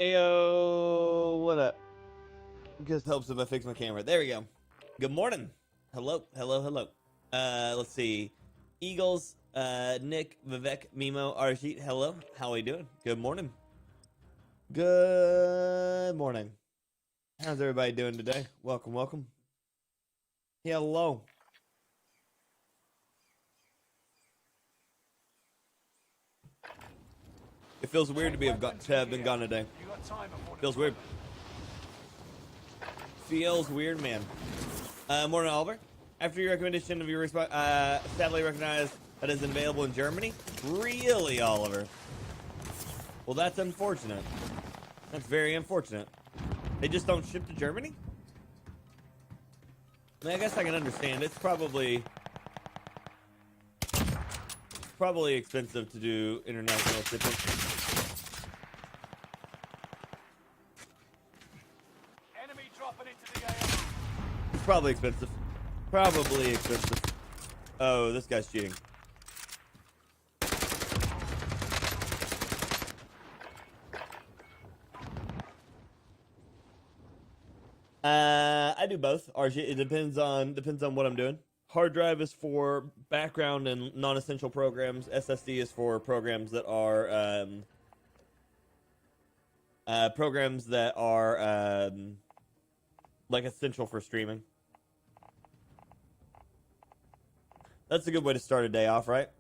Ayo, what up? Just helps if I fix my camera. There we go. Good morning. Hello, hello, hello. Let's see. Eagles, Nick, Vivek, Mimo, Arjit, hello. How are you doing? Good morning. Good morning. How's everybody doing today? Welcome, welcome. Hello. It feels weird to have been gone today. Feels weird. Feels weird, man. Morning, Oliver. After your recommendation of your response, sadly recognized that is available in Germany. Really, Oliver? Well, that's unfortunate. That's very unfortunate. They just don't ship to Germany? I mean, I guess I can understand. It's probably expensive to do international shipping. Enemy dropping into the AO. It's probably expensive. Probably expensive. Oh, this guy's cheating. I do both. RG, it depends on what I'm doing. Hard drive is for background and non-essential programs. SSD is for programs that are like essential for streaming. That's a good way to start a day off, right?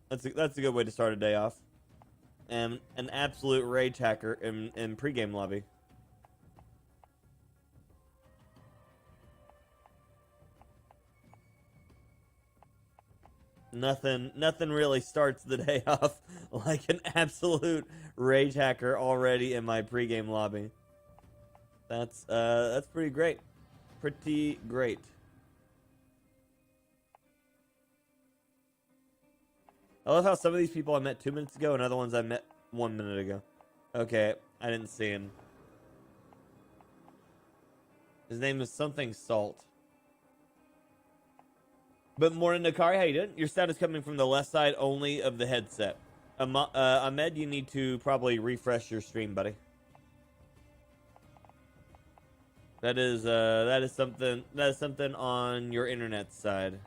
That's a good way to start a day off. And an absolute rage hacker in pregame lobby. Nothing really starts the day off like an absolute rage hacker already in my pregame lobby. That's pretty great. Pretty great. I love how some of these people I met 2 minutes ago and other ones I met 1 minute ago. Okay, I didn't see him. His name is something Salt. But morning, Nakari, how you doing? Your sound is coming from the left side only of the headset. Ahmed, you need to probably refresh your stream, buddy. That is something on your internet side.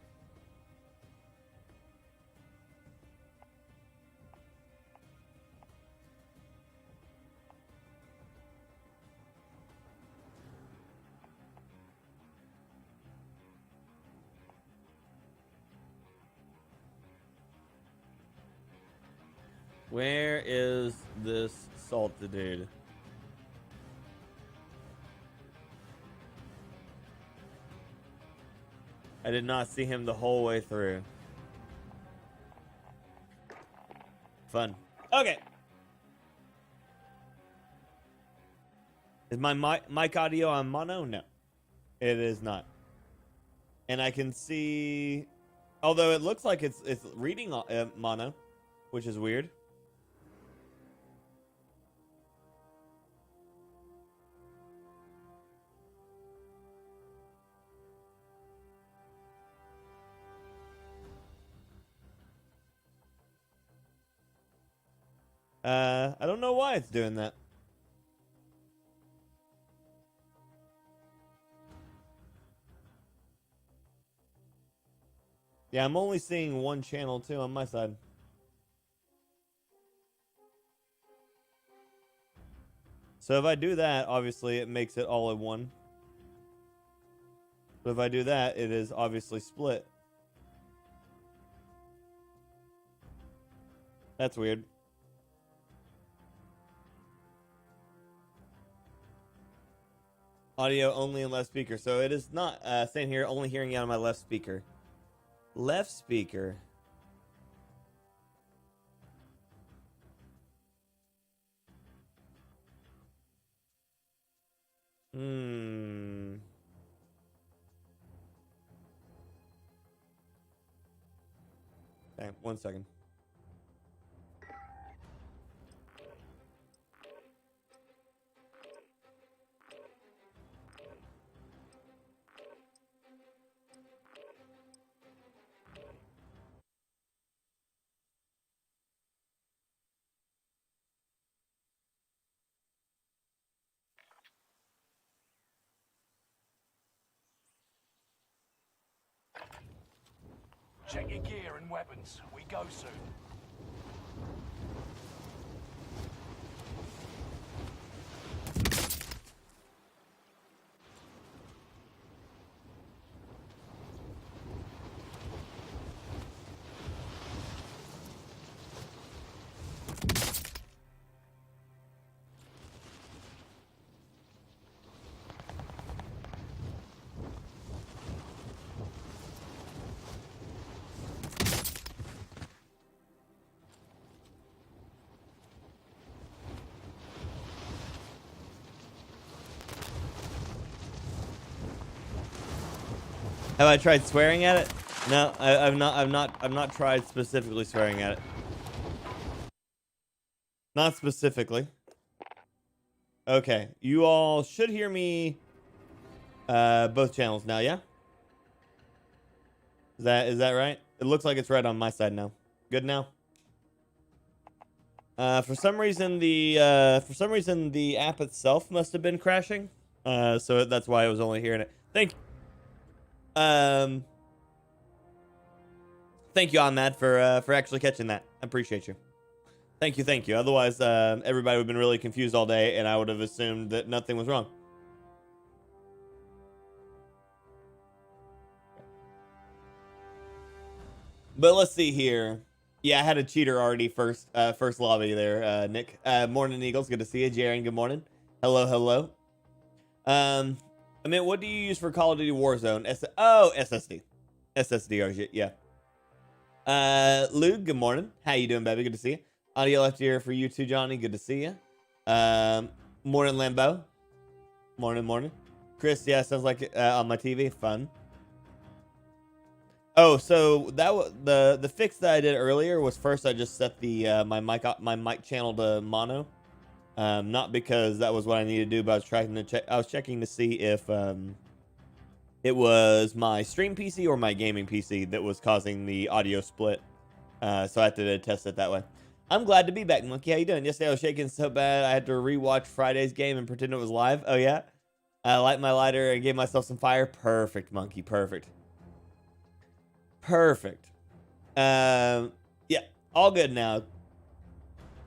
Where is this Salt dude? I did not see him the whole way through. Fun. Okay. Is my mic audio on mono? No, it is not. And I can see, although it looks like it's reading mono, which is weird. I don't know why it's doing that. Yeah, I'm only seeing one channel too on my side. So if I do that, obviously it makes it all in one. But if I do that, it is obviously split. That's weird. Audio only in left speaker. So it is not saying here only hearing out of my left speaker. Left speaker. Okay, 1 second. Check your gear and weapons. We go soon. Have I tried swearing at it? No, I've not tried specifically swearing at it. Not specifically. Okay, you all should hear me both channels now, yeah? Is that right? It looks like it's right on my side now. Good now. For some reason the app itself must have been crashing. So that's why I was only hearing it. Thank you, Ahmad, for actually catching that. I appreciate you. Thank you. Otherwise, everybody would have been really confused all day, and I would have assumed that nothing was wrong. But let's see here. Yeah, I had a cheater already first lobby there, Nick. Morning, Eagles. Good to see you. Jaren, good morning. Hello. I mean, what do you use for Call of Duty Warzone? SSD. SSD, yeah. Luke, good morning. How you doing, baby? Good to see you. Audio left here for you too, Johnny. Good to see you. Morning, Lambo. Morning. Chris, yeah, sounds like on my TV. Fun. Oh, so that was the fix that I did earlier was first I just set the my mic channel to mono. Not because that was what I needed to do, but I was checking to see if it was my stream PC or my gaming PC that was causing the audio split. So I had to test it that way. I'm glad to be back, Monkey. How you doing? Yesterday I was shaking so bad I had to rewatch Friday's game and pretend it was live. Oh yeah? I light my lighter and gave myself some fire. Perfect, Monkey. Perfect. Yeah, all good now.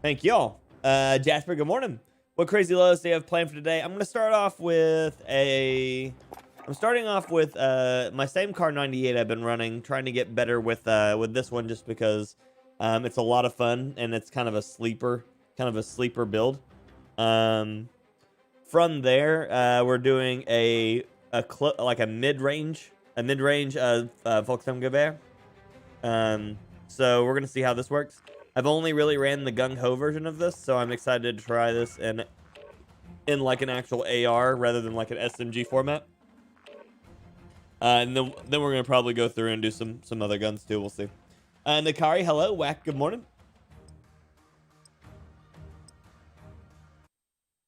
Thank y'all. Jasper, good morning. What crazy lows do you have planned for today? I'm starting off with my same car 98 I've been running, trying to get better with this one just because it's a lot of fun and it's kind of a sleeper build. From there, we're doing a mid-range Volkswagen. So we're gonna see how this works. I've only really ran the gung-ho version of this, so I'm excited to try this in like an actual AR rather than like an SMG format. And then we're gonna probably go through and do some other guns too. We'll see. Nakari, hello. Whack, good morning.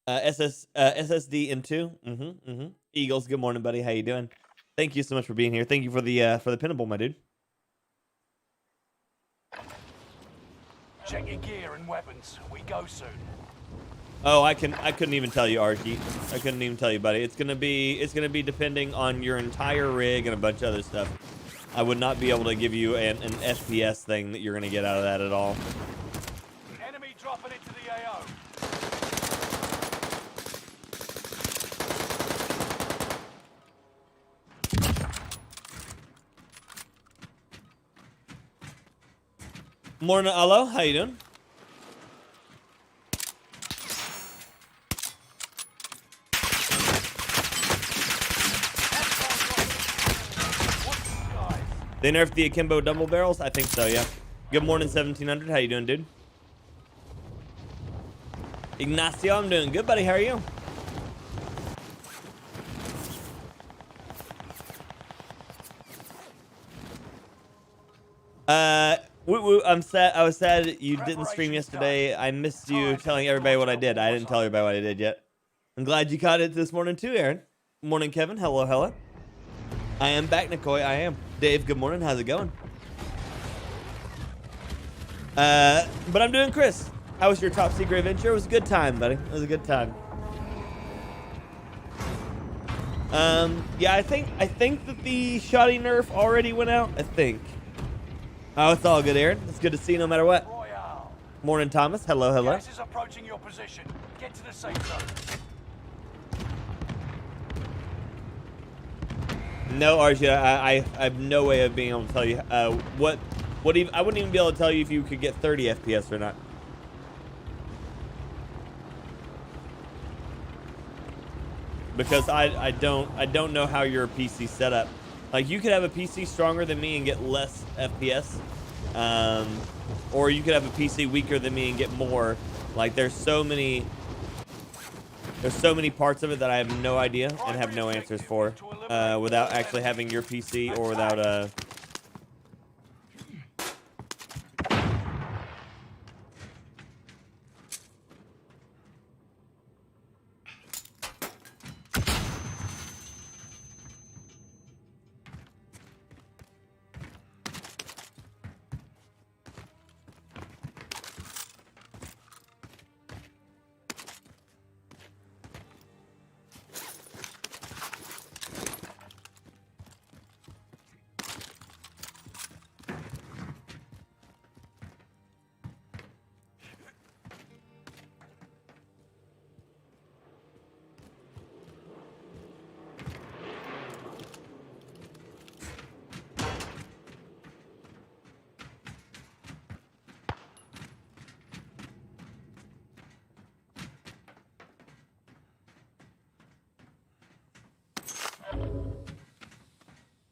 SSD in 2. Eagles, good morning, buddy. How you doing? Thank you so much for being here. Thank you for the pinnable, my dude. Check your gear and weapons. We go soon. Oh, I couldn't even tell you, Archie. I couldn't even tell you, buddy. It's gonna be depending on your entire rig and a bunch of other stuff. I would not be able to give you an FPS thing that you're gonna get out of that at all. Enemy dropping into the AO. Morning, Alo. How you doing? They nerfed the akimbo double barrels? I think so, yeah. Good morning, 1700. How you doing, dude? Ignacio, I'm doing good, buddy. How are you? I'm sad. I was sad you didn't stream yesterday. I missed you telling everybody what I did. I didn't tell everybody what I did yet. I'm glad you caught it this morning too, Aaron. Morning, Kevin. Hello. I am back, Nikoi. I am. Dave, good morning. How's it going? But I'm doing Chris. How was your top secret adventure? It was a good time, buddy. It was a good time. Yeah, I think that the shoddy nerf already went out. I think. Oh, it's all good, Aaron. It's good to see you no matter what. Royale. Morning, Thomas. Hello, hello. Gas is approaching your position. Get to the safe zone. No, RJ, I have no way of being able to tell you what even, I wouldn't even be able to tell you if you could get 30 FPS or not. Because I don't know how your PC set up. Like, you could have a PC stronger than me and get less FPS, or you could have a PC weaker than me and get more. Like, there's so many parts of it that I have no idea and have no answers for, without actually having your PC or without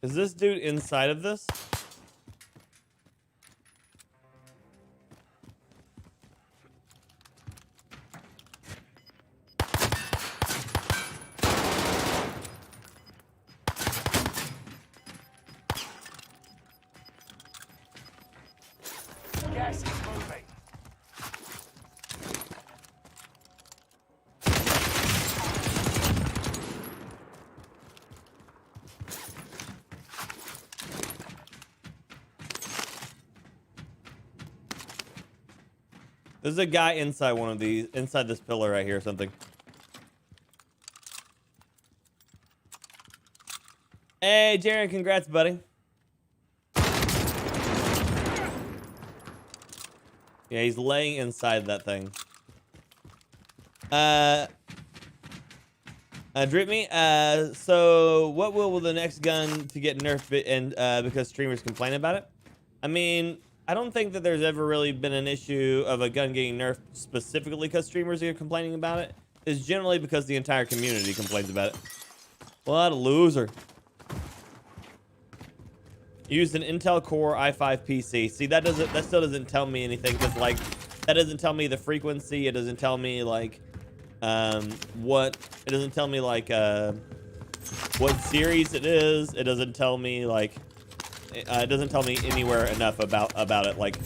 Is this dude inside of this? Gas is moving. There's a guy inside one of these, inside this pillar right here or something. Hey, Jared, congrats, buddy. Yeah, he's laying inside that thing. Drip me. So what will the next gun to get nerfed and because streamers complain about it? I mean, I don't think that there's ever really been an issue of a gun getting nerfed specifically because streamers are complaining about it. It's generally because the entire community complains about it. What a loser. Used an Intel Core i5 PC. See, that still doesn't tell me anything, because like that doesn't tell me the frequency. It doesn't tell me like what series it is. It doesn't tell me like it doesn't tell me anywhere enough about it. Like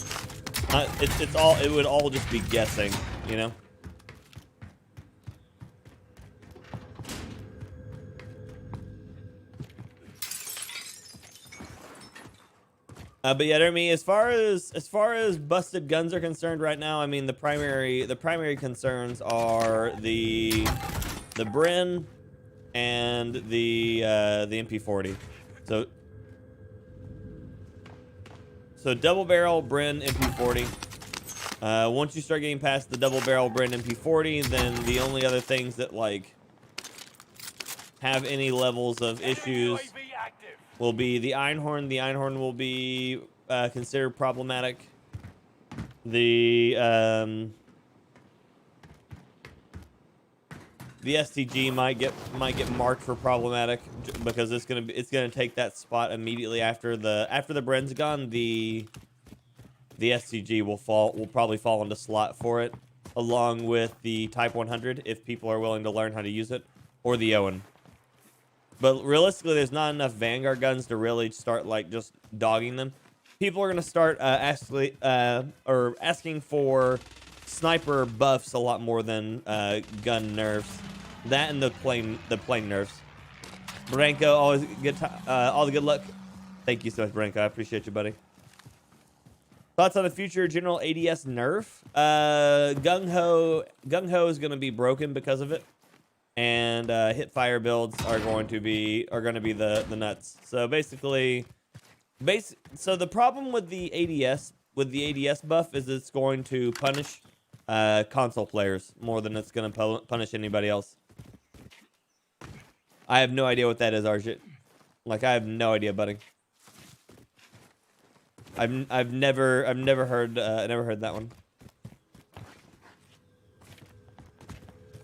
it would all just be guessing, you know. But yeah, I mean, as far as busted guns are concerned right now, I mean, the primary concerns are the Bren and the MP40. So double barrel Bren MP40. Once you start getting past the double barrel Bren MP40, then the only other things that like have any levels of issues will be the Einhorn. The Einhorn will be considered problematic. The STG might get marked for problematic because it's gonna take that spot immediately after the Bren's gone. The STG will probably fall into slot for it, along with the Type 100 if people are willing to learn how to use it, or the Owen. But realistically, there's not enough Vanguard guns to really start like just dogging them. People are gonna start asking for sniper buffs a lot more than gun nerfs. That and the plane nerfs. Branko, always good. All the good luck. Thank you so much, Branko. I appreciate you, buddy. Thoughts on the future general ADS nerf? Gung Ho is gonna be broken because of it. And hit fire builds are going to be the nuts. So basically, So the problem with the ADS buff is it's going to punish console players more than it's going to punish anybody else. I have no idea what that is, Arjit. Like, I have no idea, buddy. I've never heard that one.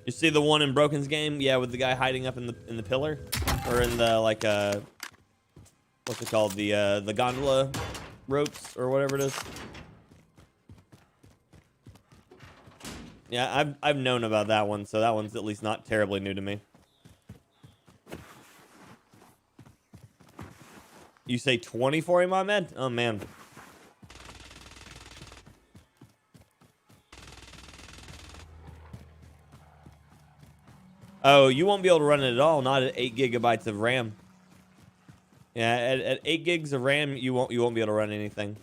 You see the one in Broken's game? Yeah, with the guy hiding up in the pillar, or in the like what's it called? The gondola ropes or whatever it is. Yeah, I've known about that one, so that one's at least not terribly new to me. You say 20 for him, Ahmed? Oh man. Oh, you won't be able to run it at all. Not at 8 gigabytes of RAM. Yeah, at 8 gigs of RAM, you won't be able to run anything.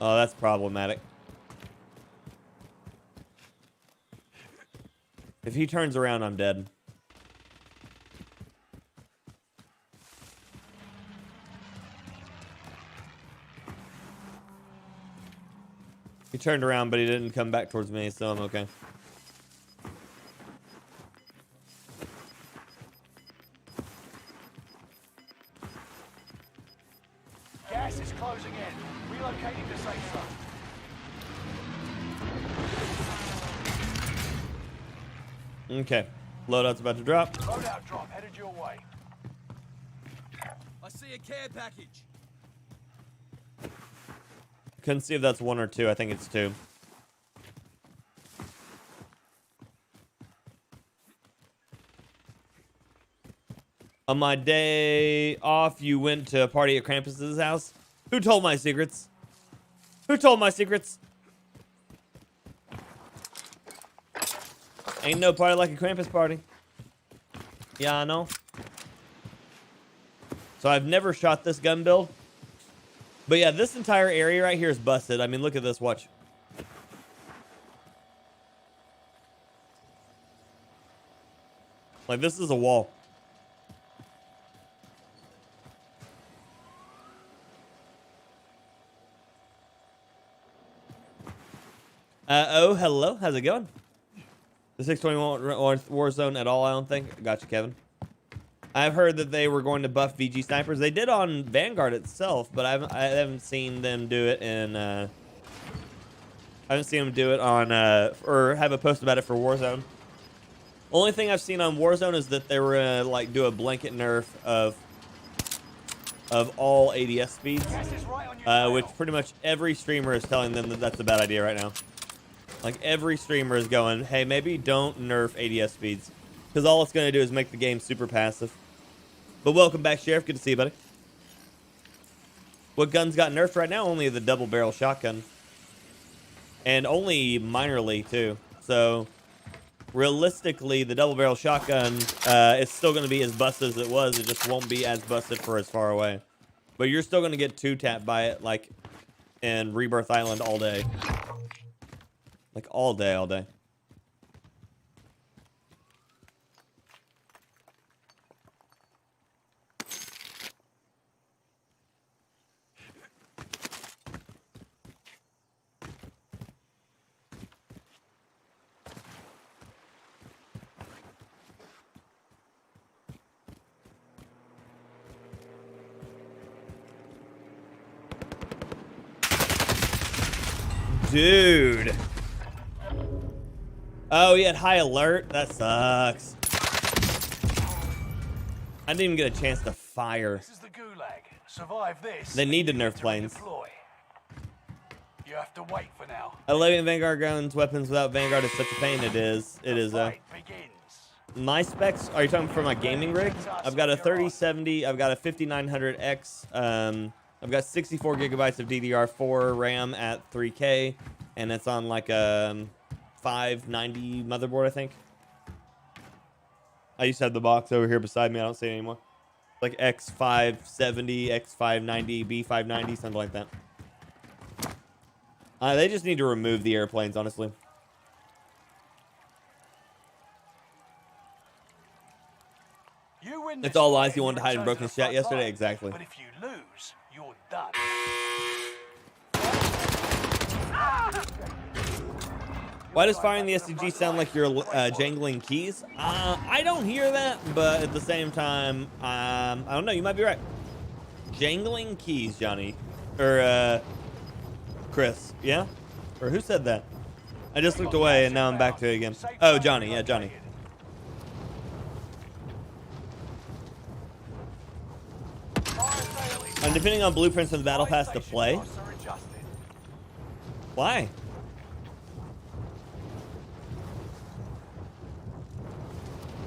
Oh, that's problematic. If he turns around, I'm dead. He turned around, but he didn't come back towards me, so I'm okay. Gas is closing in. Relocating to safe zone. Okay. Loadout's about to drop. Loadout drop headed your way. I see a care package. Couldn't see if that's 1 or 2. I think it's 2. On my day off, you went to a party at Krampus's house? Who told my secrets? Who told my secrets? Ain't no party like a Krampus party. Yeah, I know. So I've never shot this gun build. But yeah, this entire area right here is busted. I mean, look at this. Watch. Like, this is a wall. Oh, hello. How's it going? The 621 Warzone at all, I don't think. Gotcha, Kevin. I've heard that they were going to buff VG snipers. They did on Vanguard itself, but I haven't seen them do it in. I haven't seen them do it on or have a post about it for Warzone. Only thing I've seen on Warzone is that they were gonna like do a blanket nerf of all ADS speeds, which pretty much every streamer is telling them that that's a bad idea right now. Like every streamer is going, hey, maybe don't nerf ADS speeds. Because all it's going to do is make the game super passive. But welcome back, Sheriff. Good to see you, buddy. What guns got nerfed right now? Only the double barrel shotgun. And only minorly, too. So, realistically, the double barrel shotgun is still going to be as busted as it was. It just won't be as busted for as far away. But you're still going to get 2-tapped by it, like in Rebirth Island all day. Like all day, all day. Dude. Oh, he had high alert? That sucks. I didn't even get a chance to fire. This is the gulag. Survive this. They need to nerf planes. You have to wait for now. 11 Vanguard guns, weapons without Vanguard is such a pain. It is. It is. My specs, are you talking for my gaming rig? I've got a 3070, I've got a 5900X, I've got 64 gigabytes of DDR4 RAM at 3K, and it's on like a 590 motherboard, I think. I used to have the box over here beside me. I don't see it anymore. Like X570, X590, B590, something like that. They just need to remove the airplanes, honestly. You win It's this all fight lies. You and wanted to hide in return broken the chat front yesterday. line. Exactly. But if you lose, you're done. Why does firing the SCG sound like you're jangling keys? I don't hear that, but at the same time, I don't know. You might be right. Jangling keys, Johnny, or Chris, yeah, or who said that? I just looked away and now I'm back to it again. Oh, Johnny, yeah, Johnny. I'm depending on blueprints from the battle pass to play. Why?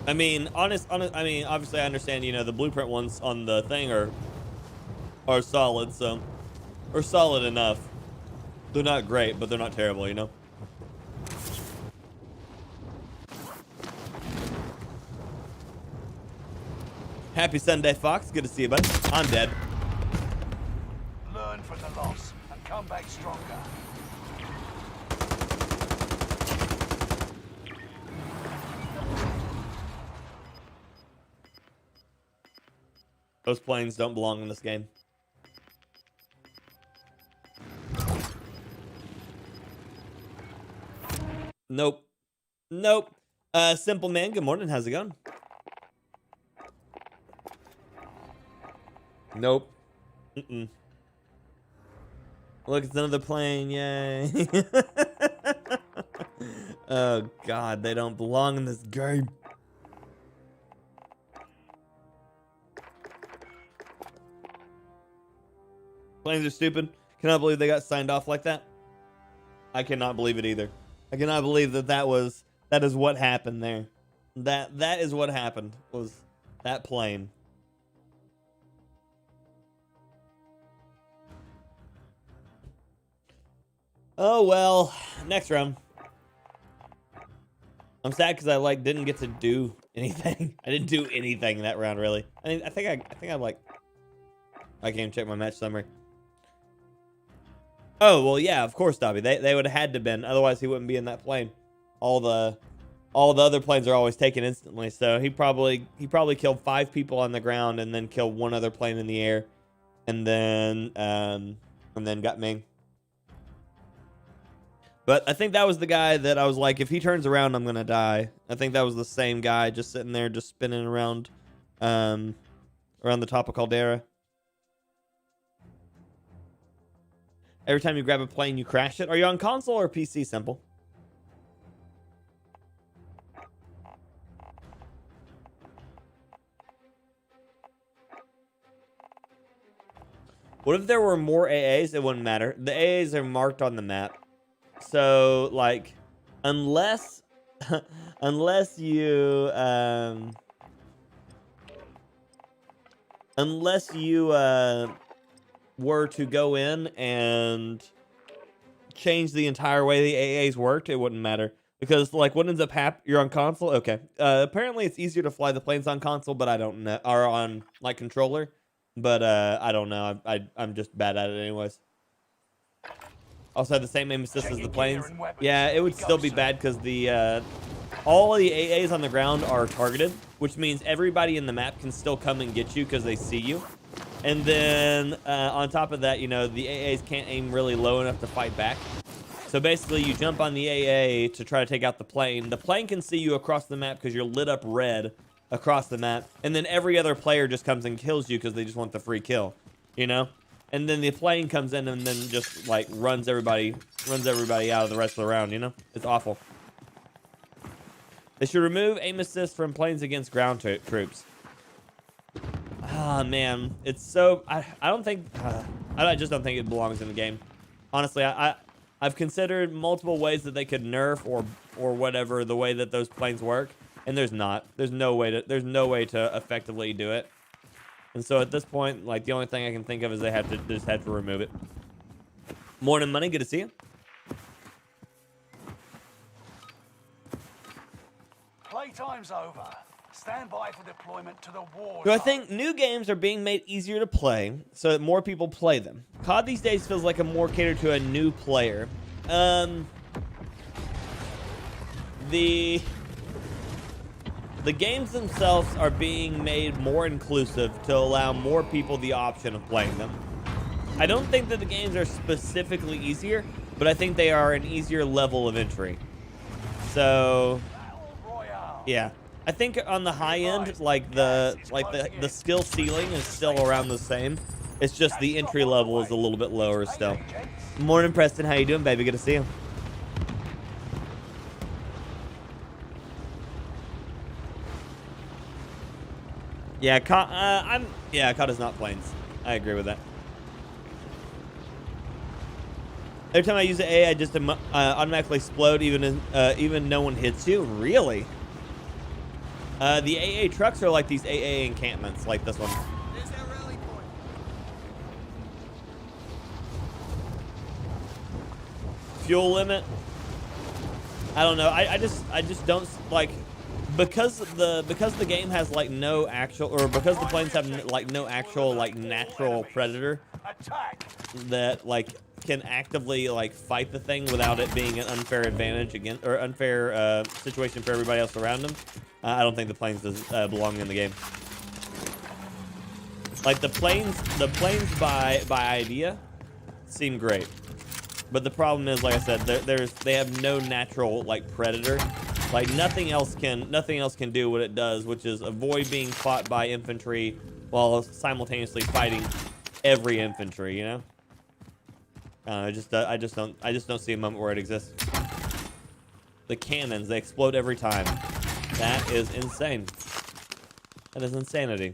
I mean, honest. I mean, obviously, I understand. You know, the blueprint ones on the thing are solid, so or solid enough. They're not great, but they're not terrible. You know. Happy Sunday, Fox. Good to see you, buddy. I'm dead. Learn from the loss and come back stronger. Those planes don't belong in this game. Nope. Nope. Simple man, good morning. How's it going? Nope. Mm-mm. Look, it's another plane. Yay. Oh, God. They don't belong in this game. Planes are stupid. Cannot believe they got signed off like that. I cannot believe it either. I cannot believe that is what happened there. That is what happened, was that plane. Oh well, next round. I'm sad because I didn't get to do anything. I didn't do anything in that round really. I think I can't even check my match summary. Oh well, yeah, of course, Dobby. They would have had to been, otherwise he wouldn't be in that plane. All the other planes are always taken instantly, so he probably killed 5 people on the ground and then killed 1 other plane in the air, and then got me. But I think that was the guy that I was like, if he turns around, I'm gonna die. I think that was the same guy just sitting there, just spinning around, around the top of Caldera. Every time you grab a plane, you crash it. Are you on console or PC, Simple? What if there were more AAs? It wouldn't matter. The AAs are marked on the map. So, like, unless you were to go in and change the entire way the AAs worked, it wouldn't matter. Because, like, what ends up happening, you're on console? Okay. Apparently it's easier to fly the planes on console, but I don't know, or on, like, controller. But, I don't know. I'm just bad at it anyways. Also had the same aim assist as the planes. Yeah, it would still be bad because the, all of the AAs on the ground are targeted, which means everybody in the map can still come and get you because they see you. And then on top of that, you know, the AAs can't aim really low enough to fight back. So basically, you jump on the AA to try to take out the plane. The plane can see you across the map because you're lit up red across the map. And then every other player just comes and kills you because they just want the free kill, you know? And then the plane comes in and then just, like, runs everybody out of the rest of the round, you know? It's awful. They should remove aim assist from planes against ground troops. Ah, man. It's so... I don't think... I just don't think it belongs in the game. Honestly, I've considered multiple ways that they could nerf or whatever the way that those planes work, and there's not. There's no way to effectively do it. And so at this point, like, the only thing I can think of is they just had to remove it. Morning Money, good to see you. Playtime's over. Stand by for deployment to the war. So I think new games are being made easier to play so that more people play them. COD these days feels like a more catered to a new player. the games themselves are being made more inclusive to allow more people the option of playing them. I don't think that the games are specifically easier, but I think they are an easier level of entry. So, yeah. I think on the high end, like the skill ceiling is still around the same. It's just the entry level is a little bit lower still. Morning, Preston. How you doing, baby? Good to see you. Yeah, COD is not planes. I agree with that. Every time I use the A, I just automatically explode even no one hits you. Really? The AA trucks are like these AA encampments, like this one. There's our rally point. Fuel limit. I don't know. I just don't like, because the game has like no actual, or because the planes have like no actual like natural predator that like can actively like fight the thing without it being an unfair advantage against, or unfair situation for everybody else around them. I don't think the planes belong in the game. Like the planes by idea seem great, but the problem is, like I said, they have no natural like predator. Like nothing else can do what it does, which is avoid being fought by infantry while simultaneously fighting every infantry. You know, I just don't see a moment where it exists. The cannons, they explode every time. That is insane. That is insanity.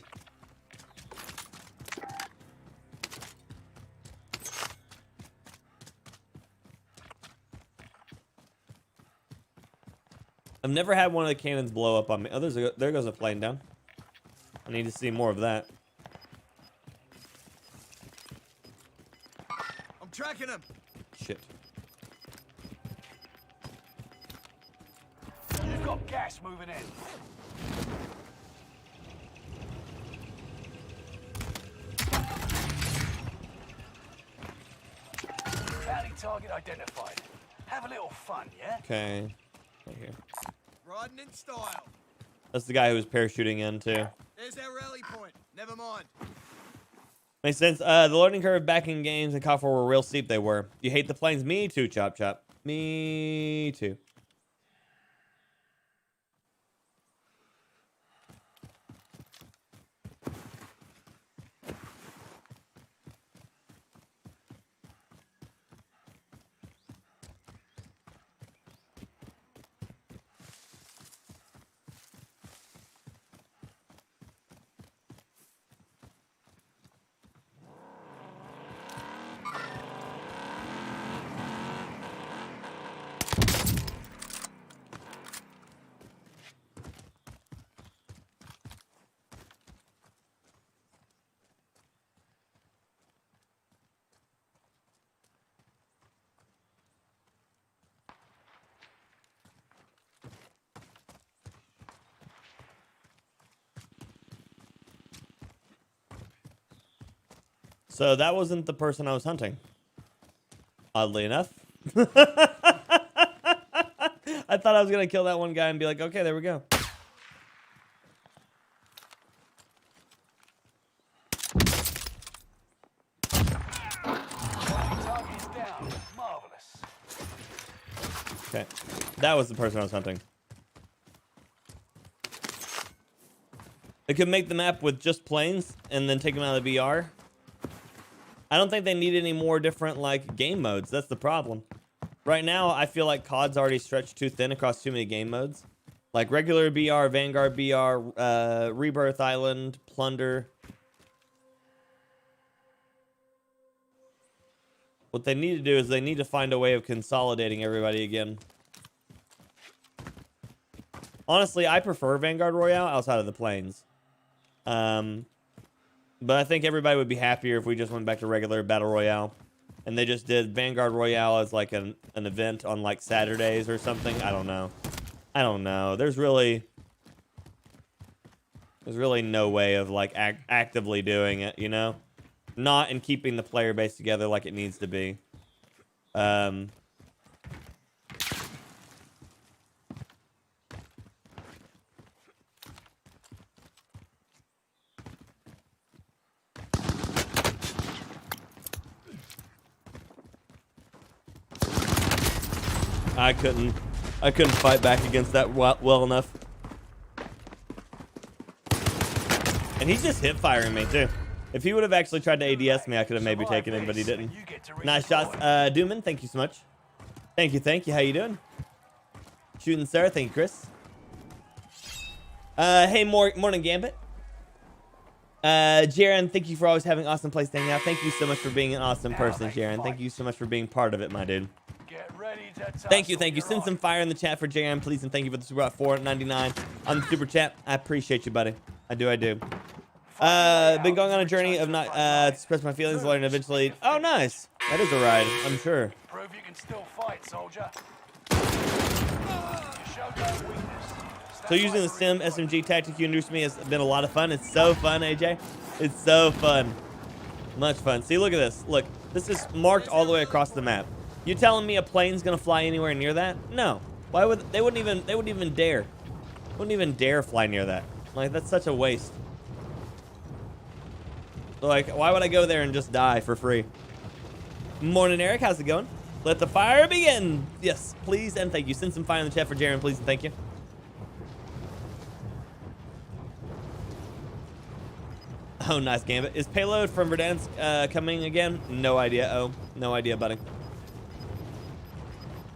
I've never had one of the cannons blow up on me. Oh, there goes a plane down. I need to see more of that. I'm tracking him. Shit. You've got gas moving in. Bounty target identified. Have a little fun, yeah? Okay. Right here. Riding in style. That's the guy who was parachuting in too. There's our rally point. Never mind. Makes sense. The learning curve back in games and COD 4 were real steep. They were. You hate the planes? Me too, Chop Chop. Me too. So that wasn't the person I was hunting. Oddly enough. I thought I was going to kill that one guy and be like, okay, there we go. Okay. That was the person I was hunting. They could make the map with just planes and then take them out of the VR. I don't think they need any more different like game modes. That's the problem. Right now, I feel like COD's already stretched too thin across too many game modes. Like regular BR, Vanguard BR, Rebirth Island, Plunder. What they need to do is they need to find a way of consolidating everybody again. Honestly, I prefer Vanguard Royale outside of the planes. But I think everybody would be happier if we just went back to regular Battle Royale. And they just did Vanguard Royale as like an event on like Saturdays or something. I don't know. I don't know. There's really no way of like actively doing it, you know? Not in keeping the player base together like it needs to be. I couldn't fight back against that well enough. And he's just hip firing me too. If he would have actually tried to ADS me, I could have maybe taken him, but he didn't. Nice shots, Dooman. Thank you so much. Thank you. How you doing? Shooting Sarah. Thank you, Chris. Hey, morning Gambit. Jaren, thank you for always having awesome place to hang out. Thank you so much for being an awesome person, Jaren. Thank you so much for being part of it, my dude. Thank you. Send some fire in the chat for Jaren, please, and thank you for the super at $4.99 on the super chat. I appreciate you, buddy. I do. Been going on a journey of not to express my feelings, learning eventually. Oh, nice. That is a ride, I'm sure. Prove you can still fight, soldier. So using the Sim SMG tactic you introduced me has been a lot of fun. It's so fun, AJ. It's so fun. Much fun. See, look at this. Look, this is marked all the way across the map. You telling me a plane's gonna fly anywhere near that? No. Why would they? Wouldn't even dare. Wouldn't even dare fly near that. Like, that's such a waste. Like, why would I go there and just die for free? Morning, Eric. How's it going? Let the fire begin. Yes, please and thank you. Send some fire in the chat for Jaren, please and thank you. Oh, nice Gambit. Is Payload from Verdansk coming again? No idea. Oh, no idea, buddy.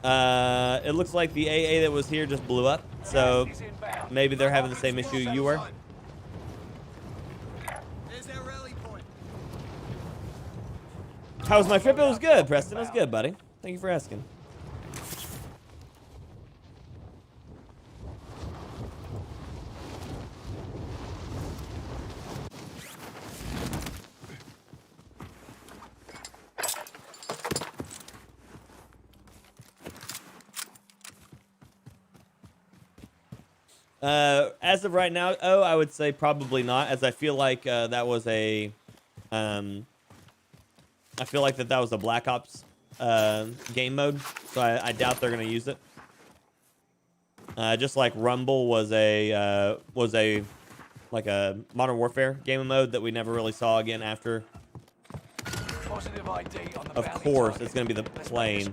It looks like the AA that was here just blew up, so maybe they're having the same issue you were. How was my trip? It was good, Preston. It was good, buddy. Thank you for asking. As of right now, I would say probably not, as I feel like that was a, I feel like that was a Black Ops game mode, so I doubt they're gonna use it. Just like Rumble was a like a Modern Warfare game mode that we never really saw again after. Of course, it's gonna be the plane.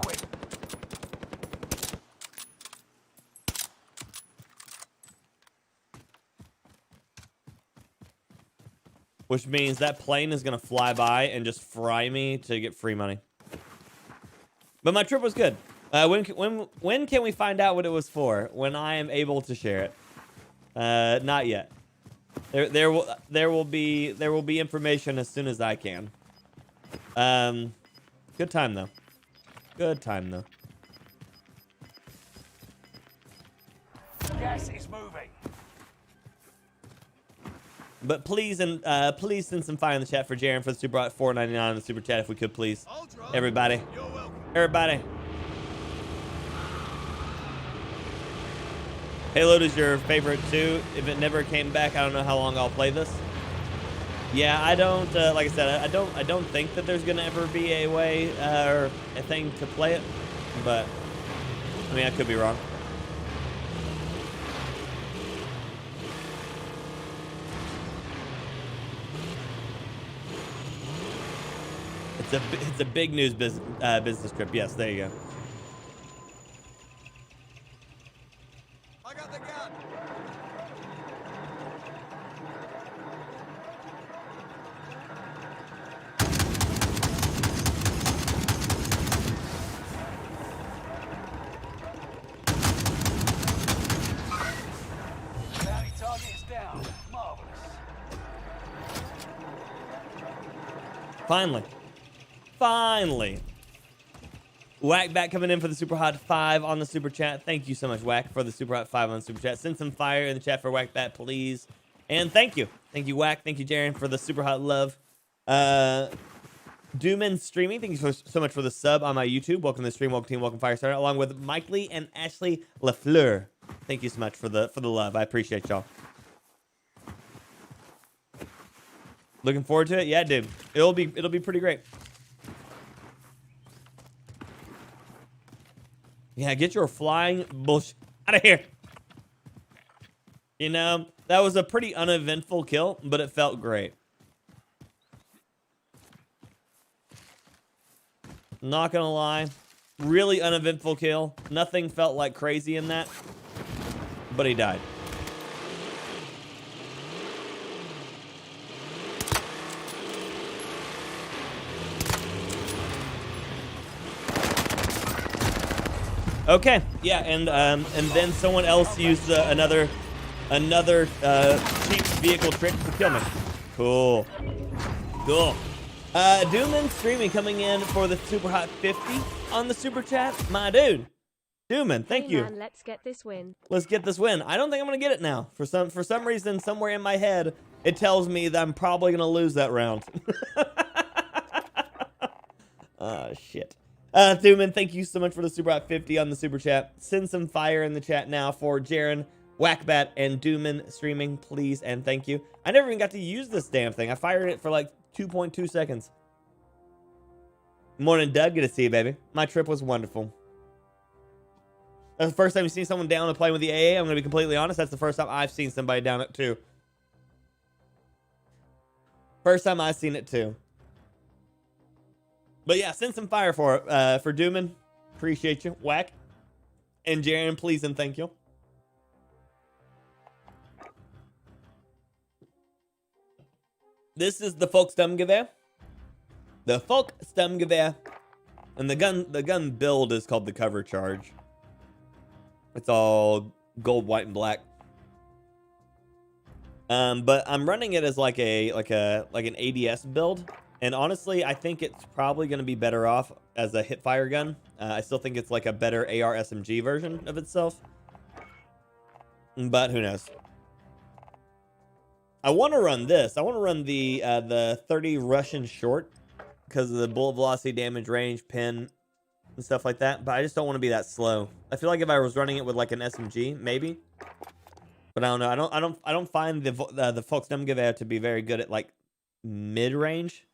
Which means that plane is going to fly by and just fry me to get free money. But my trip was good. When can we find out what it was for? When I am able to share it. Not yet. There will be information as soon as I can. Good time though. Good time though. Gas is moving. But please please send some fire in the chat for Jaren for the super at $4.99 in the super chat if we could, please. Everybody. Everybody. Payload is your favorite too. If it never came back, I don't know how long I'll play this. Yeah, I don't like I said, I don't think that there's gonna ever be a way or a thing to play it, but I mean I could be wrong. It's a big news business trip. Yes, there you go. I got the gun. Bounty target is down. Marvelous. Finally. Whackback coming in for the super hot 5 on the super chat. Thank you so much, Whack, for the super hot 5 on the super chat. Send some fire in the chat for Whackback, please. And thank you, Whack. Thank you, Jaren, for the super hot love. Dooman Streaming, thank you so much for the sub on my YouTube. Welcome to the stream, welcome team, welcome Firestarter, along with Mike Lee and Ashley LaFleur. Thank you so much for the love. I appreciate y'all. Looking forward to it? Yeah, dude. It'll be pretty great. Yeah, get your flying bullshit out of here. You know, that was a pretty uneventful kill, but it felt great. Not gonna lie, Really uneventful kill. Nothing felt like crazy in that, but he died. Okay, yeah, and then someone else used another cheap vehicle trick to kill me. Cool. Dooman streaming coming in for the super hot 50 on the super chat. My dude, Dooman, thank you. Man, let's get this win. Let's get this win. I don't think I'm gonna get it now. For some reason, somewhere in my head, it tells me that I'm probably gonna lose that round. Shit. Dooman, thank you so much for the super hot 50 on the super chat. Send some fire in the chat now for Jaren, Whackbat, and Dooman streaming, please and thank you. I never even got to use this damn thing. I fired it for like 2.2 seconds. Morning, Doug. Good to see you, baby. My trip was wonderful. That's the first time you've seen someone down and playing with the AA. I'm going to be completely honest. That's the first time I've seen somebody down it too. First time I've seen it too. But yeah, send some fire for it. For Dooman. Appreciate you. Whack. And Jaren, please and thank you. This is the Volksstammgewehr. The Volksstammgewehr. And the gun build is called the cover charge. It's all gold, white, and black. But I'm running it as like an ADS build. And honestly, I think it's probably going to be better off as a hipfire gun. I still think it's like a better AR SMG version of itself. But who knows? I want to run this. I want to run the 30 Russian short because of the bullet velocity, damage range, pin, and stuff like that. But I just don't want to be that slow. I feel like if I was running it with like an SMG, maybe. But I don't know. I don't find the Volksstammgewehr to be very good at like mid range.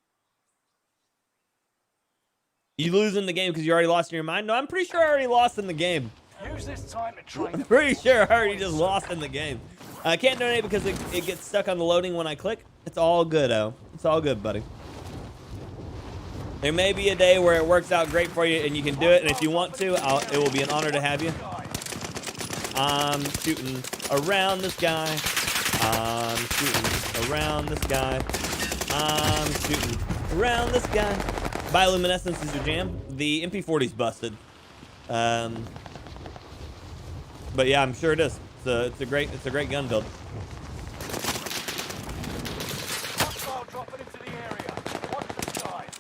You lose in the game because you already lost in your mind? No, I'm pretty sure I already lost in the game. Use this time to train. I'm pretty sure I already just lost in the game. I can't donate because it gets stuck on the loading when I click. It's all good, oh. It's all good, buddy. There may be a day where it works out great for you and you can do it. And if you want to, it will be an honor to have you. I'm shooting around this guy. I'm shooting around this guy. I'm shooting around this guy. Bioluminescence is your jam. The MP40's busted. But yeah, I'm sure it is. It's a great gun build. Hostile dropping into the area. Watch the skies.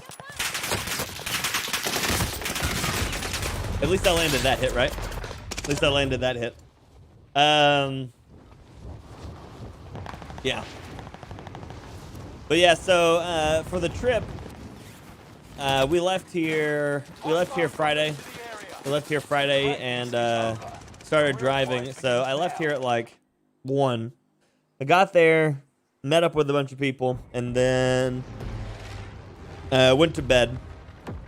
At least I landed that hit, right? At least I landed that hit. Yeah. But yeah, so for the trip, we left here Friday. We left here Friday and started driving. So I left here at like 1. I got there, met up with a bunch of people, and then went to bed.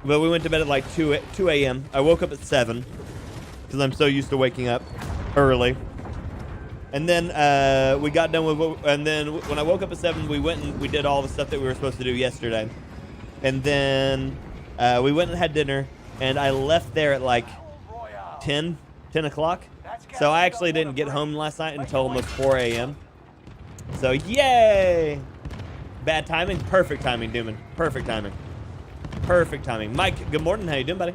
But we went to bed at like 2 a.m. I woke up at 7 because I'm so used to waking up early. And then we got done with and then when I woke up at 7, we went and we did all the stuff that we were supposed to do yesterday. And then we went and had dinner, and I left there at like 10 o'clock. So I actually didn't get home last night until almost 4 a.m. So yay! Bad timing? Perfect timing, Dooman. Perfect timing. Perfect timing. Mike, good morning. How you doing, buddy?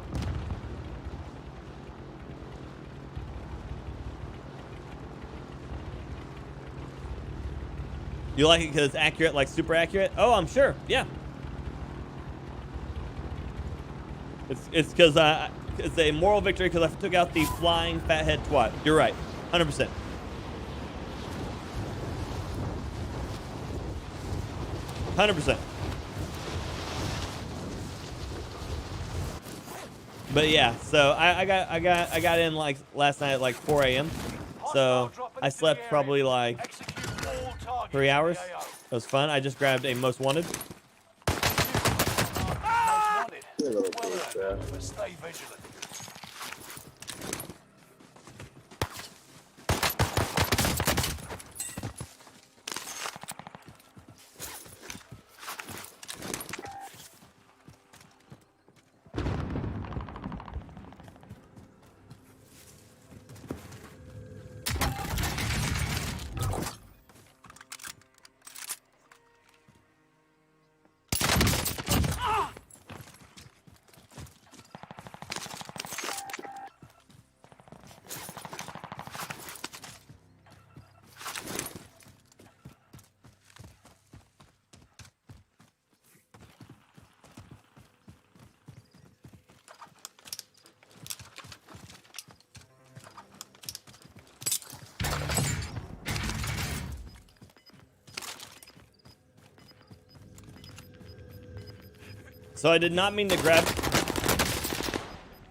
You like it because it's accurate, like super accurate? Oh, I'm sure. Yeah. It's because it's a moral victory because I took out the flying fathead twat. You're right. 100%. But yeah, so I got in like last night at like 4 a.m. So I slept probably like 3 hours. It was fun. I just grabbed a most wanted. But stay vigilant. So I did not mean to grab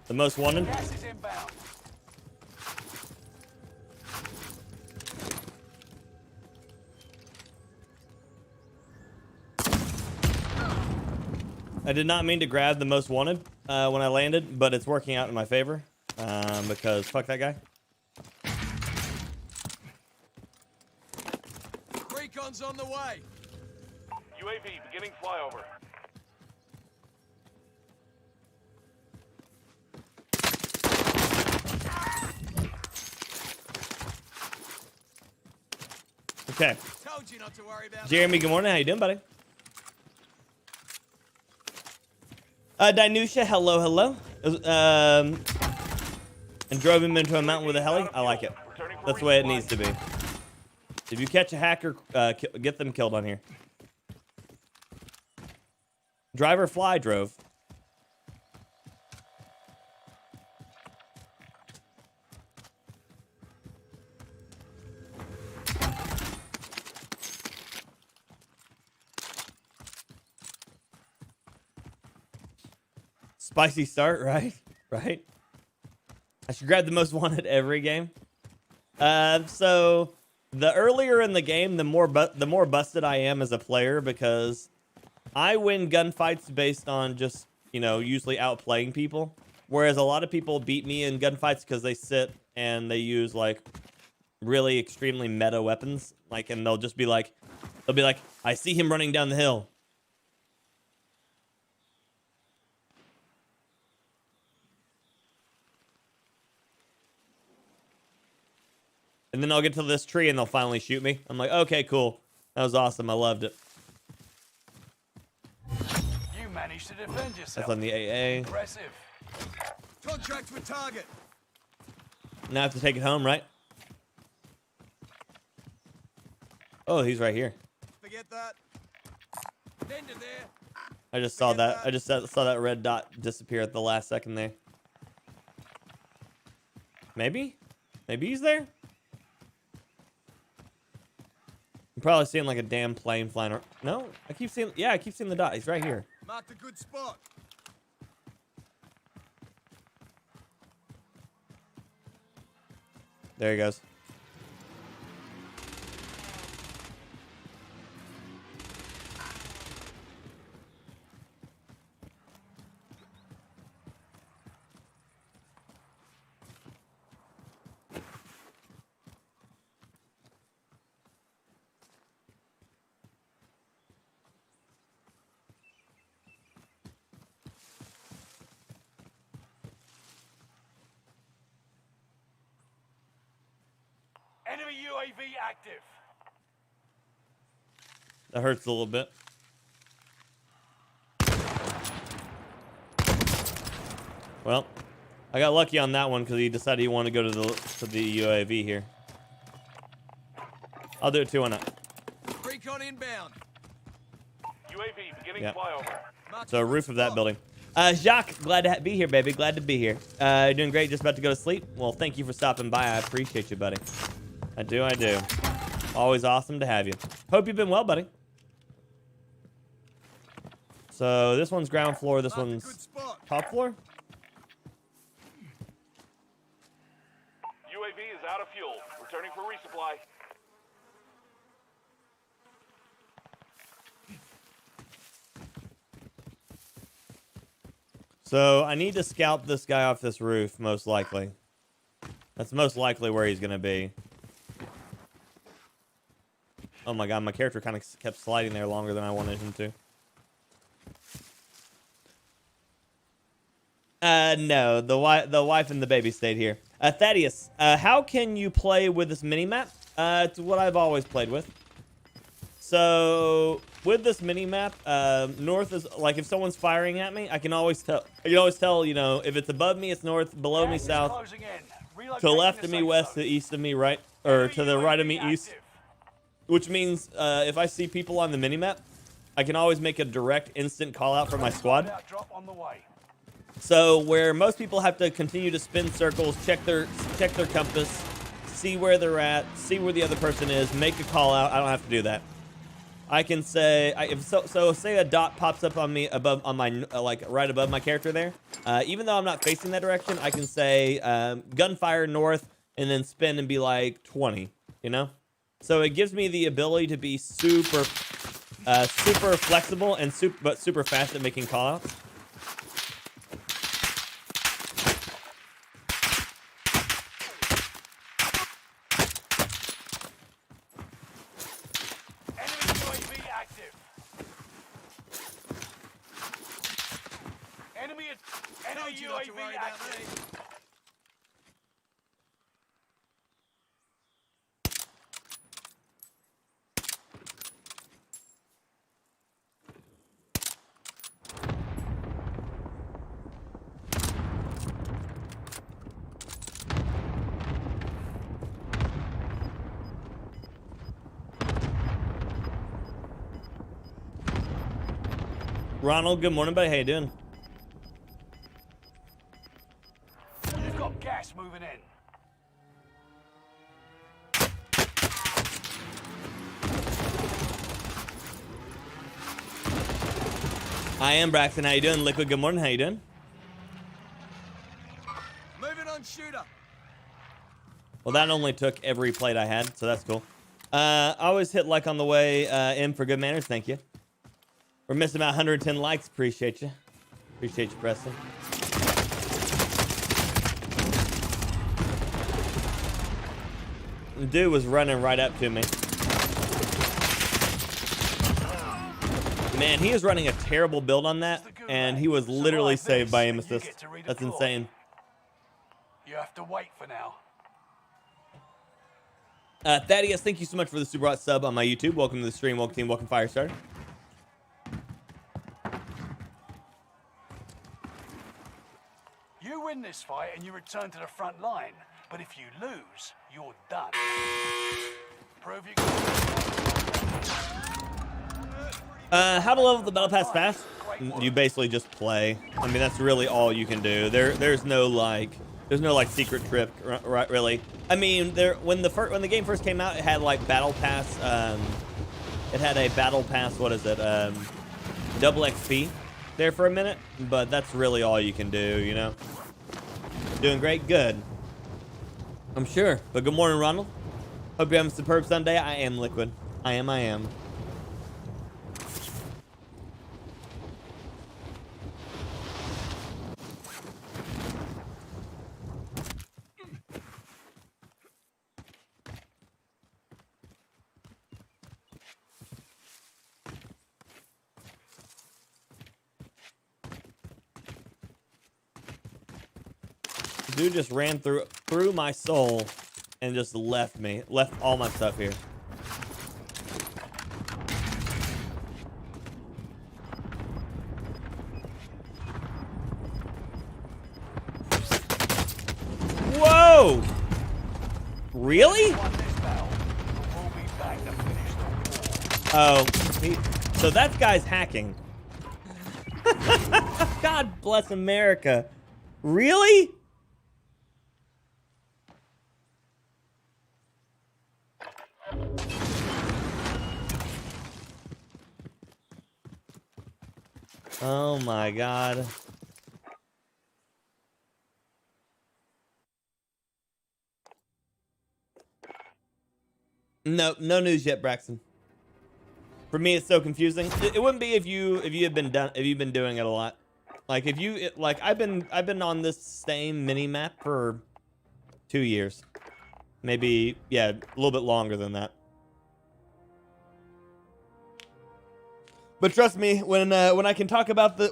the most wanted. Gas is inbound. I did not mean to grab the most wanted when I landed, but it's working out in my favor because fuck that guy. Recon's on the way. UAV beginning flyover. Okay. Told you not to worry about Jeremy, good morning. How you doing, buddy? Dinusha, hello, hello. And drove him into a mountain with a heli. I like it. That's the way it needs to be. If you catch a hacker, get them killed on here. Driver fly drove. Spicy start, right? Right? I should grab the most wanted every game. So the earlier in the game, the more busted I am as a player because I win gunfights based on just, you know, usually outplaying people. Whereas a lot of people beat me in gunfights because they sit and they use like really extremely meta weapons. Like, and they'll be like, I see him running down the hill. And then I'll get to this tree and they'll finally shoot me. I'm like, okay, cool. That was awesome. I loved it. You managed to defend yourself. That's on the AA. Impressive. Contract with target. Now I have to take it home, right? Oh, he's right here. Forget that. End of there. I just saw that. I just saw that red dot disappear at the last second there. Maybe? Maybe he's there? I'm probably seeing like a damn plane flying around. No, I keep seeing, yeah, I keep seeing the dot. He's right here. Marked a good spot. There he goes. Enemy UAV active. That hurts a little bit. Well, I got lucky on that one because he decided he wanted to go to the UAV here. I'll do it too. Why not? Recon inbound. UAV beginning Yep. flyover. Marked So a good roof of that spot. building. Jacques, glad to be here, baby. Glad to be here. You're doing great. Just about to go to sleep. Well, thank you for stopping by. I appreciate you, buddy. I do. I do. Always awesome to have you. Hope you've been well, buddy. So this one's ground floor. This Marked a good one's spot. top floor. UAV is out of fuel. Returning for resupply. So I need to scalp this guy off this roof, most likely. That's most likely where he's going to be. Oh my god, my character kind of kept sliding there longer than I wanted him to. No, the wife and the baby stayed here. Thaddeus, how can you play with this mini-map? It's what I've always played with. So with this mini-map, north is like if someone's firing at me, I can always tell. You know, if it's above me, it's north. Below me, Gas is south. closing in. To the Relocating left of me, safe west. To zone. the east of me, right, or to the right of me, UAV east. active. Which means if I see people on the minimap, I can always make a direct, instant call out for my squad. Loadout drop on the way. So where most people have to continue to spin circles, check their compass, see where they're at, see where the other person is, make a call out. I don't have to do that. I can say, so say a dot pops up on me above, on my, like right above my character there. Even though I'm not facing that direction, I can say gunfire north and then spin and be like 20, you know? So it gives me the ability to be super flexible and super fast at making callouts. Enemy UAV active. Enemy Told you not to UAV worry about active. me. Ronald, good morning, buddy. How you doing? You've got gas moving in. I am Braxton. How you doing? Liquid, good morning. How you doing? Moving on, shooter. Well, that only took every plate I had, so that's cool. I always hit like on the way in for good manners. Thank you. We're missing about 110 likes. Appreciate you. Appreciate you, Preston. The dude was running right up to me. Man, he was running a terrible build on that, and he was literally saved by aim assist. That's insane. You have to wait for now. Thaddeus, thank you so much for the super hot sub on my YouTube. Welcome to the stream. Welcome team. Welcome Firestarter. You win this fight and you return to the front line, but if you lose, you're done. Prove you How to level the battle pass fast? You basically just play. I mean, that's really all you can do. There's no like secret trip, right? Really. I mean, when the game first came out, it had like battle pass. It had a battle pass. What is it? Double XP there for a minute, but that's really all you can do. You know. Doing great, good. I'm sure. But good morning, Ronald. Hope you're having a superb Sunday. I am Liquid. I am. Dude just ran through my soul and just left all my stuff here. Whoa! Really? Oh, so that guy's hacking. God bless America. Really? Oh my God. No news yet, Braxton. For me, it's so confusing. It wouldn't be if you've been doing it a lot. Like I've been on this same mini map for 2 years, maybe, yeah, a little bit longer than that. But trust me, when I can talk about the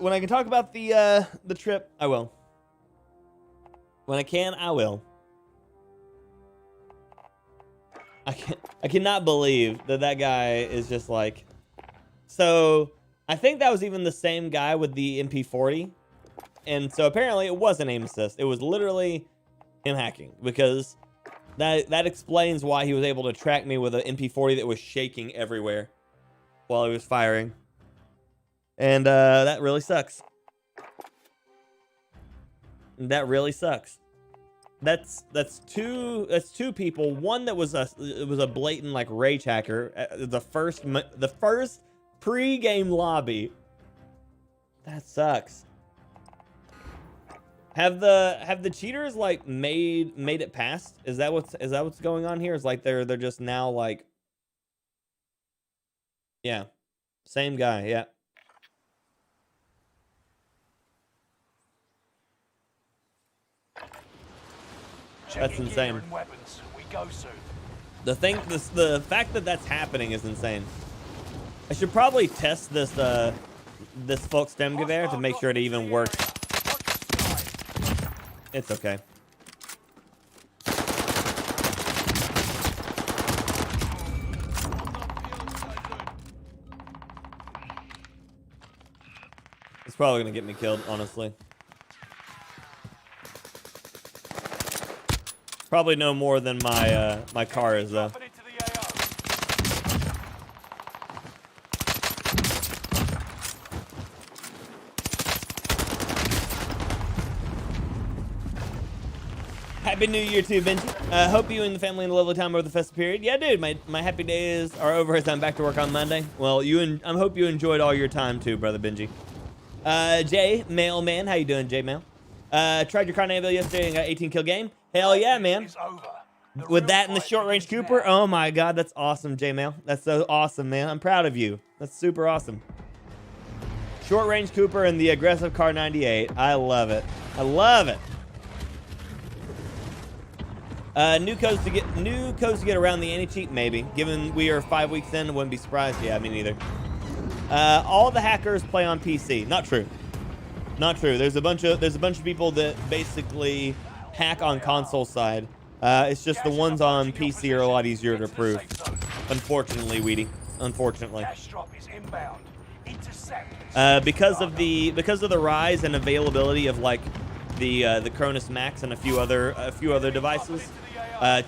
trip, I will. When I can, I will. I cannot believe that guy is just like. So I think that was even the same guy with the MP40, and so apparently it wasn't aim assist. It was literally him hacking, because that explains why he was able to track me with an MP40 that was shaking everywhere while he was firing. And that really sucks. That really sucks. that's two people. One that was a blatant like rage hacker. The first pre-game lobby. That sucks. Have the cheaters like made it past? Is that what's going on here? Is like they're just now like, yeah, same guy, yeah. That's insane. We go soon. The fact that that's happening is insane. I should probably test this this Folk stem gewehr to make sure it even works. It's okay. It's probably gonna get me killed, honestly. Probably no more than my my car is though. Happy New Year to you, Benji. Hope you and the family had a lovely time over the festive period. Yeah, dude, my happy days are over as I'm back to work on Monday. Well, I hope you enjoyed all your time too, brother Benji. Jay Mailman, how you doing, Jay Mail? Tried your car naval yesterday and got 18 kill game. Hell yeah, man. With that and the short range Cooper, oh my god, that's awesome, J Mail. That's so awesome, man. I'm proud of you. That's super awesome. Short range Cooper and the aggressive car 98. I love it. I love it. New codes to get around the anti-cheat, maybe. Given we are 5 weeks in, wouldn't be surprised. Yeah, me neither. All the hackers play on PC. Not true. Not true. There's a bunch of people that basically hack on console side. It's just the ones on PC are a lot easier to prove. Unfortunately, Weedy. Unfortunately. Because of the rise and availability of like the Cronus Max and a few other devices,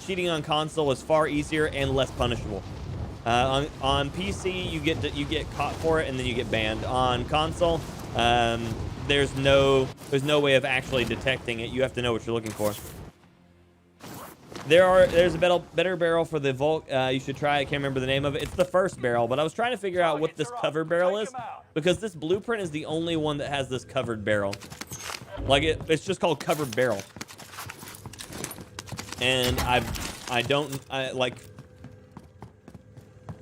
cheating on console is far easier and less punishable. On PC, you get caught for it and then you get banned. On console, there's no way of actually detecting it. You have to know what you're looking for. There's a better barrel for the Volk. You should try. I can't remember the name of it. It's the first barrel, but I was trying to figure out what this covered barrel is because this blueprint is the only one that has this covered barrel. Like it's just called covered barrel. And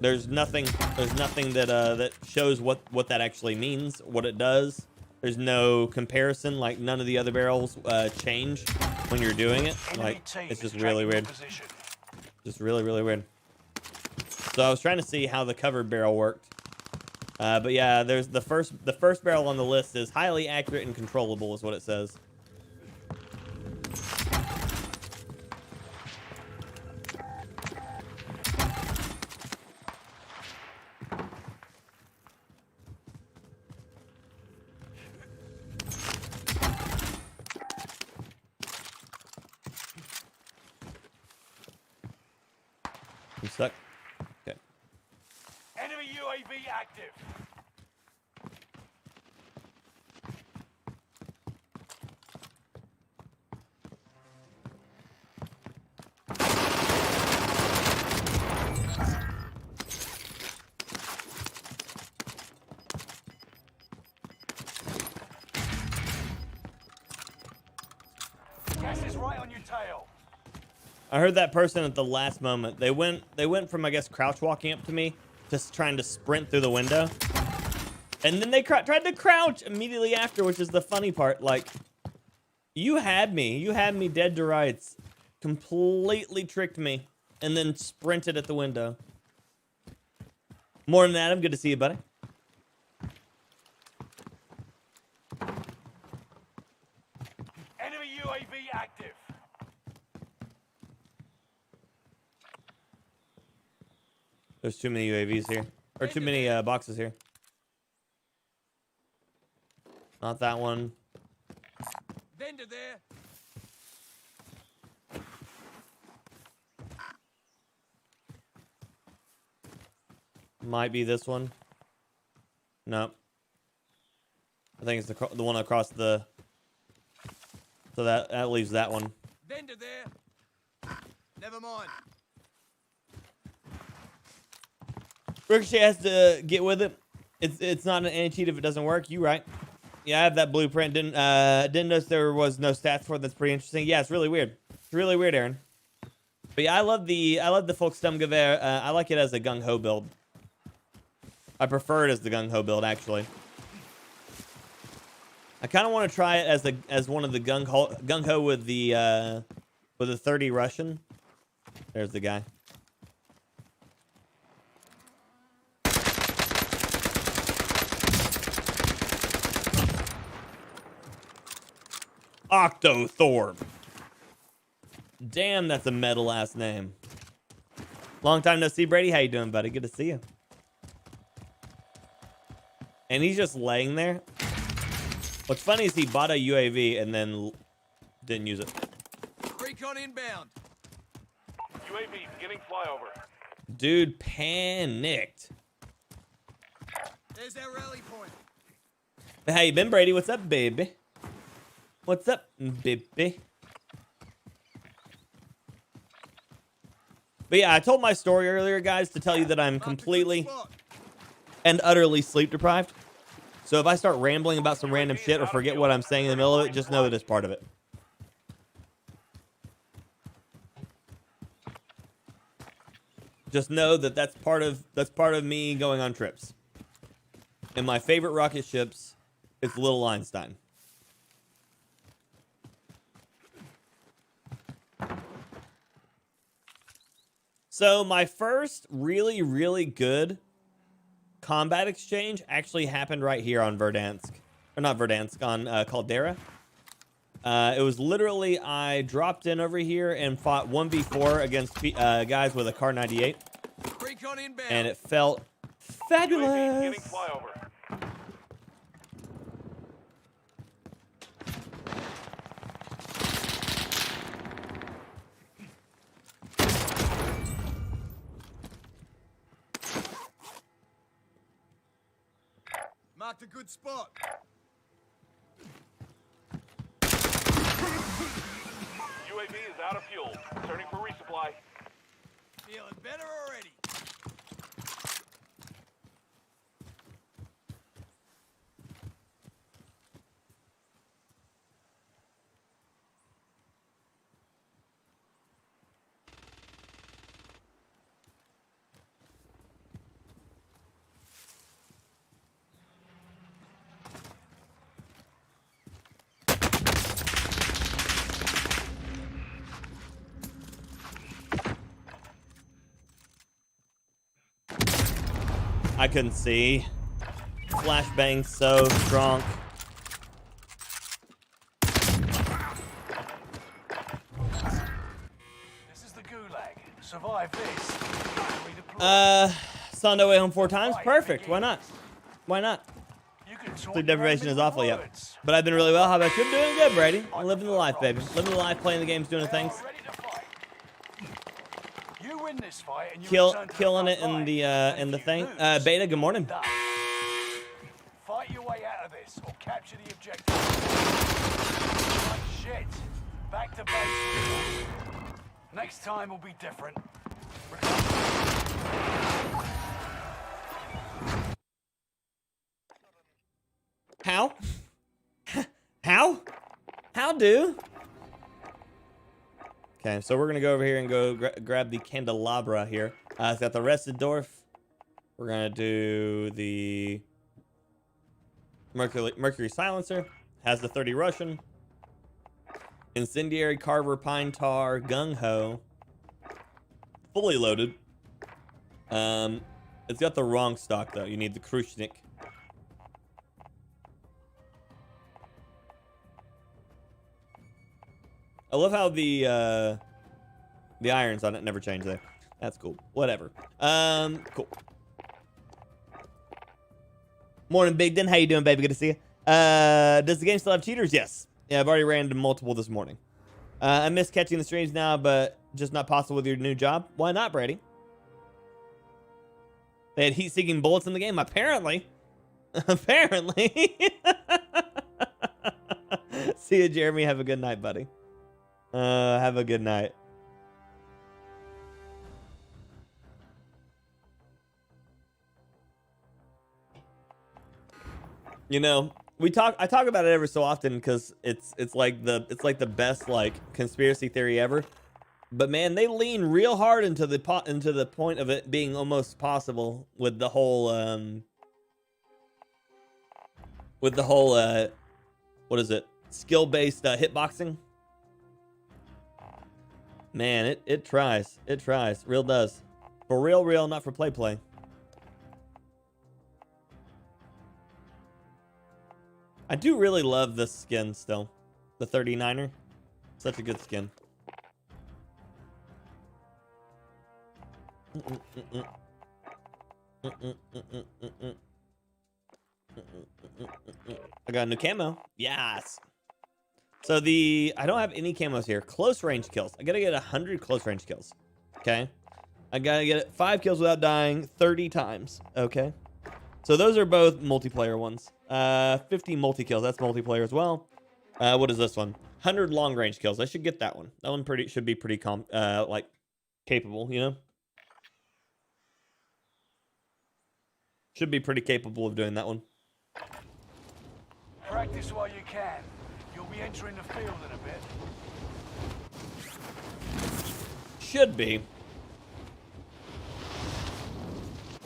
there's nothing that shows what that actually means, what it does. There's no comparison. Like none of the other barrels change when you're doing it. Like it's just really weird. Just really weird. So I was trying to see how the covered barrel worked. But yeah, there's the first barrel on the list is highly accurate and controllable is what it says. You stuck? Okay. Enemy UAV active. Gas is right on your tail. I heard that person at the last moment. They went from, I guess, crouch walking up to me, just trying to sprint through the window. And then they tried to crouch immediately after, which is the funny part. Like, you had me dead to rights. Completely tricked me, and then sprinted at the window. More than that, I'm good to see you, buddy. Enemy UAV active. There's too many UAVs here. Or too many boxes here. Not that one. Vendor there. Might be this one. Nope. I think it's the one across the... So that leaves that one. Vendor there. Never mind. Ricochet has to get with it. It's not an anti-cheat if it doesn't work. You right. Yeah, I have that blueprint. Didn't notice there was no stats for it. That's pretty interesting. Yeah, it's really weird. It's really weird, Aaron. But yeah, I love the Volkssturmgewehr. I like it as a gung ho build. I prefer it as the gung ho build actually. I kind of want to try it as one of the gung ho with the 30 Russian. There's the guy. Octothorpe. Damn, that's a metal ass name. Long time no see, Brady. How you doing, buddy? Good to see you. And he's just laying there. What's funny is he bought a UAV and then didn't use it. Recon inbound. UAV beginning flyover. Dude panicked. There's our rally point. How you been, Brady? What's up, baby? What's up, baby? But yeah, I told my story earlier, guys, to tell you that I'm completely and utterly sleep deprived. So if I start rambling about some random shit or forget what I'm saying in the middle of it, just know that it's part of it. Just know that that's part of me going on trips. And my favorite rocket ships is Little Einstein. So my first really, really good combat exchange actually happened right here on Verdansk. Or not Verdansk, on Caldera. It was literally, I dropped in over here and fought 1v4 against guys with a Car 98. Recon inbound. And it felt UAV fabulous. beginning flyover. Marked a good spot. UAV is out of fuel. Returning for resupply. Feeling better already. I couldn't see. Flashbang so strong. This is the gulag. Survive this. Redeploy. Saw way home 4 times. Perfect. Why not? Why not? You can talk Sleep your deprivation own is awful, yep. words. But I've been really well. How about you? I'm doing good, Brady. I'm living the life, baby. Living the life, playing the games, doing the They things. are ready to fight. You win this fight and you return to the Killing front it in line. the And if you thing. lose, Beta, good morning. done. Fight your way out of this or capture the objective. Like shit. Back to base. Next time will be different. How? How? How do? Okay, so we're gonna go over here and go grab the candelabra here. It's got the Restedorf. We're gonna do the Mercury silencer. Has the 30 Russian. Incendiary Carver Pine Tar Gung Ho. Fully loaded. It's got the wrong stock though. You need the Krushnik. I love how the irons on it never change there. That's cool. Whatever. Cool. Morning, Big Den. How you doing, baby? Good to see you. Does the game still have cheaters? Yes. Yeah, I've already ran into multiple this morning. I miss catching the streams now, but just not possible with your new job. Why not, Brady? They had heat-seeking bullets in the game, apparently. Apparently. See you, Jeremy. Have a good night, buddy. Have a good night. You know, I talk about it every so often because it's like the best like conspiracy theory ever. But man, they lean real hard into the point of it being almost possible with the whole what is it? Skill-based hitboxing. Man, it tries. It tries. Real does. For real, not for play. I do really love this skin still. The 39er. Such a good skin. I got a new camo. Yes. So I don't have any camos here. Close range kills. I gotta get 100 close range kills. Okay. I gotta get 5 kills without dying 30 times. Okay. So those are both multiplayer ones. 50 multi-kills. That's multiplayer as well. What is this one? 100 long range kills. I should get that one. That one should be pretty like capable, you know? Should be pretty capable of doing that one. Practice while you can. You'll be entering the field in a bit. Should be.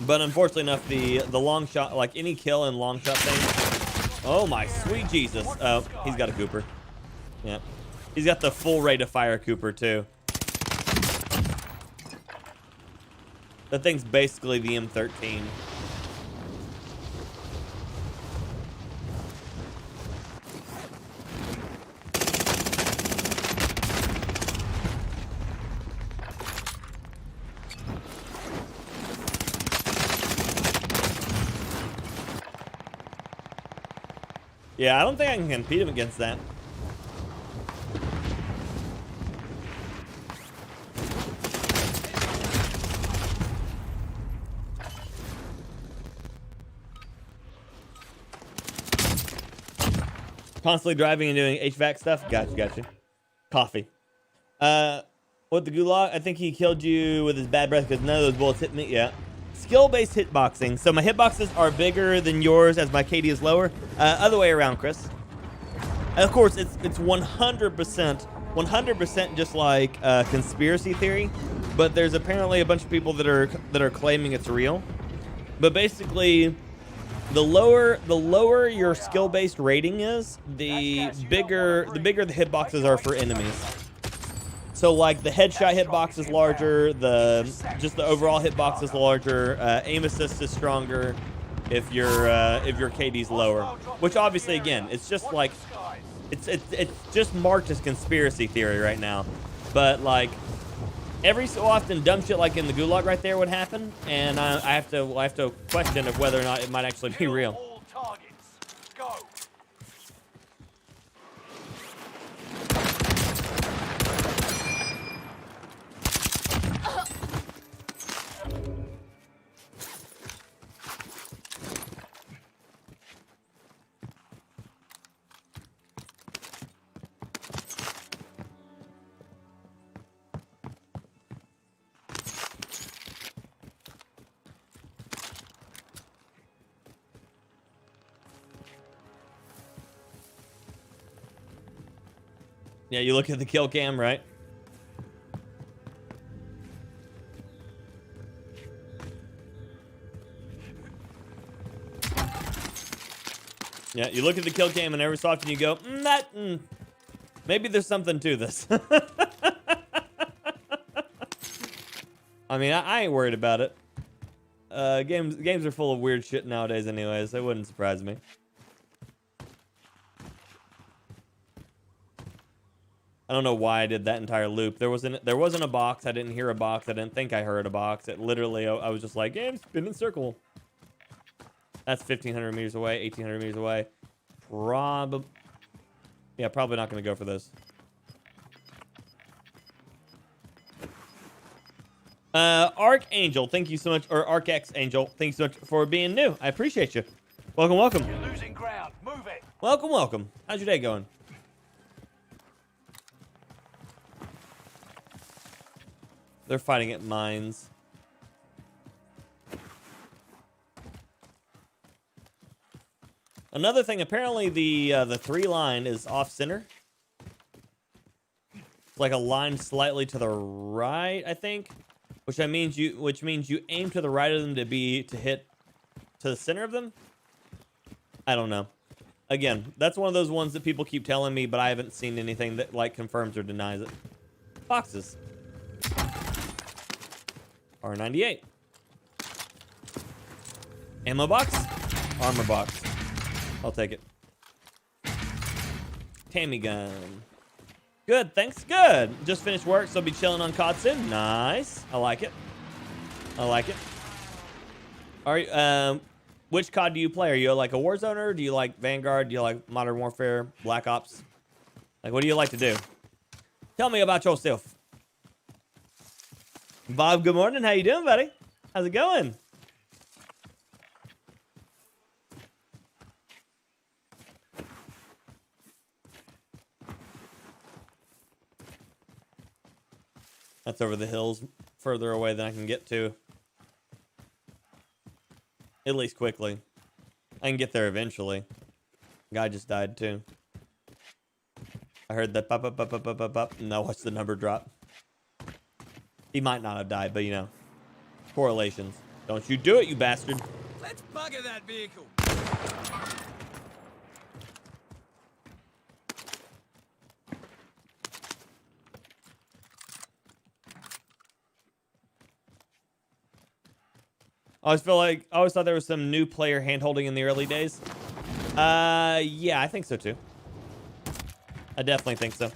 But unfortunately enough, the long shot, like any kill and long shot thing. Oh my sweet Jesus. Oh, he's got a Cooper. Yeah. He's got the full rate of fire Cooper too. That thing's basically the M13. Yeah, I don't think I can compete him against that. Constantly driving and doing HVAC stuff? Gotcha. Coffee. What the gulag? I think he killed you with his bad breath because none of those bullets hit me. Yeah. Skill-based hitboxing. So my hitboxes are bigger than yours as my KD is lower. Other way around, Chris. Of course, it's 100% just like conspiracy theory, but there's apparently a bunch of people that are claiming it's real. But basically, the lower your skill-based rating is, the bigger the hitboxes are for enemies. So like the headshot hitbox is larger, just the overall hitbox is larger, aim assist is stronger if your KD's lower. Which obviously again, it's just like it's just marked as conspiracy theory right now. But like every so often dumb shit like in the gulag right there would happen, and I have to question of whether or not it might actually be real. Yeah, you look at the kill cam, right? Yeah, you look at the kill cam and every so often you go, maybe there's something to this. I mean, I ain't worried about it. Games are full of weird shit nowadays anyways. It wouldn't surprise me. I don't know why I did that entire loop. There wasn't a box. I didn't hear a box. I didn't think I heard a box. It literally, I was just like, game, spin in circle. That's 1,500 meters away, 1,800 meters away. Probably not going to go for this. Archangel, thank you so much, or Archex Angel, thank you so much for being new. I appreciate you. Welcome. You're losing ground. Move it. Welcome. How's your day going? They're fighting at mines. Another thing, apparently the 3 line is off center. It's like a line slightly to the right, I think, which means you aim to the right of them to hit to the center of them. I don't know. Again, that's one of those ones that people keep telling me, but I haven't seen anything that like confirms or denies it. Boxes. R98. Ammo box. Armor box. I'll take it. Tammy gun. Good, thanks. Good. Just finished work, so I'll be chilling on COD soon. Nice. I like it. I like it. All right. Which COD do you play? Are you like a Warzoner? Do you like Vanguard? Do you like Modern Warfare? Black Ops? Like, what do you like to do? Tell me about yourself. Bob, good morning. How you doing, buddy? How's it going? That's over the hills, further away than I can get to. At least quickly. I can get there eventually. Guy just died too. I heard that pop, and now watch the number drop. He might not have died, but you know. Correlations. Don't you do it, you bastard. Let's bugger that vehicle. I always thought there was some new player hand-holding in the early days. Yeah, I think so too. I definitely think so.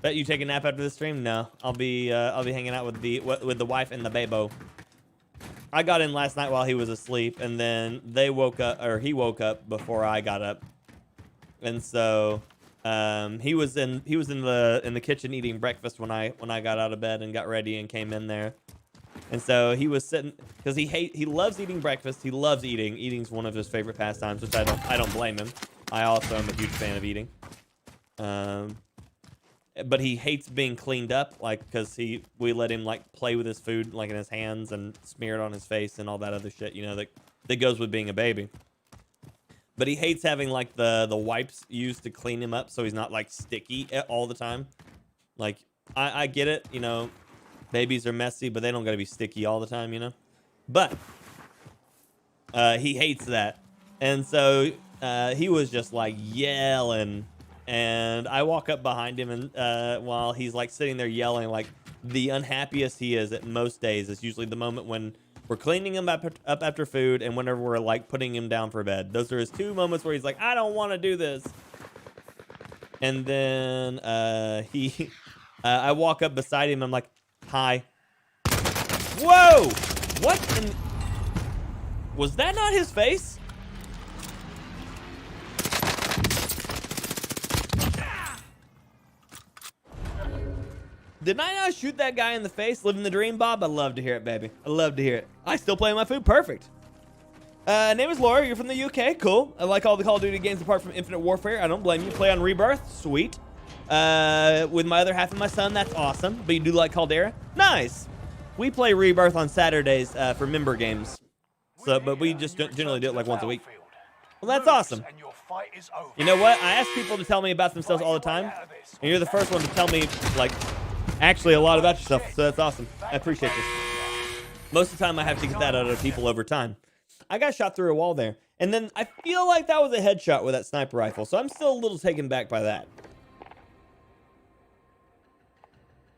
Bet you take a nap after the stream? No, I'll be hanging out with the wife and the babo. I got in last night while he was asleep, and then he woke up before I got up, and so he was in the kitchen eating breakfast when I got out of bed and got ready and came in there. And so he was sitting because he loves eating breakfast. He loves eating. Eating's one of his favorite pastimes, which I don't blame him. I also am a huge fan of eating. But he hates being cleaned up, like because we let him like play with his food like in his hands and smear it on his face and all that other shit, you know, that goes with being a baby. But he hates having like the wipes used to clean him up so he's not like sticky all the time. Like I get it, you know. Babies are messy, but they don't gotta be sticky all the time, you know? But he hates that. And so he was just like yelling. And I walk up behind him and while he's like sitting there yelling, like the unhappiest he is at most days is usually the moment when we're cleaning him up after food and whenever we're like putting him down for bed. Those are his 2 moments where he's like, I don't want to do this. And then I walk up beside him. I'm like, hi. Whoa! What in... Was that not his face? Did I not shoot that guy in the face? Living the dream, Bob? I love to hear it, baby. I love to hear it. I still play my food. Perfect. Name is Laura. You're from the UK. Cool. I like all the Call of Duty games apart from Infinite Warfare. I don't blame you. Play on Rebirth. Sweet. With my other half of my son, that's awesome. But you do like Caldera? Nice. We play Rebirth on Saturdays for member games. So, but we just generally do it like once a week. Well, that's awesome. You know what? I ask people to tell me about themselves all the time, and you're the first one to tell me, like, actually a lot about yourself. So that's awesome. I appreciate this. Most of the time, I have to get that out of people over time. I got shot through a wall there, and then I feel like that was a headshot with that sniper rifle. So I'm still a little taken back by that.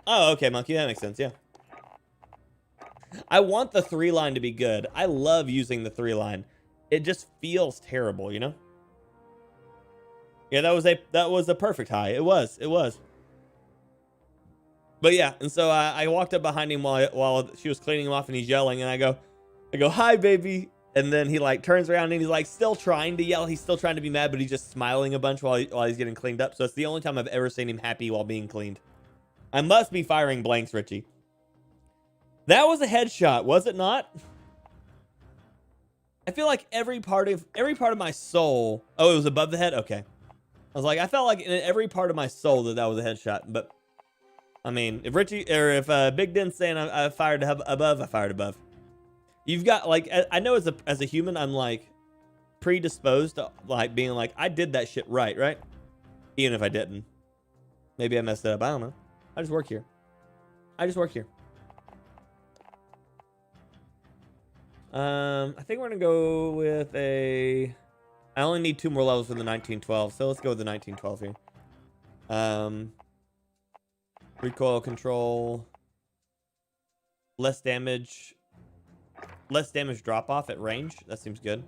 Oh, okay, Monkey. That makes sense, yeah. I want the 3 line to be good. I love using the 3 line. It just feels terrible, you know? Yeah, that was a perfect high. It was. But yeah, and so I walked up behind him while she was cleaning him off and he's yelling, and I go, hi, baby. And then he like turns around and he's like still trying to yell. He's still trying to be mad, but he's just smiling a bunch while he's getting cleaned up. So it's the only time I've ever seen him happy while being cleaned. I must be firing blanks, Richie. That was a headshot, was it not? I feel like every part of my soul. Oh, it was above the head? Okay. I was like, I felt like in every part of my soul that was a headshot, but I mean, if Richie or if Big Den's saying I fired above, I fired above. You've got like, I know as a human, I'm like predisposed to like being like, I did that shit right? Even if I didn't. Maybe I messed it up. I don't know. I just work here. I think we're gonna go with a. I only need 2 more levels for the 1912, so let's go with the 1912 here. Recoil control. Less damage drop off at range. That seems good.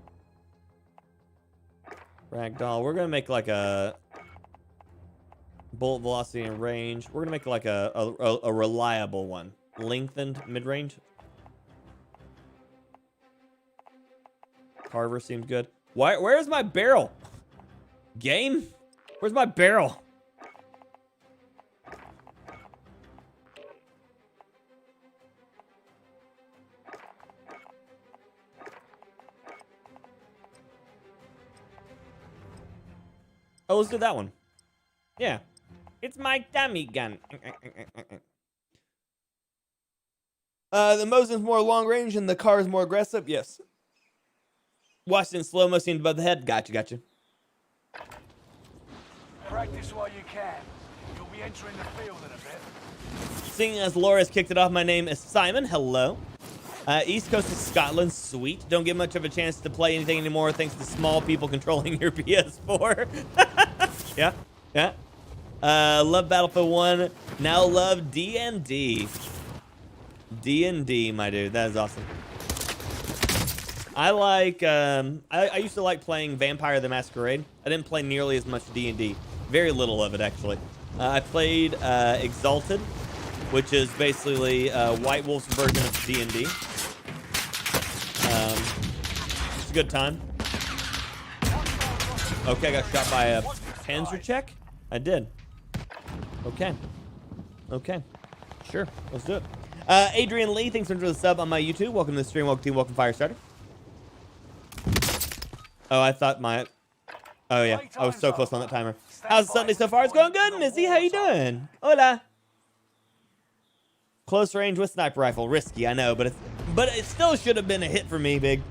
Ragdoll. We're gonna make like a bullet velocity and range. We're gonna make like a reliable one. Lengthened mid-range. Carver seems good. Where's my barrel? Game? Where's my barrel? Oh, let's do that one. Yeah. It's my dummy gun. The Mosin's more long range and the car is more aggressive. Yes. Washington slow-mo seen above the head. Gotcha. Practice while you can. You'll be entering the field in a bit. Seeing as Laura has kicked it off, my name is Simon. Hello. East Coast of Scotland. Sweet. Don't get much of a chance to play anything anymore thanks to small people controlling your PS4. Yeah. Love Battlefield 1. Now love D&D. D&D, my dude. That is awesome. I like, I used to like playing Vampire the Masquerade. I didn't play nearly as much D&D. Very little of it, actually. I played Exalted, which is basically White Wolf's version of D&D. It's a good time. Okay, I got shot by a Panzer check. I did. Okay. Sure, let's do it. Adrian Lee, thanks for the sub on my YouTube. Welcome to the stream. Welcome team. Welcome Firestarter. Oh, I thought my... Oh, yeah. I was so close on that timer. How's the Sunday so far? It's going good, Missy. How you doing? Hola. Close range with sniper rifle. Risky, I know, but it still should have been a hit for me, Big.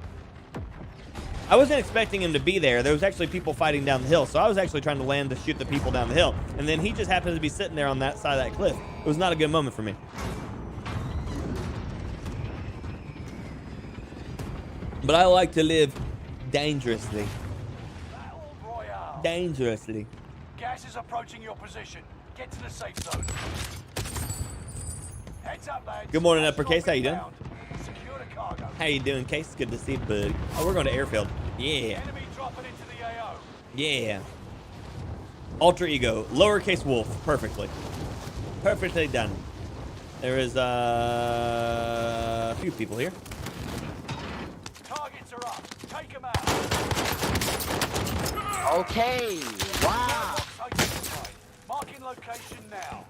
I wasn't expecting him to be there. There was actually people fighting down the hill, so I was actually trying to land to shoot the people down the hill. And then he just happened to be sitting there on that side of that cliff. It was not a good moment for me. But I like to live dangerously. Dangerously. Gas is approaching your position. Get to the safe zone. Heads up, lads. Good morning, Uppercase. How you doing? Secure the cargo. How you doing, Case? Good to see you, buddy. Oh, we're going to airfield. Yeah. Enemy dropping into the AO. Yeah. Alter ego. Lowercase wolf. Perfectly done. There is a few people here. Targets are up. Take them out. Okay. Wow. Marking location now.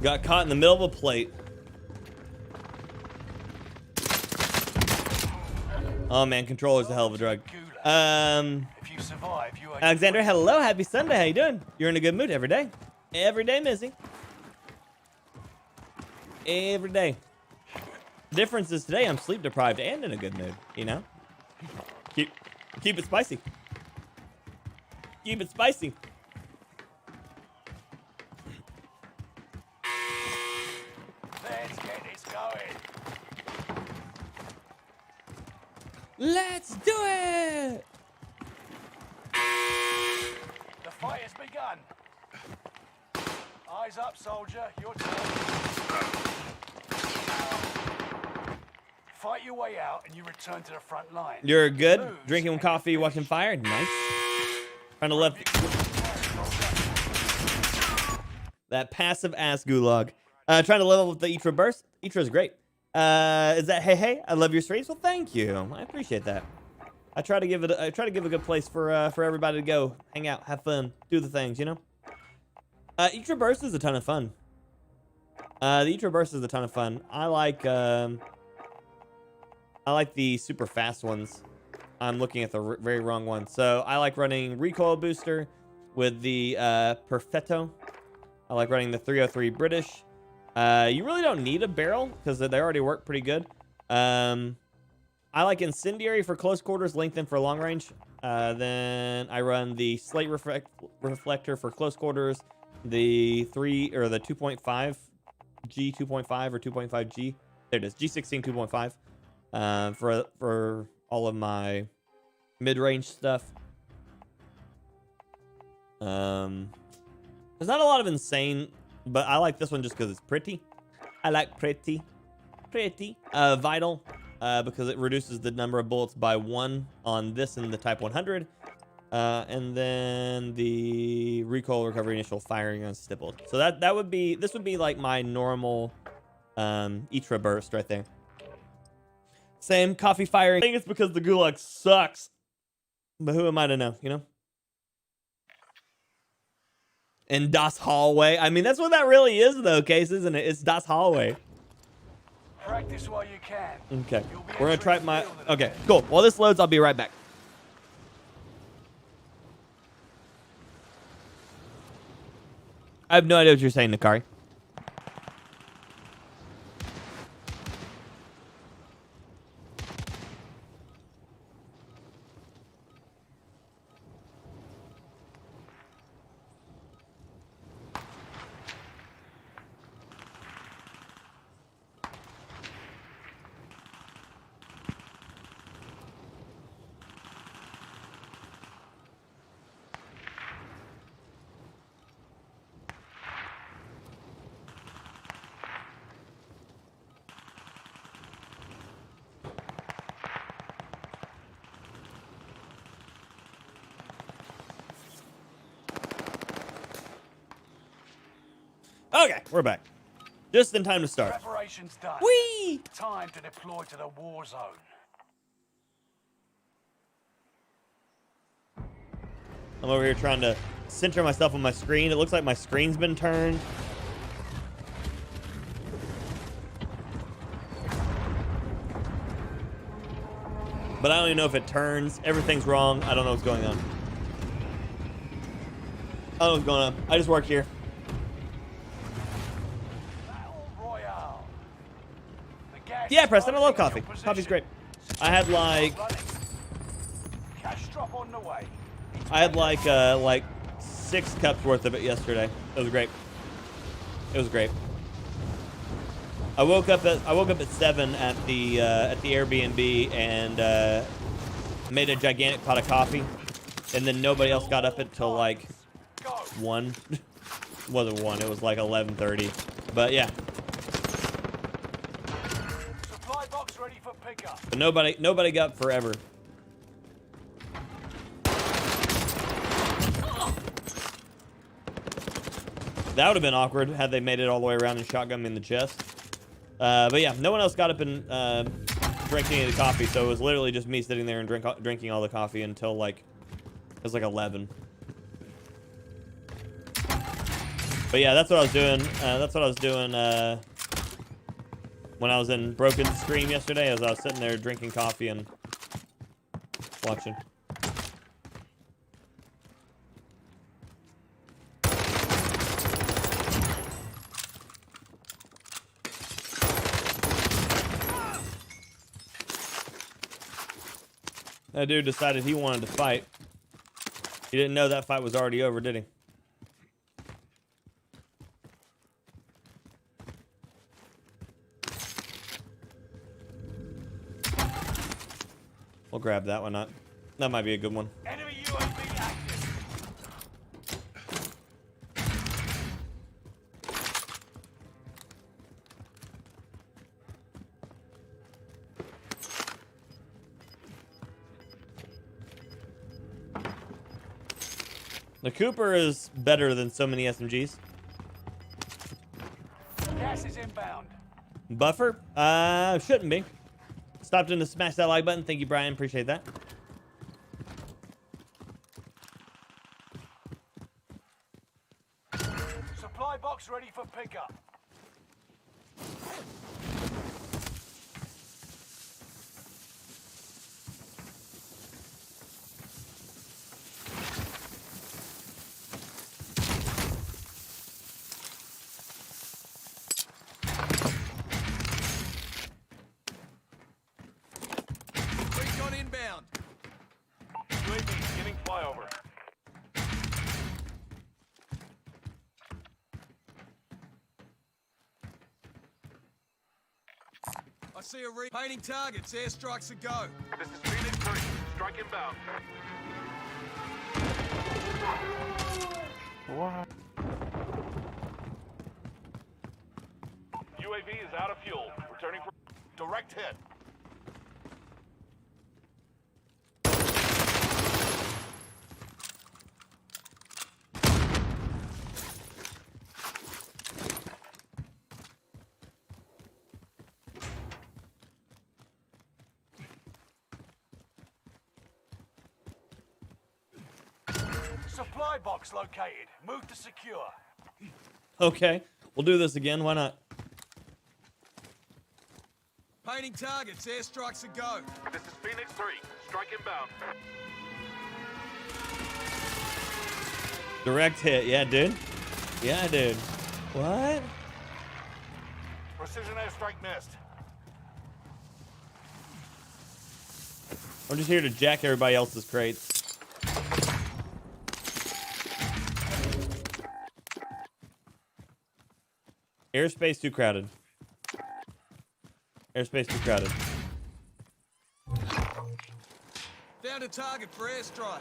Got caught in the middle of a plate. Oh man, controller's a hell of a drug. If you survive, you are Alexander, hello, happy Sunday. How you doing? You're in a good mood every day. Every day, Missy. Every day. Difference is today I'm sleep deprived and in a good mood. You know, keep it spicy. Keep it spicy. Let's get this going. Let's do it! The fight has begun. Eyes up, soldier. Your turn. Fight your way out and you return to the front line. You're good. Lose Drinking and coffee, finish. watching fire. Nice. Trying to left. That passive ass gulag. Trying to level with the Itra burst. Itra is great. Is that hey? I love your streams. Well, thank you. I appreciate that. I try to give a good place for everybody to go, hang out, have fun, do the things, you know. Itra burst is a ton of fun. The Itra burst is a ton of fun. I like the super fast ones. I'm looking at the very wrong one. So I like running recoil booster with the Perfetto. I like running the 303 British. You really don't need a barrel because they already work pretty good. I like incendiary for close quarters, lengthen for long range. Then I run the slate reflector for close quarters, the 2.5 G 2.5 or 2.5 G. There it is, G16 2.5. For all of my mid-range stuff. There's not a lot of insane, but I like this one just because it's pretty. I like pretty. Vital, because it reduces the number of bullets by 1 on this and the Type 100. And then the recoil recovery initial firing on stippled. So this would be like my normal Itra burst right there. Same coffee firing. I think it's because the gulag sucks. But who am I to know, you know? And Das Hallway. I mean, that's what that really is, though, Case, isn't it? It's Das Hallway. Practice while you can. Okay. We're going to try my... Okay, cool. While this loads, I'll be right back. I have no idea what you're saying, Nakari. Okay, we're back. Just in time to start. Preparation's done. Whee! Time to deploy to the war zone. I'm over here trying to center myself on my screen. It looks like my screen's been turned. But I don't even know if it turns. Everything's wrong. I don't know what's going on. I don't know what's going on. I just work here. Yeah, Preston, I love coffee. Coffee's great. I had like 6 cups worth of it yesterday. It was great. It was great. I woke up at 7 at the Airbnb and made a gigantic pot of coffee, and then nobody else got up until like 1. It wasn't 1. It was like 11:30. But yeah. But nobody got up forever. That would have been awkward had they made it all the way around and shotgun me in the chest. But yeah, no one else got up and drank any of the coffee, so it was literally just me sitting there and drinking all the coffee until like it was like 11. But yeah, that's what I was doing. When I was in Broken's stream yesterday, as I was sitting there drinking coffee and watching. That dude decided he wanted to fight. He didn't know that fight was already over, did he? We'll grab that one up. That might be a good one. Enemy UAV active. The Cooper is better than so many SMGs. inbound. Buffer? Shouldn't be. Stopped in to smash that like button. Thank you, Brian. Appreciate that. Supply box ready for pickup. Recon inbound. UAV beginning flyover. I see a painting targets. Airstrikes a go. This is Phoenix 3. Strike inbound. UAV is out of fuel. Returning for direct hit. Supply box located. Move to secure. Okay. We'll do this again. Why not? Painting targets. Airstrikes a go. This is Phoenix 3. Strike inbound. Direct hit. Yeah, dude. Yeah, dude. What? Precision airstrike missed. I'm just here to jack everybody else's crates. Airspace too crowded. Airspace too crowded. Found a target for airstrike.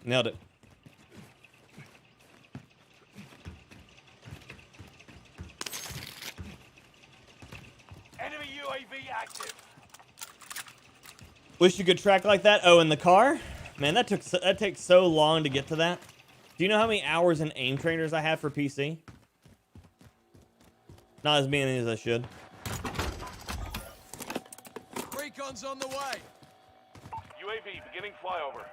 Nailed it. Enemy UAV active. Wish you could track like that. Oh, in the car? Man, that takes so long to get to that. Do you know how many hours in aim trainers I have for PC? Not as many as I should. Recon's on the way. UAV beginning flyover.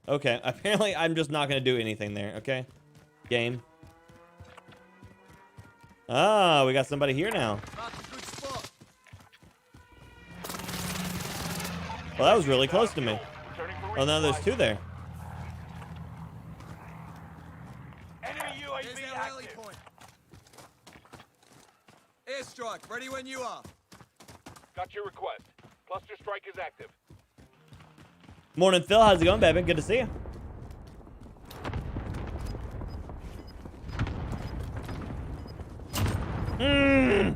Okay, apparently I'm just not going to do anything there, okay? Game. Ah, we got somebody here now. Mark a good spot. Well, that was really close to me. Returning for Oh, no, there's resupply. two there. Enemy There's UAV our rally active. point. Airstrike, ready when you are. Got your request. Cluster strike is active. Morning, Phil. How's it going, baby? Good to see you. Enemy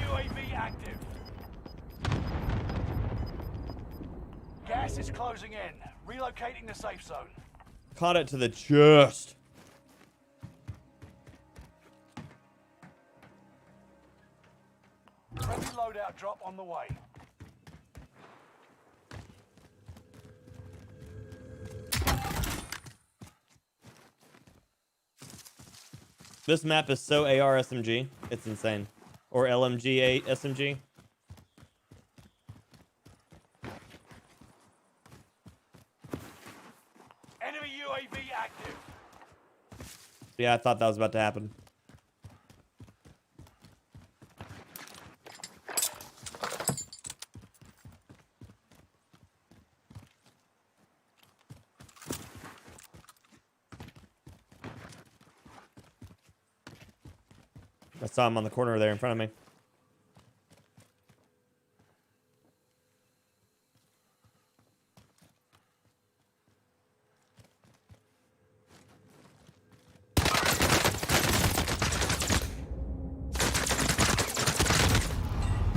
UAV active. Gas is closing in. Relocating the safe zone. Caught it to the chest. Heavy loadout drop on the way. This map is so AR SMG. It's insane. Or LMG SMG. Yeah, I thought that was about to happen. I saw him on the corner there in front of me.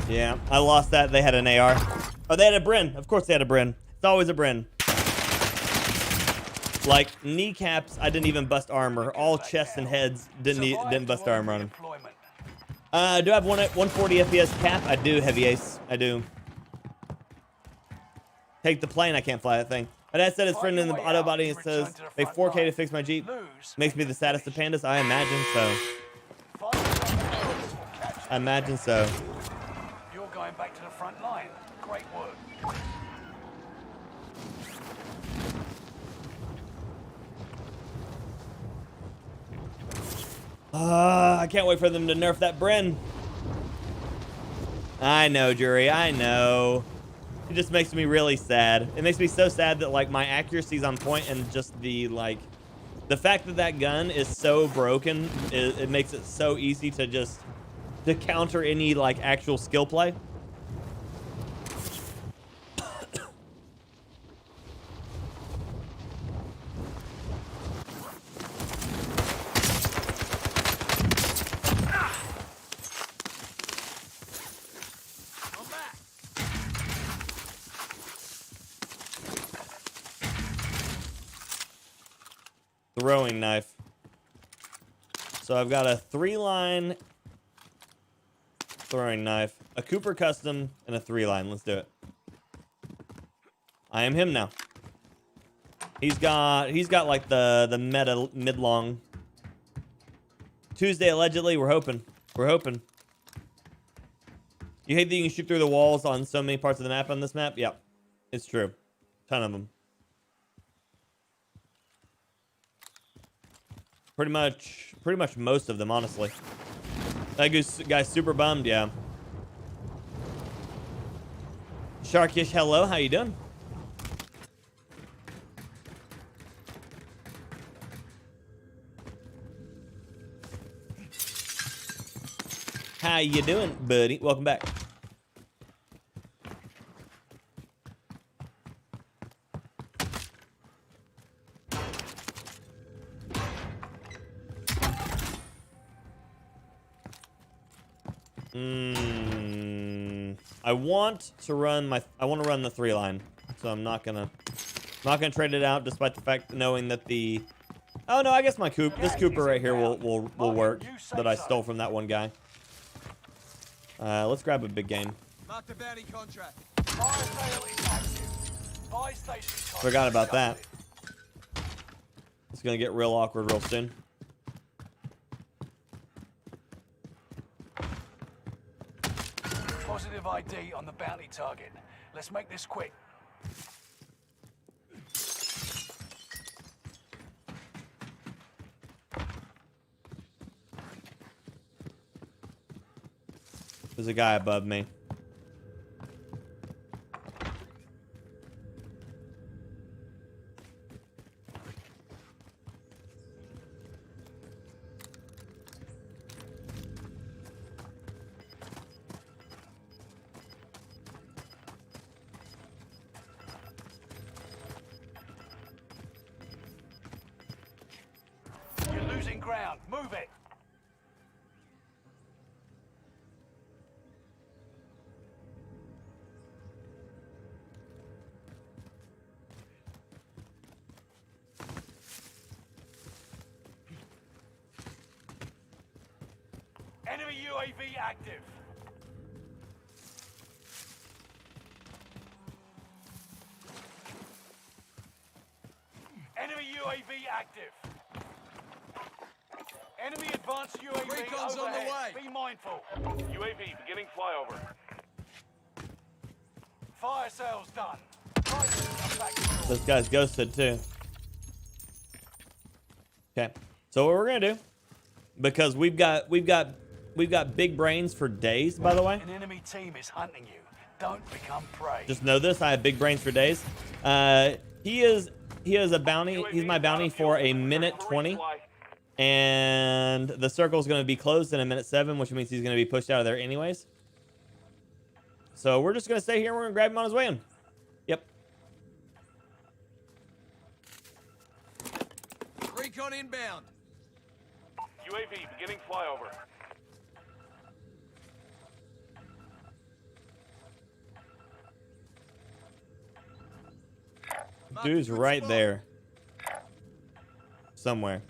Yeah, I lost that. They had an AR. Oh, they had a Bren. Of course they had a Bren. It's always a Bren. Like, kneecaps, I didn't even bust armor. All chests and heads didn't bust armor on them. Do I have 140 FPS cap? I do, Heavy Ace. I do. Take the plane. I can't fly that thing. My dad said his friend in the auto body and says they 4K to fix my Jeep. Makes me the saddest of pandas. I imagine so. I imagine so. You're going back to the front line. Great work. I can't wait for them to nerf that Bren. I know, Jury. I know. It just makes me really sad. It makes me so sad that, like, my accuracy's on point and just the, like, the fact that that gun is so broken, it makes it so easy to just, to counter any, like, actual skill play. Throwing knife. So I've got a 3-line throwing knife, a Cooper custom, and a 3-line. Let's do it. I am him now. He's got like the meta mid-long. Tuesday allegedly. We're hoping. We're hoping. You hate that you can shoot through the walls on so many parts of the map on this map? Yep. It's true. Ton of them. Pretty much most of them, honestly. That guy's super bummed, yeah. Sharkish, hello, how you doing? How you doing, buddy? Welcome back. I want to run the 3-line, so I'm not gonna trade it out, despite the fact knowing that the, oh no, I guess this Cooper right here will work, that I stole from that one guy. Let's grab a big game. Mark the bounty contract. Forgot about that. It's gonna get real awkward real soon. Positive ID on the bounty target. Let's make this quick. There's a guy above me. You're losing ground. Move it. Enemy UAV active. Enemy UAV active. Enemy advanced UAV Recon's on the overhead. way. Be mindful. UAV beginning flyover. Fire sales done. Right, come back. This guy's ghosted too. Okay. So what we're gonna do, because we've got big brains for days, by the way. An enemy team is hunting you. Don't become prey. Just know this, I have big brains for days. He is a bounty. He's my bounty for a minute 20. And the circle is going to be closed in a minute 7, which means he's going to be pushed out of there anyways. So we're just going to stay here and we're going to grab him on his way in. Yep. Recon inbound. UAV beginning flyover. Dude's right there. Somewhere.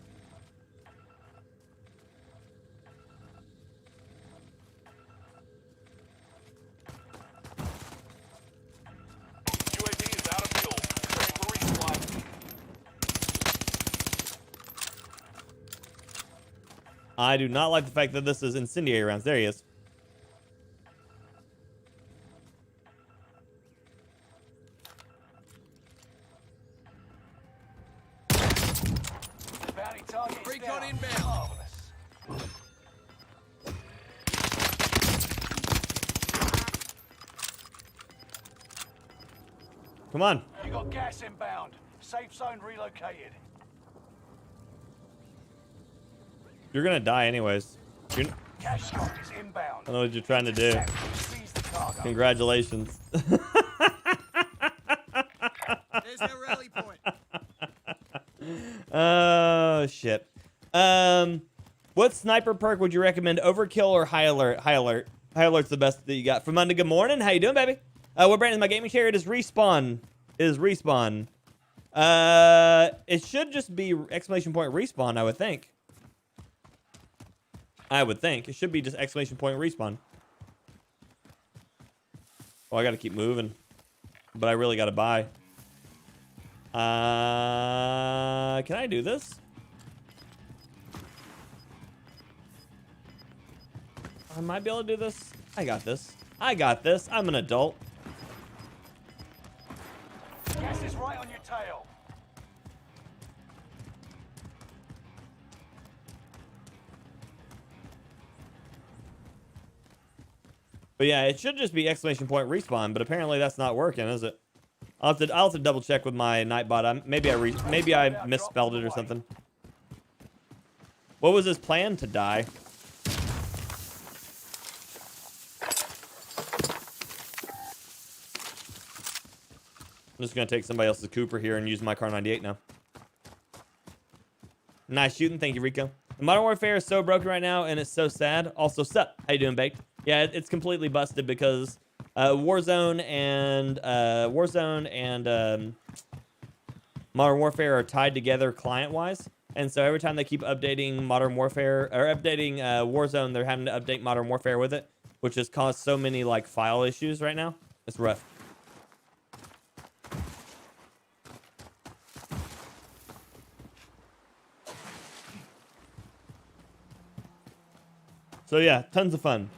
UAV is out of fuel. Ready for resupply. I do not like the fact that this is incendiary rounds. There he is. Bounty target is Recon down. inbound. Marvelous. Come on. You got gas inbound. Safe zone relocated. You're going to die anyways. I Cash stock is inbound. don't know what you're trying to do. Seize the cargo. Congratulations. There's our rally point. Oh, shit. What sniper perk would you recommend? Overkill or high alert? High alert. High alert's the best that you got. From Monday, good morning. How you doing, baby? What brand is my gaming chair? It is Respawn. It is Respawn. It should just be exclamation point Respawn, I would think. I would think. It should be just exclamation point Respawn. Oh, I gotta keep moving. But I really gotta buy. Can I do this? I might be able to do this. I got this. I got this. I'm an adult. Gas is right on your tail. But yeah, it should just be exclamation point Respawn, but apparently that's not working, is it? I'll have to double check with my Nightbot. Maybe I misspelled it or something. What was his plan? To die? I'm just gonna take somebody else's Cooper here and use my Car 98 now. Nice shooting, thank you, Rico. Modern Warfare is so broken right now, and it's so sad. Also, sup? How you doing, Baked? Yeah, it's completely busted because Warzone and Modern Warfare are tied together client-wise, and so every time they keep updating Modern Warfare or updating Warzone, they're having to update Modern Warfare with it, which has caused so many like file issues right now. It's rough. So yeah, tons of fun.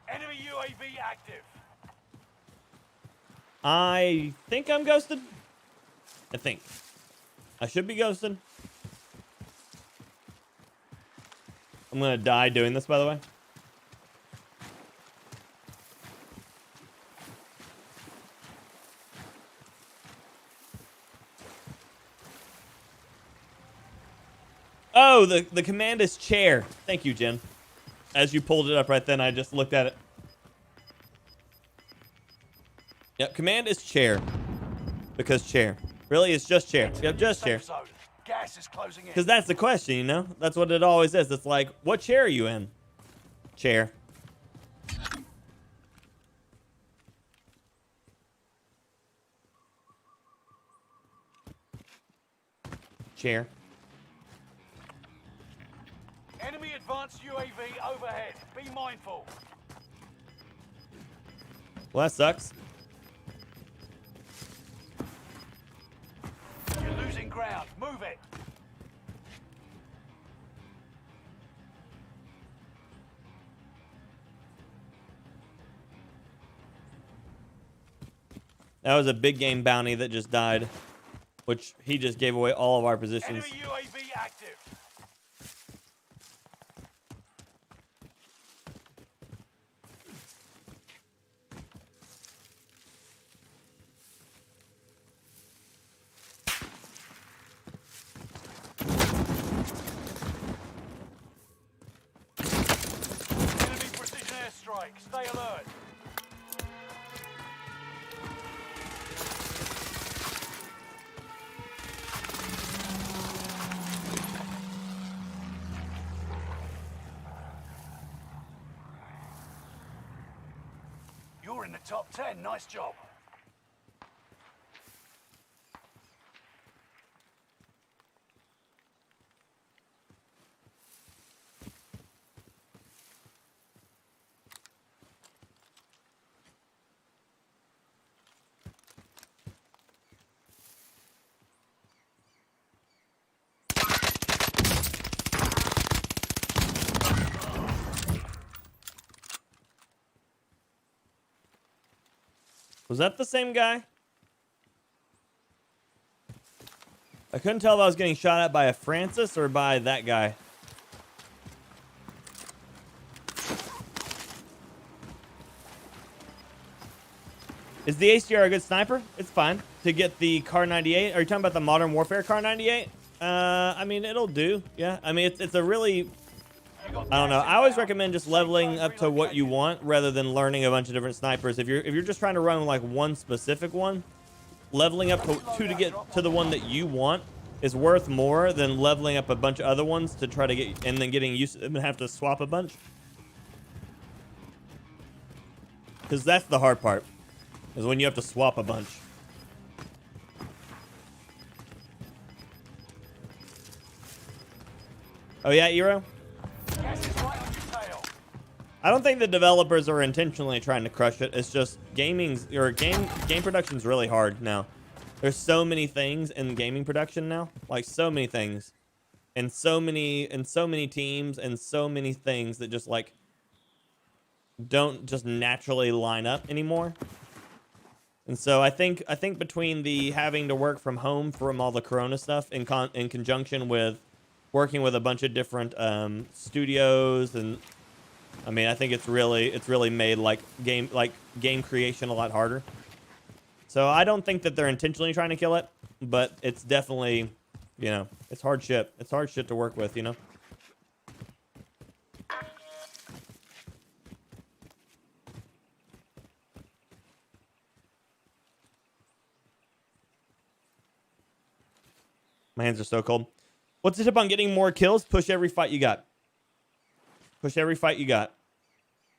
Enemy UAV active. I think I'm ghosted. I think. I should be ghosted. I'm gonna die doing this, by the way. Oh, the command is chair. Thank you, Jen. As you pulled it up right then, I just looked at it. Yep, command is chair. Because chair. Really, it's just chair. Yep, just chair. Gas is closing in. Because that's the question, you know? That's what it always is. It's like, what chair are you in? Chair. Chair. Enemy advanced UAV overhead. Be mindful. Well, that sucks. You're losing ground. Move it. That was a big game bounty that just died. which he just gave away all of our positions. Enemy UAV active. Enemy precision airstrike. Stay alert. You're in the top 10. Nice job. Was that the same guy? I couldn't tell if I was getting shot at by a Francis or by that guy. Is the ACR a good sniper? It's fine. To get the Car 98. Are you talking about the Modern Warfare Car 98? I mean, it'll do. Yeah. I mean, it's a really... I don't know. I always recommend just leveling up to what you want rather than learning a bunch of different snipers. If you're just trying to run like one specific one, leveling up to get to the one that you want is worth more than leveling up a bunch of other ones to try to get and then getting used to them and have to swap a bunch. Because that's the hard part, is when you have to swap a bunch. Oh yeah, Eero? I don't think the developers are intentionally trying to crush it. It's just game production's really hard now. There's so many things in gaming production now, like so many things, and so many teams and so many things that just like don't just naturally line up anymore. And so I think between the having to work from home from all the Corona stuff in conjunction with working with a bunch of different studios, and I mean, I think it's really made game creation a lot harder. So I don't think that they're intentionally trying to kill it, but it's definitely, you know, it's hard shit. It's hard shit to work with, you know. My hands are so cold. What's the tip on getting more kills? Push every fight you got. Push every fight you got.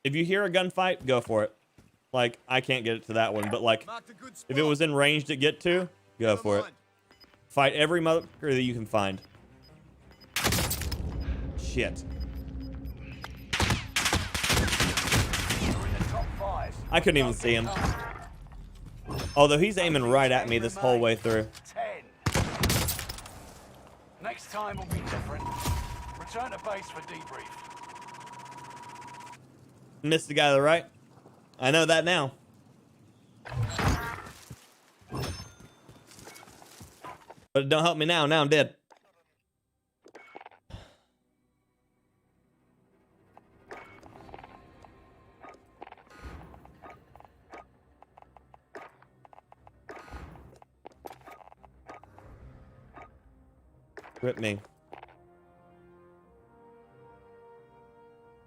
If you hear a gunfight, go for it. Like, I can't get it to that one, but like, if it was in range to get to, go for it. Fight every motherfucker that you can find. Shit. I couldn't even see him. Although he's aiming right at me this whole way through. Next time will be different. Return to base for debrief. Missed the guy to the right. I know that now. But it don't help me now. Now I'm dead. Rip me.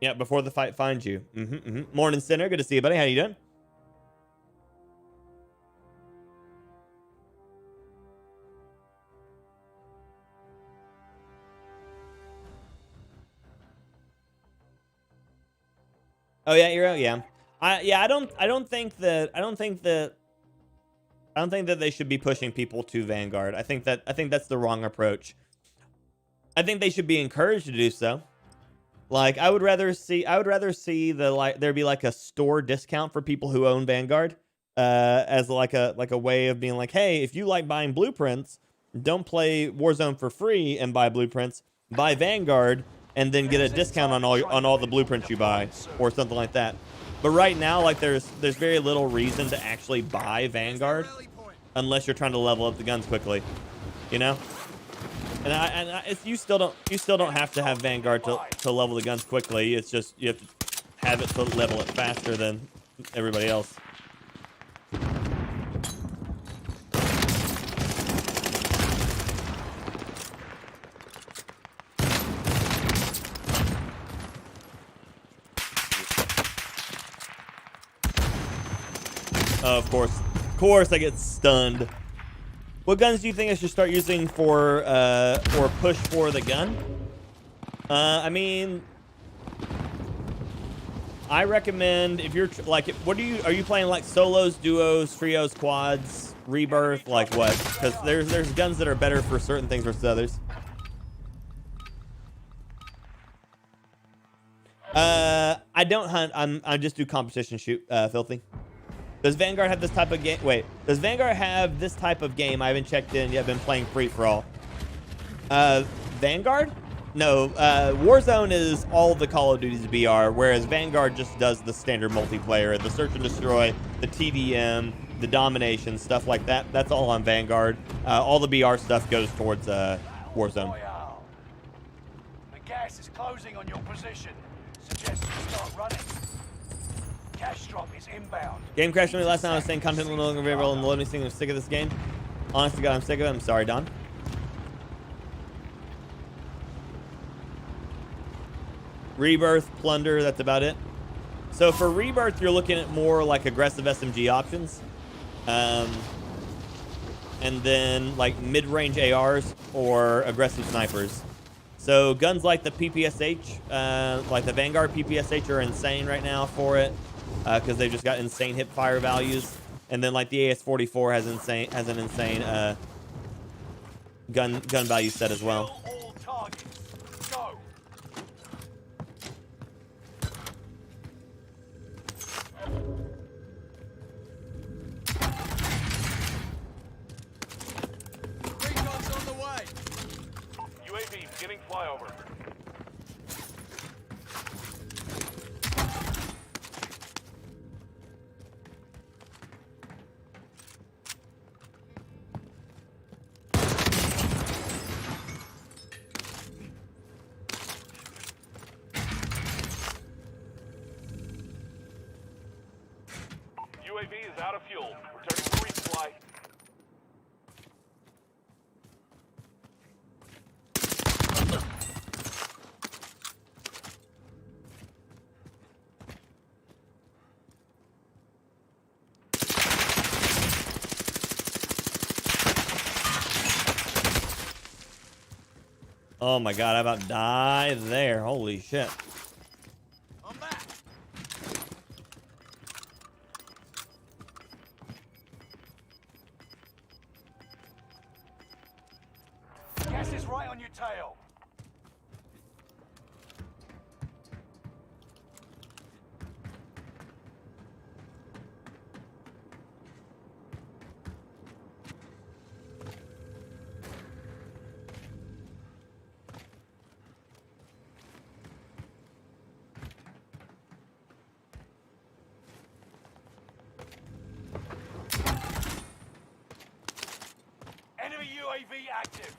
Yeah, before the fight finds you. Morning, Sinner. Good to see you, buddy. How you doing? Oh yeah, Eero. Yeah. I don't think that they should be pushing people to Vanguard. I think that's the wrong approach. I think they should be encouraged to do so. Like, I would rather see there be like a store discount for people who own Vanguard, as like a way of being like, hey, if you like buying blueprints, don't play Warzone for free and buy blueprints, buy Vanguard and then get a discount on all the blueprints you buy, or something like that. But right now, like, there's very little reason to actually buy Vanguard. unless you're trying to level up the guns quickly, you know. And you still don't have to have Vanguard to level the guns quickly. It's just you have to have it to level it faster than everybody else. Oh, of course I get stunned. What guns do you think I should start using for or push for the gun? I mean, I recommend if you're like, are you playing like solos, duos, trios, quads, rebirth, like what? Because there's guns that are better for certain things versus others. I don't hunt. I just do competition shoot, filthy. Does Vanguard have this type of game? Wait, does Vanguard have this type of game? I haven't checked in yet. I've been playing free for all. Vanguard? No, Warzone is all the Call of Duty's BR, whereas Vanguard just does the standard multiplayer, the search and destroy, the TDM, the domination, stuff like that. That's all on Vanguard. All the BR stuff goes towards Warzone. The gas is closing on your position. Suggest you start running. Cash drop is inbound. Game crashed on me last night. I was saying content no longer available and the loading screen. I'm sick of this game. Honest to God, I'm sick of it. I'm sorry, Don. Rebirth, plunder, that's about it. So for Rebirth, you're looking at more like aggressive SMG options. And then like mid-range ARs or aggressive snipers. So guns like the PPSH, like the Vanguard PPSH are insane right now for it. Because they've just got insane hip fire values, and then like the AS-44 has an insane gun value set as well. All targets. Go. Recon's on the way. UAV beginning flyover. UAV is out of fuel. Returning to resupply. Oh my God, I about to die there. Holy shit. I'm back. Gas is right on your tail. Enemy UAV active.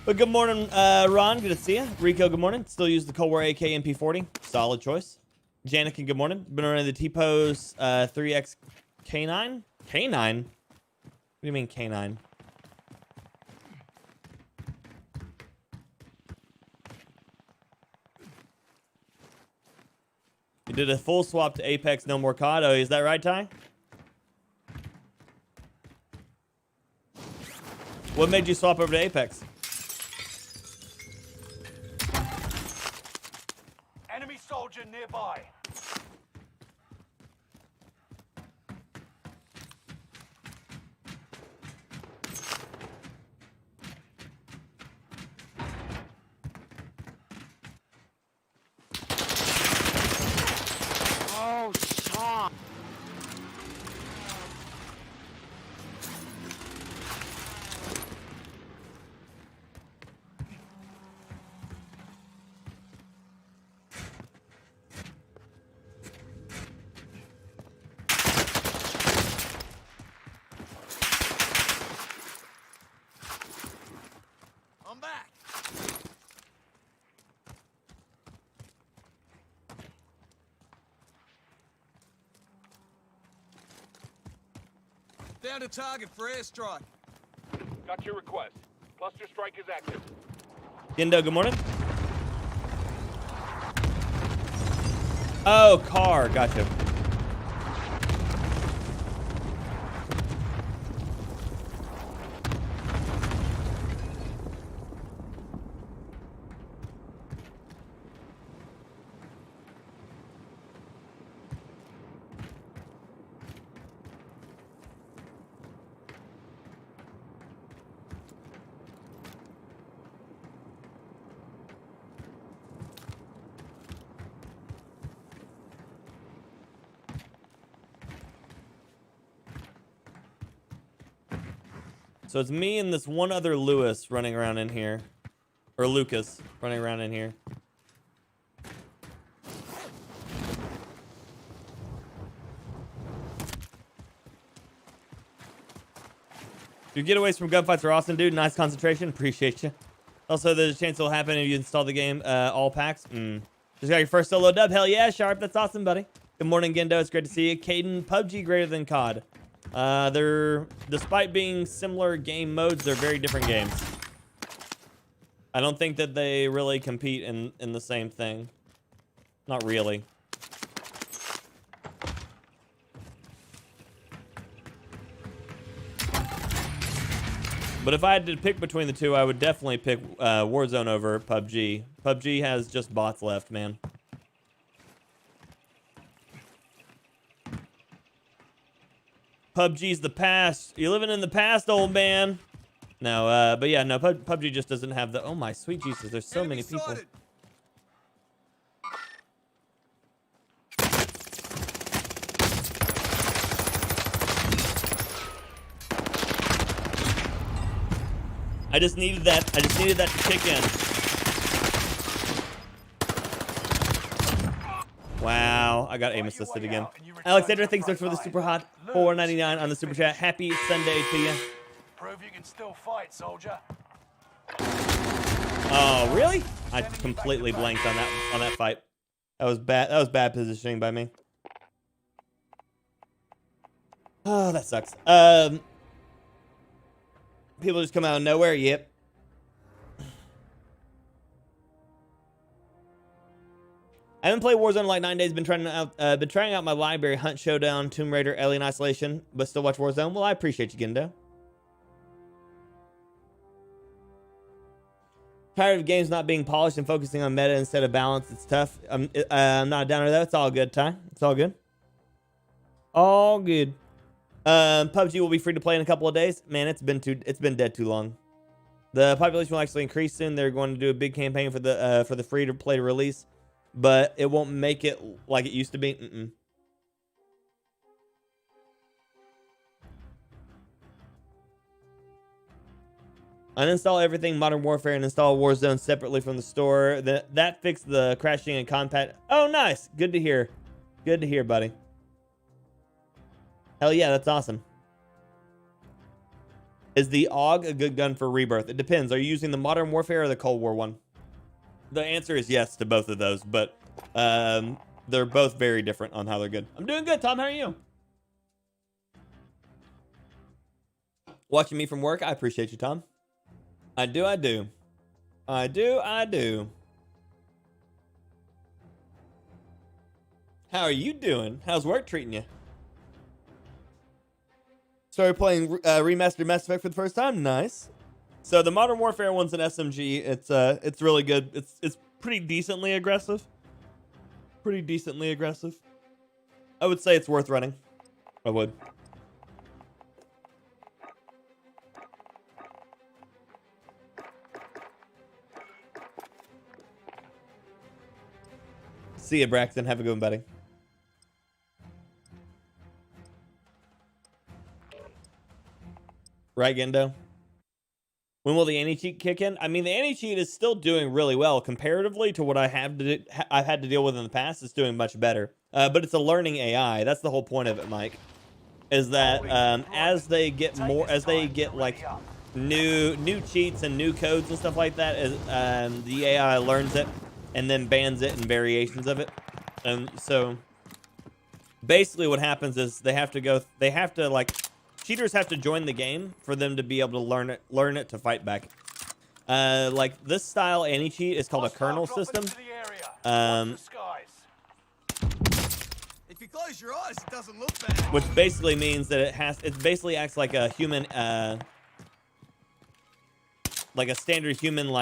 But good morning, Ron. Good to see you. Rico, good morning. Still use the Cold War AK MP40. Solid choice. Janikin, good morning. Been running the T-Pose 3X K9? K9? What do you mean K9? You did a full swap to Apex, no more COD. Oh, is that right, Ty? What made you swap over to Apex? Enemy soldier nearby. Found a target for airstrike. Got your request. Cluster strike is active. Gendo, good morning. Oh, car. Gotcha. So it's me and this one other Lewis running around in here. Or Lucas running around in here. Your getaways from gunfights are awesome, dude. Nice concentration. Appreciate you. Also, there's a chance it'll happen if you install the game, all packs. Just got your first solo dub. Hell yeah, Sharp. That's awesome, buddy. Good morning, Gendo. It's great to see you. Caden, PUBG greater than COD. They're, despite being similar game modes, they're very different games. I don't think that they really compete in the same thing. Not really. But if I had to pick between the two, I would definitely pick Warzone over PUBG. PUBG has just bots left, man. PUBG's the past. You're living in the past, old man. No, but yeah, no, PUBG just doesn't have the... Oh my sweet Jesus, there's so many people. Sighted. I just needed that to kick in. Wow, I got aim assisted again. Alexander, thanks so much for the super hot $4.99 on the super chat. Happy Sunday to you. Prove you can still fight, soldier. Oh, really? I completely blanked on that fight. That was bad. That was bad positioning by me. Oh, that sucks. People just come out of nowhere. Yep. I haven't played Warzone in like 9 days. Been trying out my library, Hunt Showdown, Tomb Raider, Alien Isolation, but still watch Warzone. Well, I appreciate you, Gendo. Tired of games not being polished and focusing on meta instead of balance. It's tough. I'm not a downer though. It's all good, Ty. It's all good. All good. PUBG will be free to play in a couple of days. Man, it's been dead too long. The population will actually increase soon. They're going to do a big campaign for the free to play release, but it won't make it like it used to be. Uninstall everything Modern Warfare and install Warzone separately from the store. That fixed the crashing and compat. Oh, nice. Good to hear. Good to hear, buddy. Hell yeah, that's awesome. Is the AUG a good gun for Rebirth? It depends. Are you using the Modern Warfare or the Cold War one? The answer is yes to both of those, but they're both very different on how they're good. I'm doing good, Tom. How are you? Watching me from work? I appreciate you, Tom. I do. I do. How are you doing? How's work treating you? Started playing remastered Mass Effect for the first time. Nice. So the Modern Warfare one's an SMG. It's really good. It's pretty decently aggressive. Pretty decently aggressive. I would say it's worth running. I would. See ya, Braxton. Have a good one, buddy. Right, Gendo? When will the anti-cheat kick in? I mean, the anti-cheat is still doing really well comparatively to what I've had to deal with in the past. It's doing much better, but it's a learning AI. That's the whole point of it, Mike. Is that as they get like new cheats and new codes and stuff like that, the AI learns it and then bans it and variations of it. And so basically, what happens is they have to like cheaters have to join the game for them to be able to learn it to fight back. Like this style anti-cheat is called a kernel system. If you close your eyes, it doesn't look bad. Which basically means that it basically acts like a human, like a standard human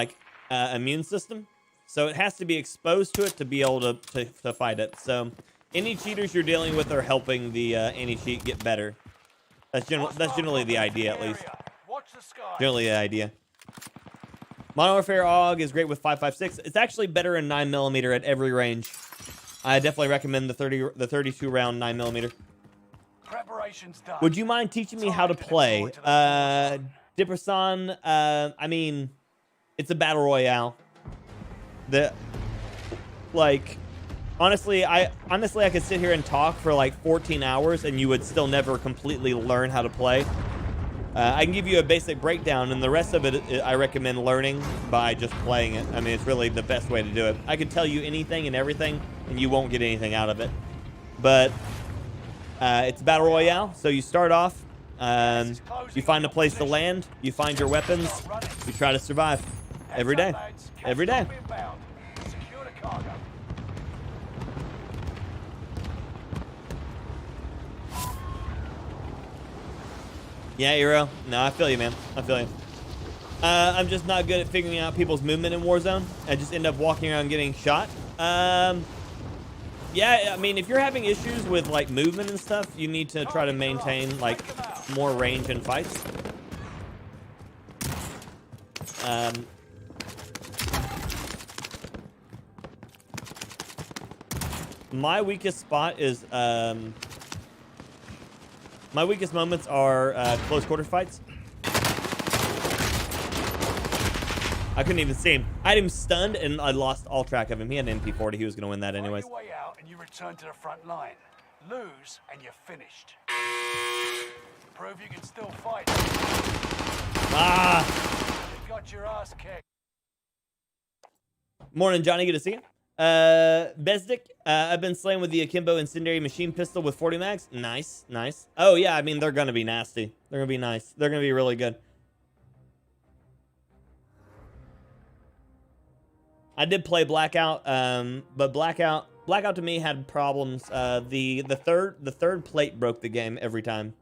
immune system. So it has to be exposed to it to be able to fight it. So any cheaters you're dealing with are helping the anti-cheat get better. That's generally the idea, at least. Generally the idea. Modern Warfare AUG is great with 5.56. It's actually better in 9mm at every range. I definitely recommend the 32 round 9mm. Preparation's done. Would you mind teaching me how to play? Dipperson, I mean, it's a battle royale. Honestly, I could sit here and talk for like 14 hours and you would still never completely learn how to play. I can give you a basic breakdown, and the rest of it I recommend learning by just playing it. I mean, it's really the best way to do it. I could tell you anything and everything, and you won't get anything out of it. But it's Battle Royale, so you start off, you find a place to land, you find your weapons, you try to survive. Every day. Every day. Yeah, Eero. No, I feel you, man. I feel you. I'm just not good at figuring out people's movement in Warzone. I just end up walking around getting shot. Yeah, I mean, if you're having issues with, like, movement and stuff, you need to try to maintain, like, more range in fights. My weakest spot is, my weakest moments are close quarter fights. I couldn't even see him. I had him stunned and I lost all track of him. He had an MP40. He was going to win that anyways. Find your way out and you return to the front line. Lose and you're finished. Prove you can still fight. Ah! You got your ass kicked. Morning, Johnny. Good to see you. Bezdik, I've been slaying with the Akimbo Incendiary Machine Pistol with 40 mags. Nice, nice. Oh, yeah, I mean, they're gonna be nasty. They're gonna be nice. They're gonna be really good. I did play Blackout, but Blackout to me had problems. The third plate broke the game every time.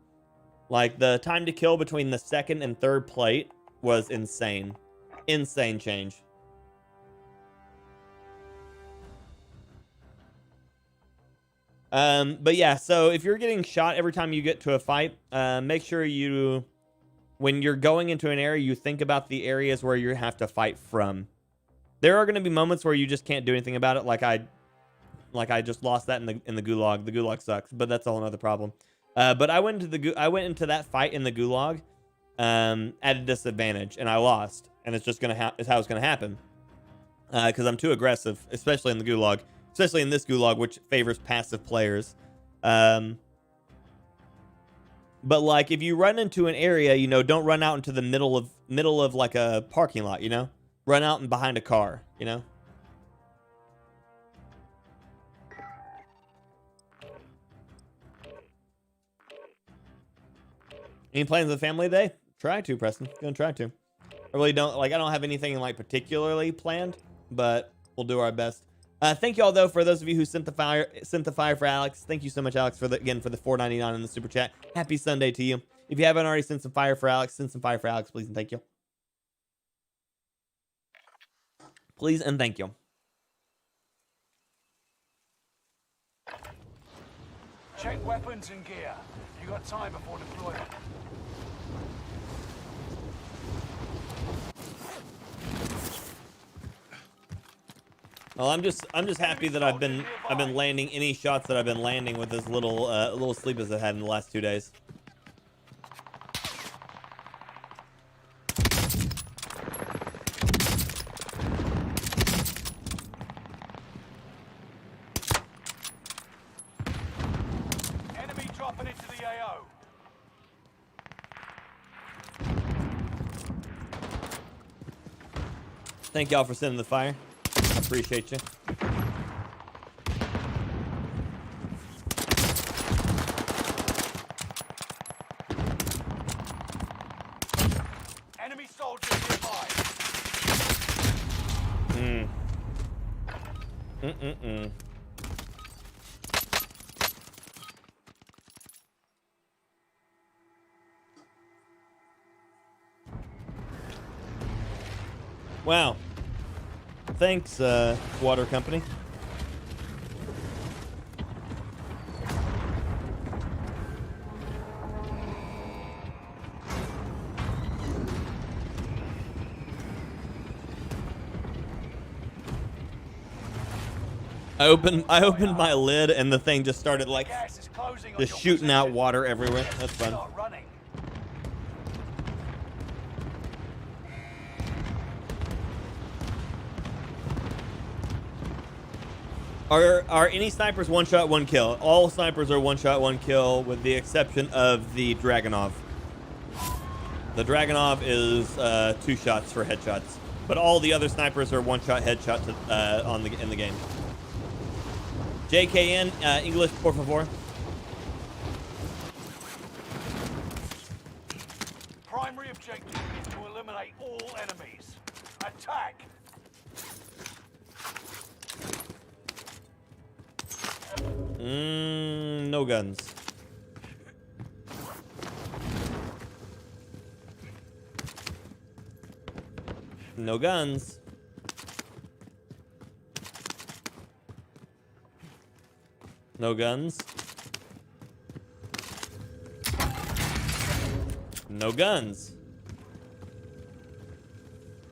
Like, the time to kill between the second and third plate was insane. Insane change. But yeah, so if you're getting shot every time you get to a fight, make sure when you're going into an area, you think about the areas where you have to fight from. There are going to be moments where you just can't do anything about it. Like I just lost that in the gulag. The gulag sucks, but that's all another problem. But I went into that fight in the gulag, at a disadvantage, and I lost. And it's just it's how it's gonna happen. Because I'm too aggressive, especially in the gulag. Especially in this gulag, which favors passive players. But like, if you run into an area, you know, don't run out into the middle of like a parking lot, you know? Run out and behind a car, you know? Any plans with family today? Try to, Preston. Gonna try to. I really don't, like, I don't have anything like particularly planned, but we'll do our best. Thank you all, though, for those of you who sent the fire for Alex. Thank you so much, Alex, for the $4.99 in the super chat. Happy Sunday to you. If you haven't already sent some fire for Alex, send some fire for Alex, please and thank you. Please and thank you. Check weapons and gear. You got time before deployment. Well, I'm just happy that I've been landing any shots that I've been landing with as little sleep as I've had in the last 2 days. Enemy dropping into the AO. Thank y'all for sending the fire. I appreciate you. Enemy soldier nearby. Wow. Thanks, water company. I opened my lid and the thing just started like Gas is closing on just your shooting out position. water everywhere. That's fun. Start running. Are any snipers one shot, one kill? All snipers are one shot, one kill, with the exception of the Dragunov. The Dragunov is 2 shots for headshots, but all the other snipers are one shot headshot to, in the game. JKN English, por favor. Primary objective is to eliminate all enemies. Attack. No guns. No guns. No guns. No guns.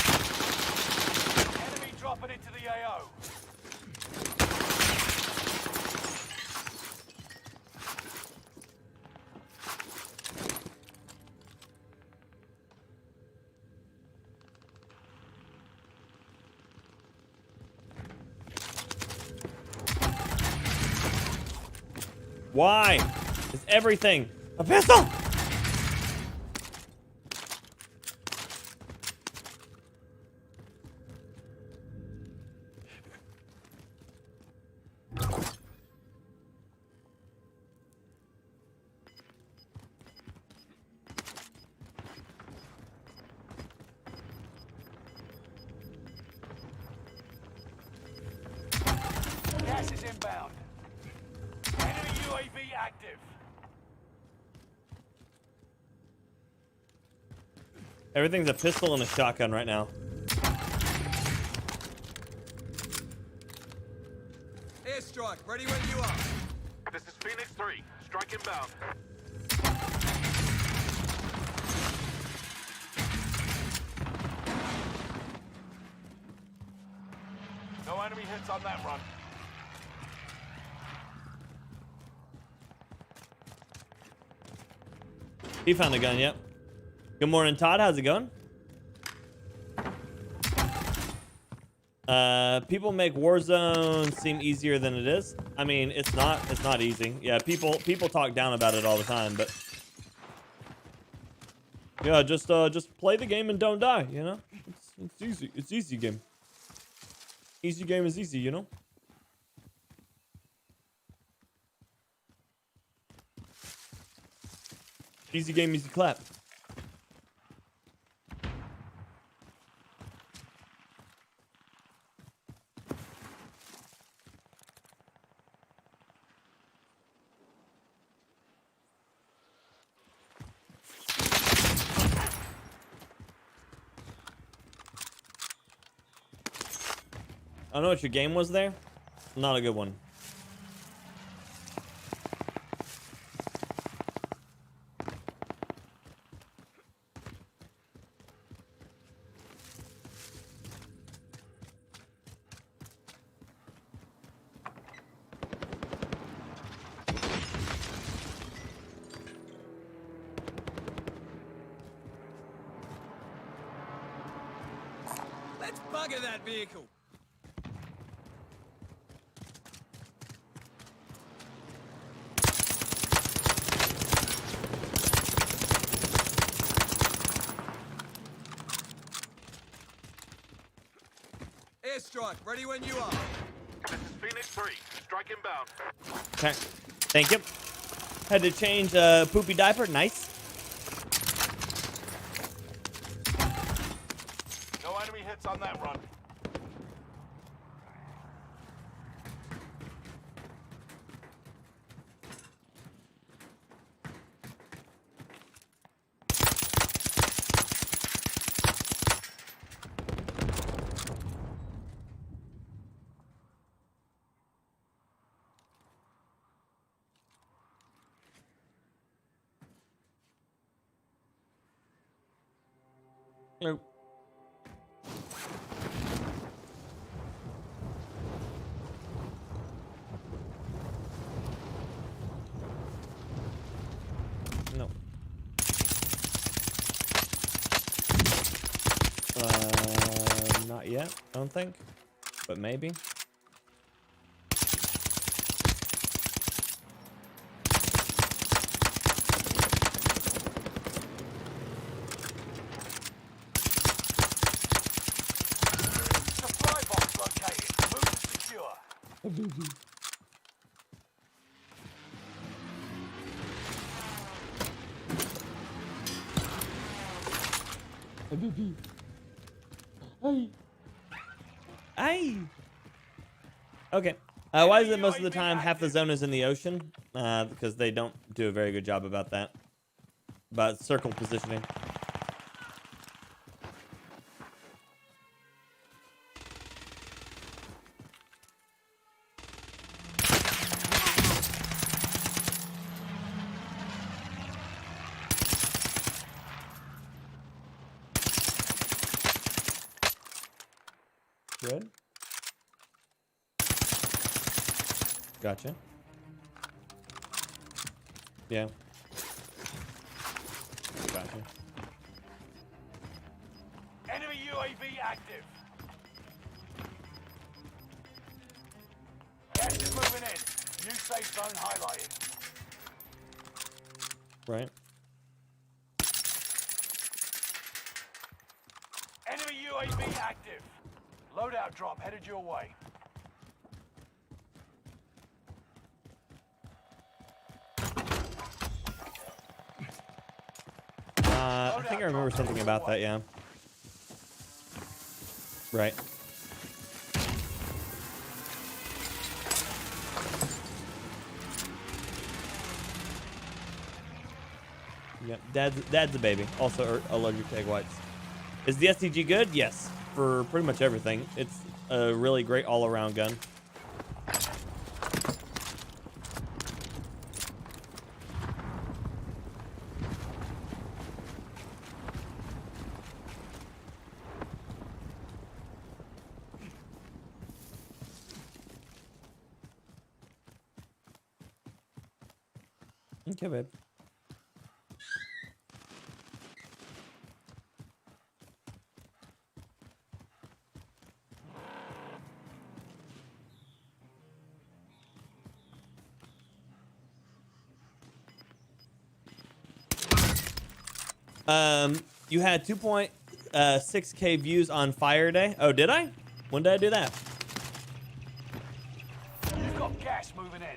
Enemy dropping into the AO. Why is everything a pistol? Gas is inbound. Enemy UAV active. Everything's a pistol and a shotgun right now. Airstrike, ready when you are. This is Phoenix 3. Strike inbound. No enemy hits on that run. He found a gun, yep. Good morning, Todd. How's it going? People make Warzone seem easier than it is. I mean, it's not easy. Yeah, people talk down about it all the time, but yeah, just play the game and don't die, you know? It's easy. It's easy game. Easy game is easy, you know? Easy game, easy clap. I don't know what your game was there. Not a good one. Let's bugger that vehicle. Airstrike, ready when you are. This is Phoenix 3. Strike inbound. Okay. Thank you. Had to change poopy diaper. Nice. loadouts on that run. Nope. No. Not yet, I don't think. But maybe. Supply box located. Move to secure. Hey. Okay. Why is it most of the time half the zone is in the ocean? Because they don't do a very good job about that. About circle positioning. Good. Gotcha. Yeah. Gotcha. Enemy UAV active. Gas is moving in. New safe zone highlighted. Right. Enemy UAV active. Loadout drop headed your way. I think I remember something about that, yeah. Right. Yep, dad's a baby. Also allergic to egg whites. Is the STG good? Yes, for pretty much everything. It's a really great all-around gun. Okay, babe. You had 2.6K views on Fire Day. Oh, did I? When did I do that? You've got gas moving in.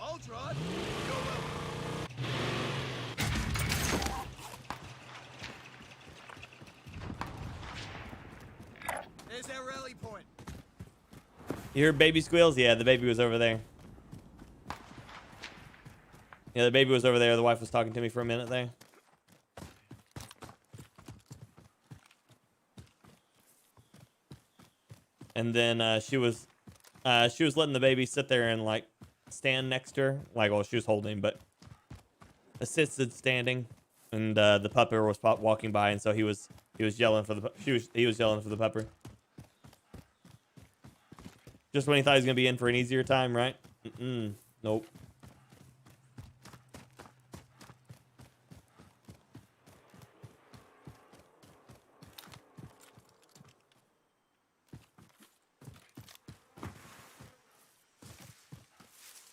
I'll drive. There's our rally point. You heard baby squeals? Yeah, the baby was over there. Yeah, the baby was over there. The wife was talking to me for a minute there. And then she was letting the baby sit there and like stand next to her, like, well, she was holding, but assisted standing. And the pupper was walking by, and so he was yelling for the he was yelling for the pupper. Just when he thought he was gonna be in for an easier time, right? Nope.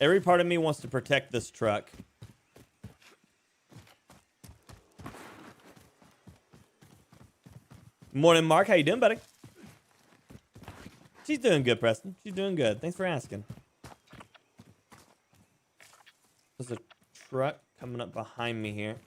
Every part of me wants to protect this truck. Morning, Mark. How you doing, buddy? She's doing good, Preston. She's doing good. Thanks for asking. There's a truck coming up behind me here.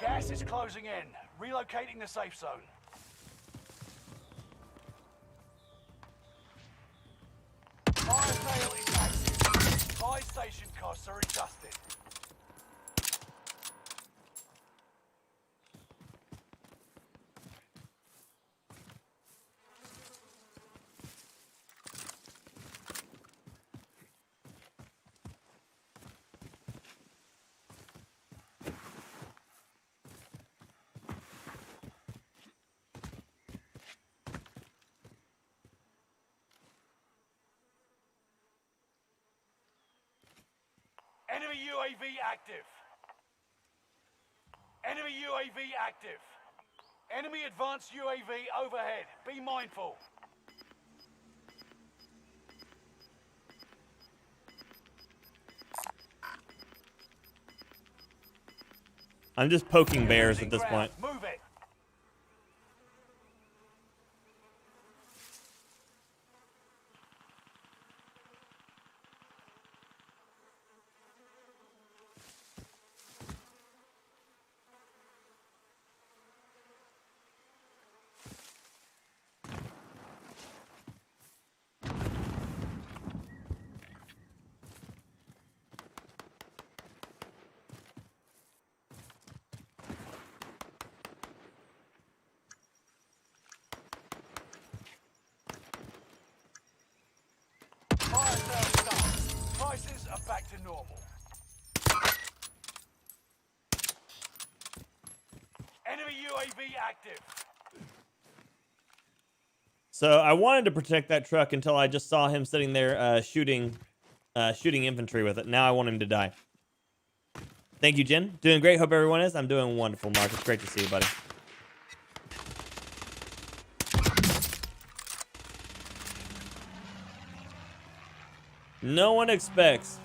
Gas is closing in. Relocating the safe zone. Fire sale is active. Buy station costs are adjusted. Enemy UAV active. Enemy UAV active. Enemy advanced UAV overhead. Be mindful. I'm just poking bears at this point. Move it. Fire sale done. Prices are back to normal. Enemy UAV active. So I wanted to protect that truck until I just saw him sitting there shooting infantry with it. Now I want him to die. Thank you, Jen. Doing great. Hope everyone is. I'm doing wonderful, Mark. It's great to see you, buddy. No one expects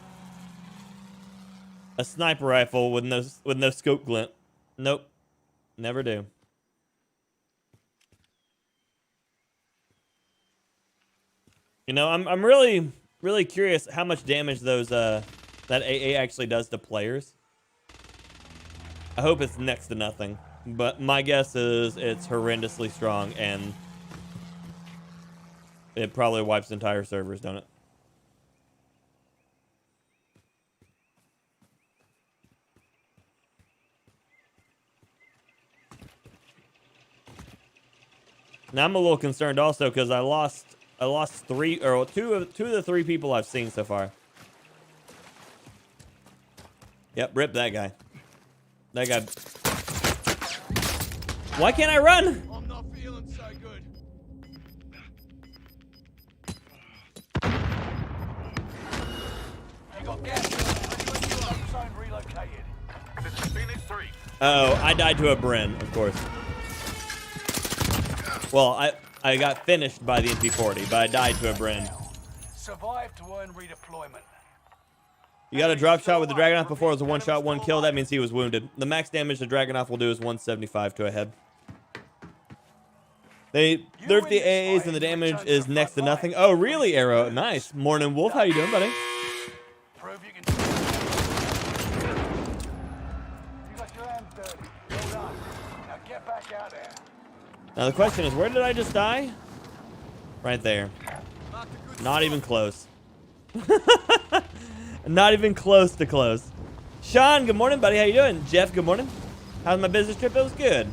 a sniper rifle with no scope glint. Nope. Never do. You know, I'm really curious how much damage those that AA actually does to players. I hope it's next to nothing, but my guess is it's horrendously strong and it probably wipes entire servers, don't it? Now I'm a little concerned also because I lost two of the three people I've seen so far. Yep, rip that guy. That guy. Why can't I run? I'm not feeling so good. You got gas. Zone relocated. This is Phoenix 3. Oh, I died to a Bren, of course. Well, I got finished by the MP40, but I died to a Bren. Survive to earn redeployment. You got a drop shot with the Dragonoff before it was a one shot, one kill. That means he was wounded. The max damage the Dragonoff will do is 175 to a head. They nerfed the AAs and the damage is next to nothing. Oh, really, Arrow? Nice. Morning, Wolf. How you doing, buddy? Prove you can. You got your hands dirty. Well done. Now get back out there. Now the question is, where did I just die? Right there. Not even close. Not even close to close. Sean, good morning, buddy. How you doing? Jeff, good morning. How's my business trip? It was good.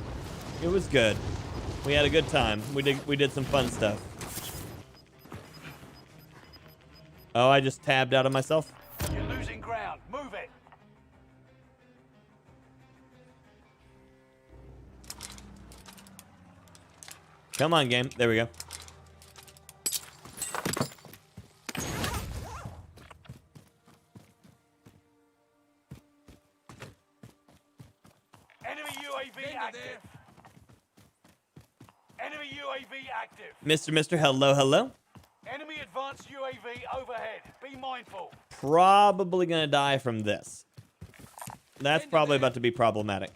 It was good. We had a good time. We did some fun stuff. Oh, I just tabbed out of myself. You're losing ground. Move it. Come on, game. There we go. Enemy UAV active. Enemy UAV active. Mr. Hello, hello. Enemy advanced UAV overhead. Be mindful. Probably gonna die from this. That's probably about to be problematic.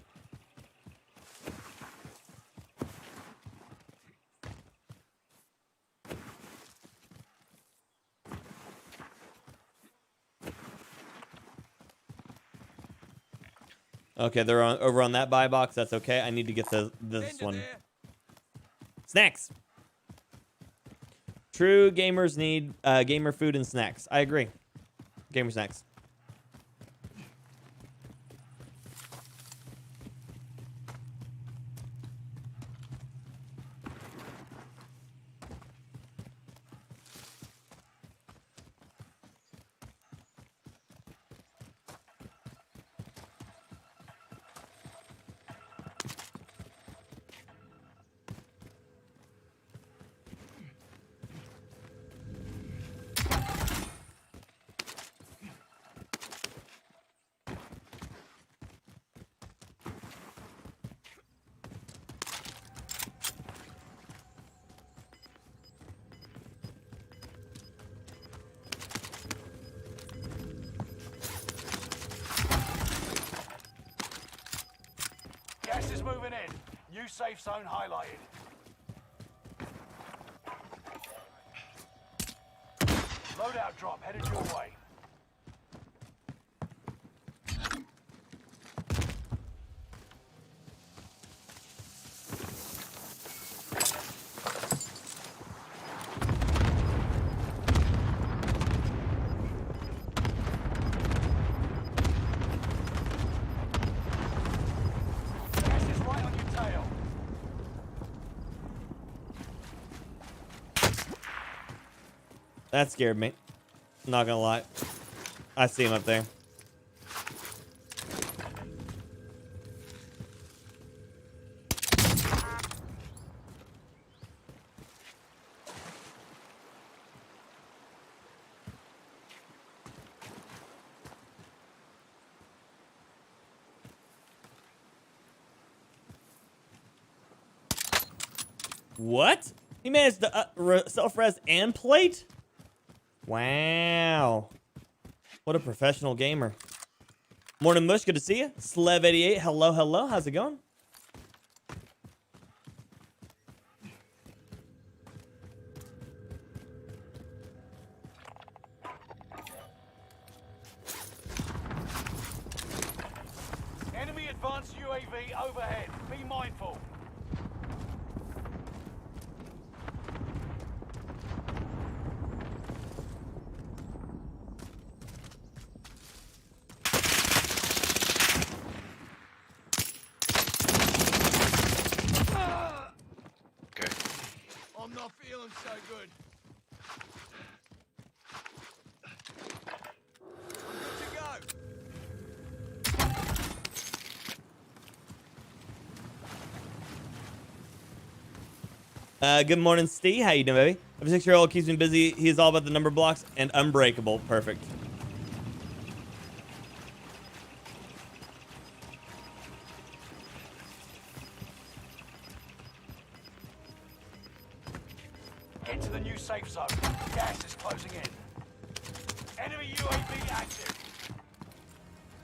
Okay, they're over on that buy box. That's okay. I need to get this one. Snacks. True gamers need gamer food and snacks. I agree. Gamer snacks. Gas is moving in. New safe zone highlighted. Loadout drop headed your way. Gas is right on your tail. That scared me. Not gonna lie. I see him up there. What? He managed to self-res and plate? Wow. What a professional gamer. Morning, Mush. Good to see you. Slev88. Hello, hello. How's it going? Enemy advanced UAV overhead. Be mindful. Okay. I'm not feeling so good. I'm good to go. Good morning, Steve. How you doing, baby? A 6-year-old keeps me busy. He is all about the number blocks and unbreakable. Perfect. Get to the new safe zone. Gas is closing in. Enemy UAV active.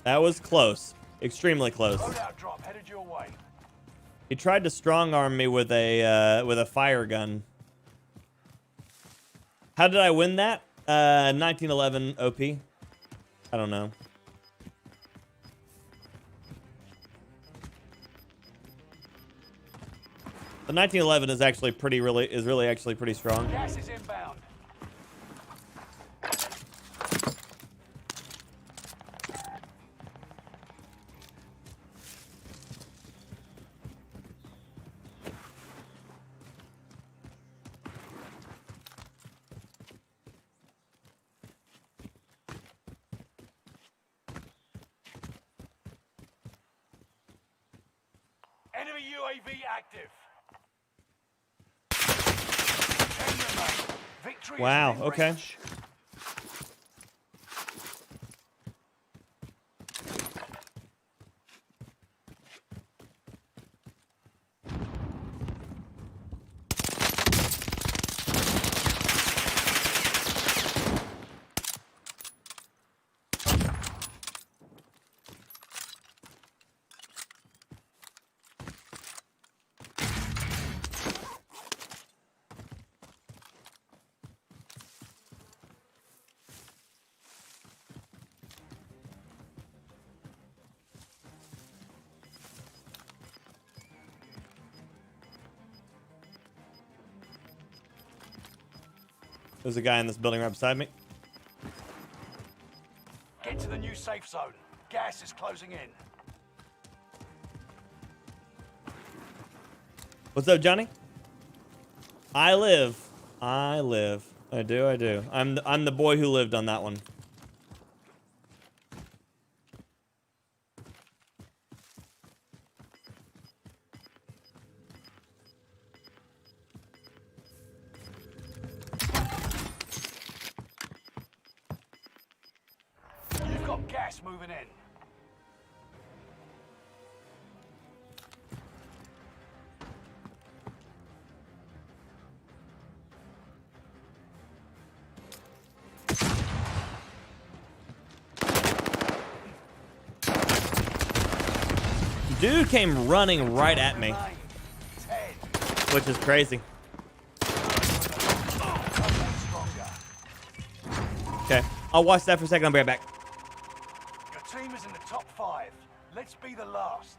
That was close. Extremely close. Loadout drop headed your way. He tried to strong arm me with a fire gun. How did I win that? 1911 OP. I don't know. The 1911 is actually really actually pretty strong. Gas is inbound. Enemy UAV active. 10 remain. Victory Wow, is in okay. reach. There's a guy in this building right beside me. Get to the new safe zone. Gas is closing in. What's up, Johnny? I live. I live. I do. I'm the boy who lived on that one. You've got gas moving in. Dude came running right at me, 10. which is crazy. Stronger. Okay, I'll watch that for a second. I'll be right back. Your team is in the top 5. Let's be the last.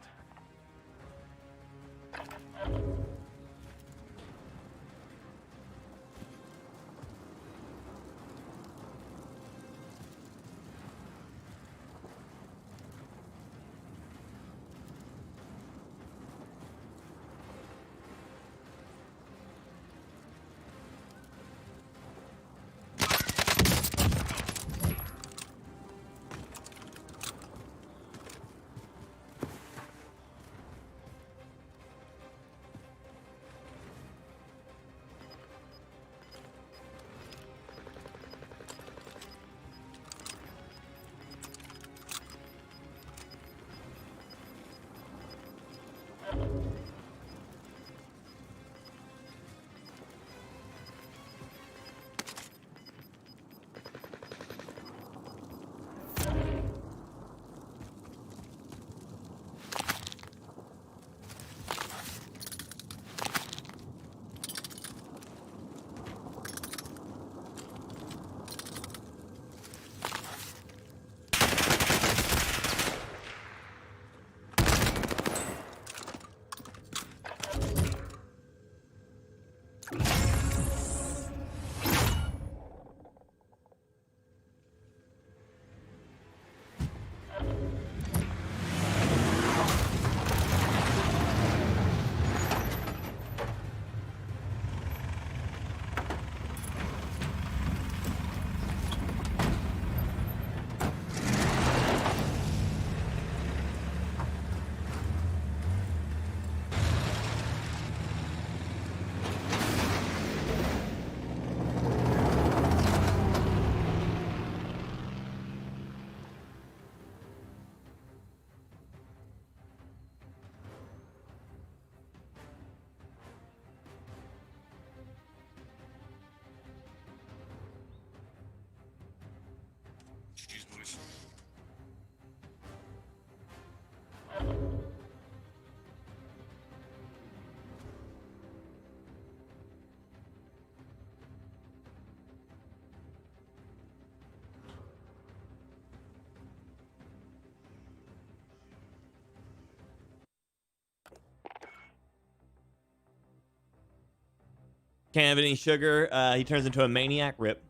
Can't have any sugar. He turns into a maniac. Rip.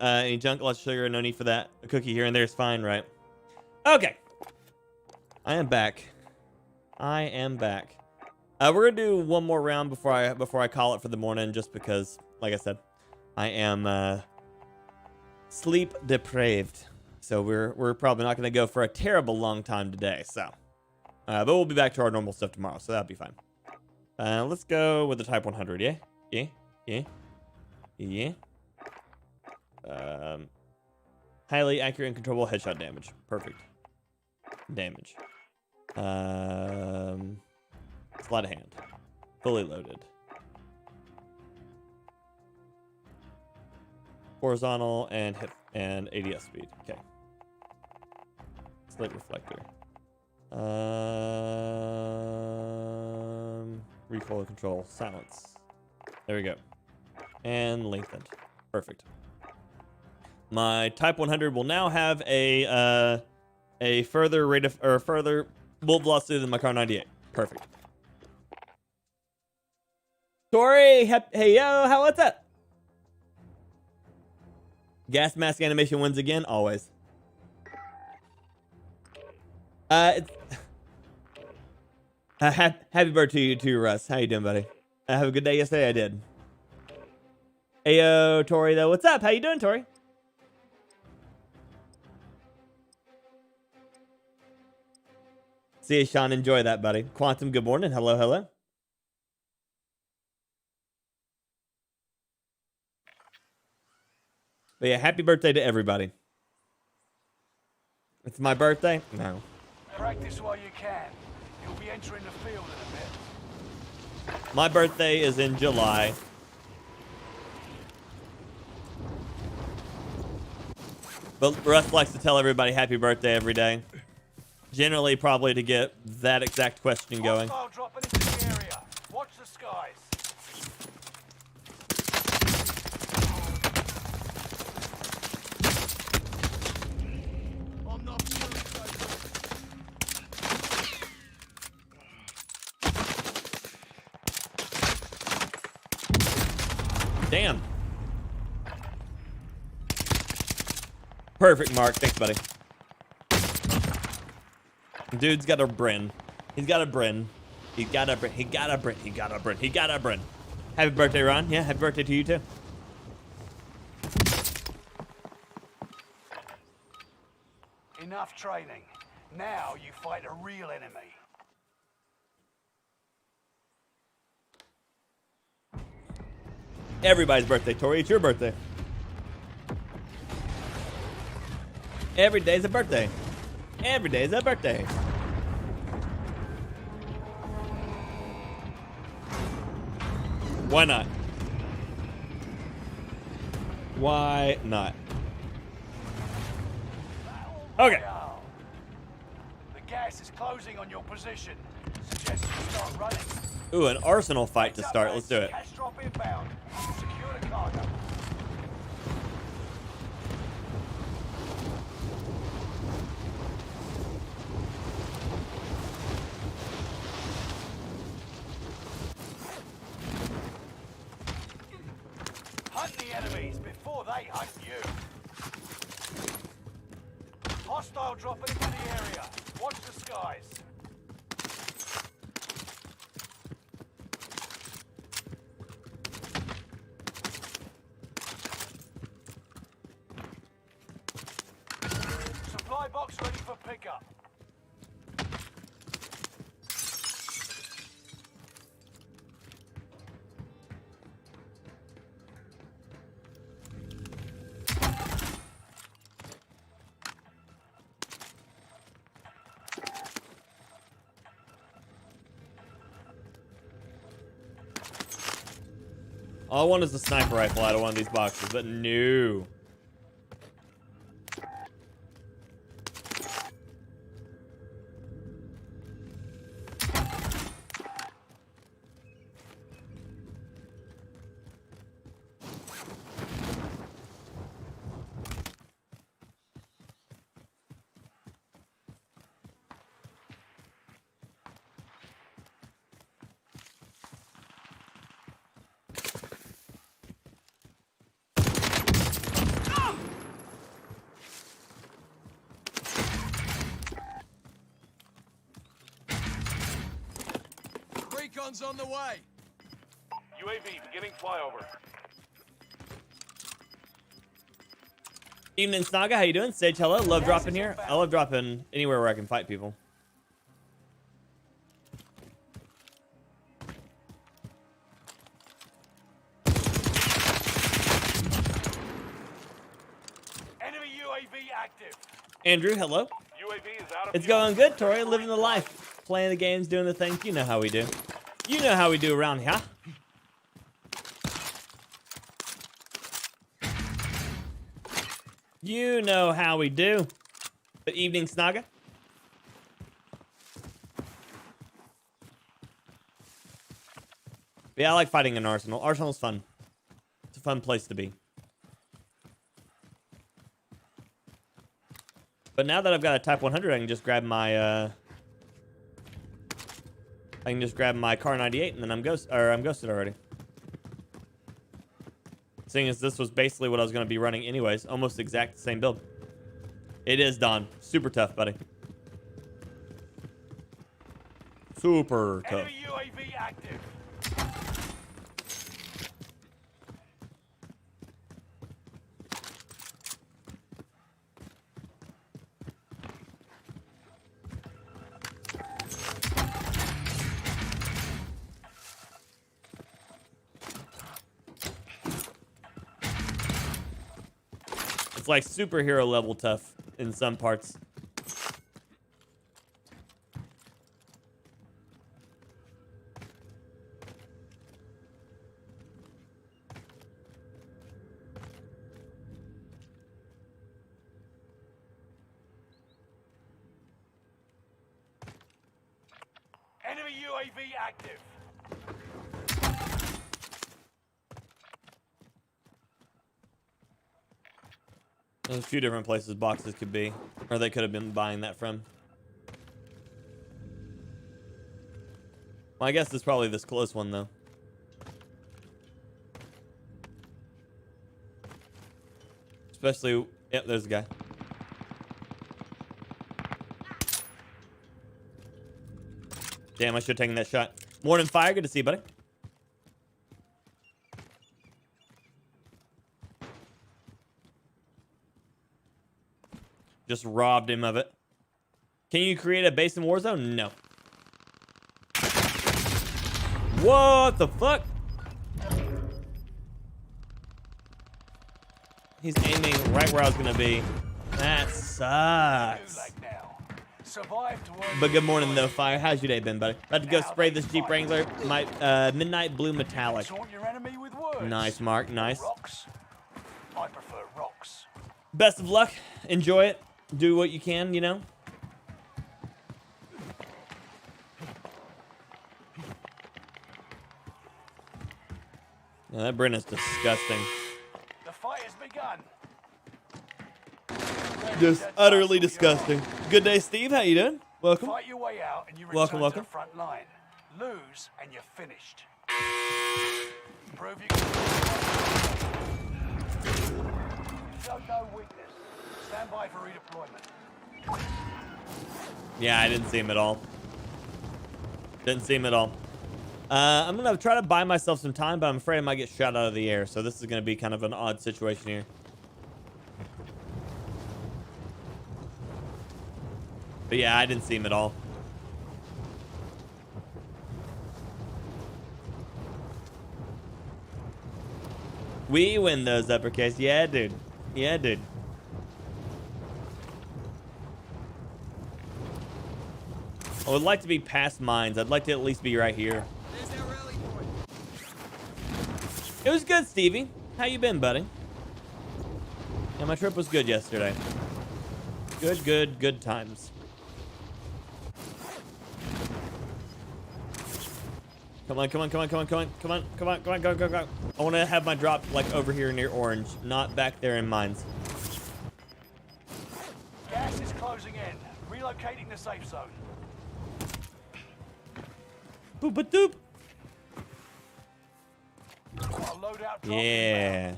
Any junk, lots of sugar. No need for that. A cookie here and there is fine, right? Okay. I am back. I am back. We're gonna do one more round before I call it for the morning, just because, like I said, I am sleep depraved. So we're probably not gonna go for a terrible long time today. So But we'll be back to our normal stuff tomorrow, so that'll be fine. Let's go with the Type 100, yeah? Yeah. Highly accurate and controllable headshot damage. Perfect. Damage. Sleight of hand. Fully loaded. Horizontal and hit and ADS speed. Okay. Slate reflector. Recoil control. Silence. There we go. And lengthened. Perfect. My Type 100 will now have a further rate of or further bullet velocity than my Car 98. Perfect. Tori, hey yo, what's up? Gas mask animation wins again, always. Happy birthday to you, Russ. How you doing, buddy? Have a good day. Yesterday I did. Ayo, Tori, though. What's up? How you doing, Tori? See you, Sean. Enjoy that, buddy. Quantum, good morning. Hello, hello. But yeah, happy birthday to everybody. It's my birthday? No. Practice while you can. You'll be entering the field in a bit. My birthday is in July. But Russ likes to tell everybody happy birthday every day. Generally, probably to get that exact question going. Hostile dropping into the area. Watch the skies. I'm not sure. Damn. Perfect, Mark. Thanks, buddy. Dude's got a Brin. He's got a Brin. He got a Brin. He got a Brin. He got a Brin. He got a Brin. Happy birthday, Ron. Yeah, happy birthday to you, too. Enough training. Now you fight a real enemy. Everybody's birthday, Tori. It's your birthday. Every day's a birthday. Every day's a birthday. Why not? Why not? Okay. The gas is closing on your position. Suggest you start running. Ooh, an arsenal fight to start. Let's do it. Cash drop inbound. Secure the cargo. Hunt the enemies before they hunt you. Hostile dropping into the area. Watch the skies. Supply box ready for pickup. All I want is a sniper rifle out of one of these boxes, but no. Recon's on the way. UAV beginning flyover. Evening, Snaga. How you doing? Sage, hello. Love dropping here. I love dropping anywhere where I can fight people. Andrew, hello. UAV is out of It's fuel. going good, Tori. Return to Living the life. Playing the games, doing the things. You know how we do. You know how we do around here. You know how we do. Good evening, Snaga. Yeah, I like fighting an Arsenal. Arsenal's fun. It's a fun place to be. But now that I've got a Type 100, I can just grab my Car 98 and then I'm ghosted already. Seeing as this was basically what I was going to be running anyways, almost exact same build. It is, Don. Super tough, buddy. Super tough. Enemy UAV active. It's like superhero level tough in some parts. Enemy UAV active. There's a few different places boxes could be, or they could have been buying that from. Well, I guess it's probably this close one, though. Especially, yep, there's a guy. Damn, I should have taken that shot. Morning, Fire. Good to see you, buddy. Just robbed him of it. Can you create a base in Warzone? No. What the fuck? He's aiming right where I was gonna be. That sucks. But good morning though, Fire. How's your day been, buddy? About to go spray this Jeep Wrangler, my midnight blue metallic. Nice, Mark. Nice. I prefer rocks. Best of luck. Enjoy it. Do what you can, you know. Yeah, that Brenna's disgusting. The fight has begun. Just utterly disgusting. Good day, Steve. How you doing? Welcome. Fight your way out and you return Welcome, to welcome. the front line. Lose and you're finished. Prove you can. Show no weakness. Stand by for redeployment. Yeah, I didn't see him at all. Didn't see him at all. I'm gonna try to buy myself some time, but I'm afraid I might get shot out of the air. So this is gonna be kind of an odd situation here. But yeah, I didn't see him at all. We win those uppercase. Yeah, dude. Yeah, dude. I would like to be past mines. I'd like to at least be right here. There's that rally point. It was good, Stevie. How you been, buddy? Yeah, my trip was good yesterday. Good times. Come on. Go. I want to have my drop like over here near orange, not back there in mines. Gas is closing in. Relocating the safe zone. Boop-a-doop. Got a loadout drop Yeah.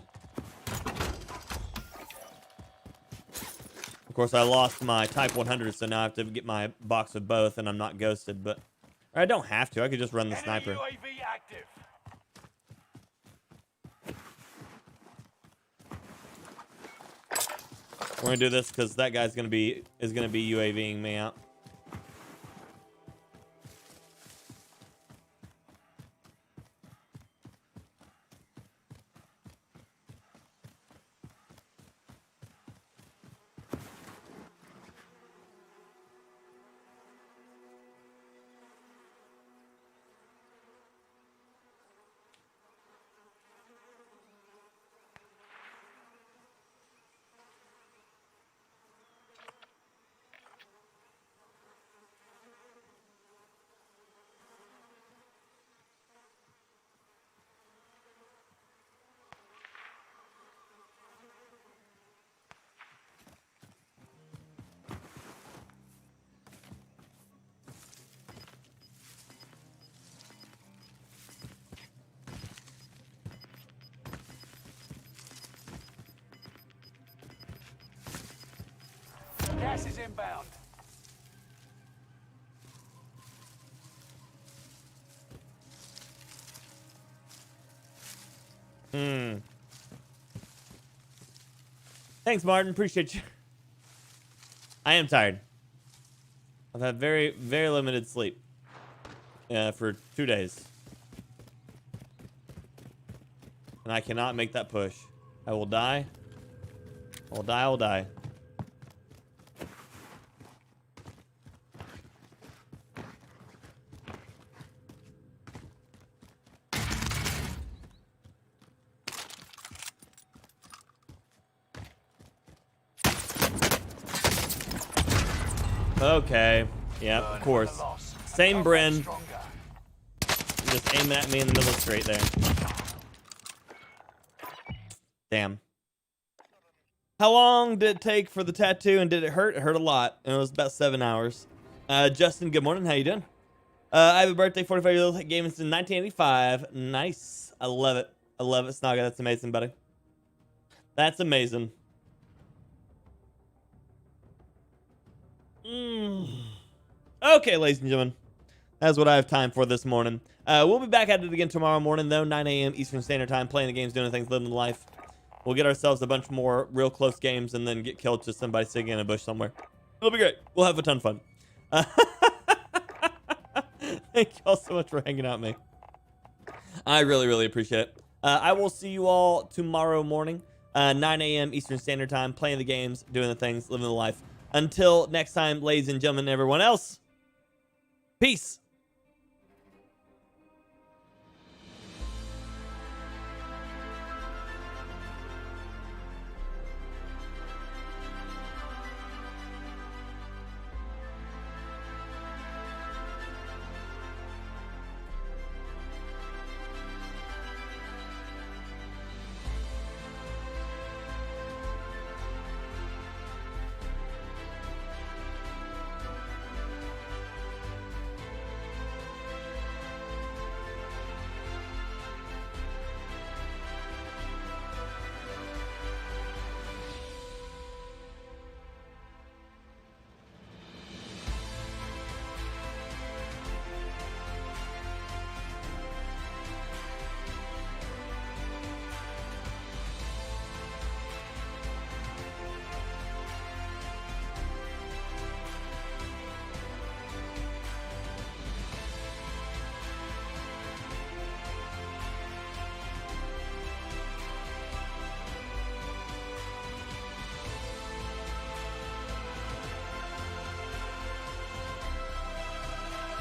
Of course, I lost my Type 100, so now I have to get my box of both, and I'm not ghosted, but... Or I don't have to. I could just run the sniper. Enemy UAV active. We're gonna do this because that guy's gonna be UAVing me out. Gas is inbound. Thanks, Martin. Appreciate you. I am tired. I've had very, very limited sleep for 2 days. And I cannot make that push. I will die. I will die. I will die. Okay. Yeah, of course. Same Bryn. Just aim at me in the middle straight there. Damn. How long did it take for the tattoo and did it hurt? It hurt a lot. And it was about 7 hours. Justin, good morning. How you doing? I have a birthday, 45 years old. Gaming since 1985. Nice. I love it. I love it, Snaga. That's amazing, buddy. That's amazing. Okay, ladies and gentlemen, that's what I have time for this morning. We'll be back at it again tomorrow morning, though, 9 a.m. Eastern Standard Time, playing the games, doing things, living the life. We'll get ourselves a bunch more real close games and then get killed to somebody sitting in a bush somewhere. It'll be great. We'll have a ton of fun. Thank y'all so much for hanging out with me. I really, really appreciate it. I will see you all tomorrow morning, 9 a.m. Eastern Standard Time, playing the games, doing the things, living the life. Until next time, ladies and gentlemen, everyone else, peace.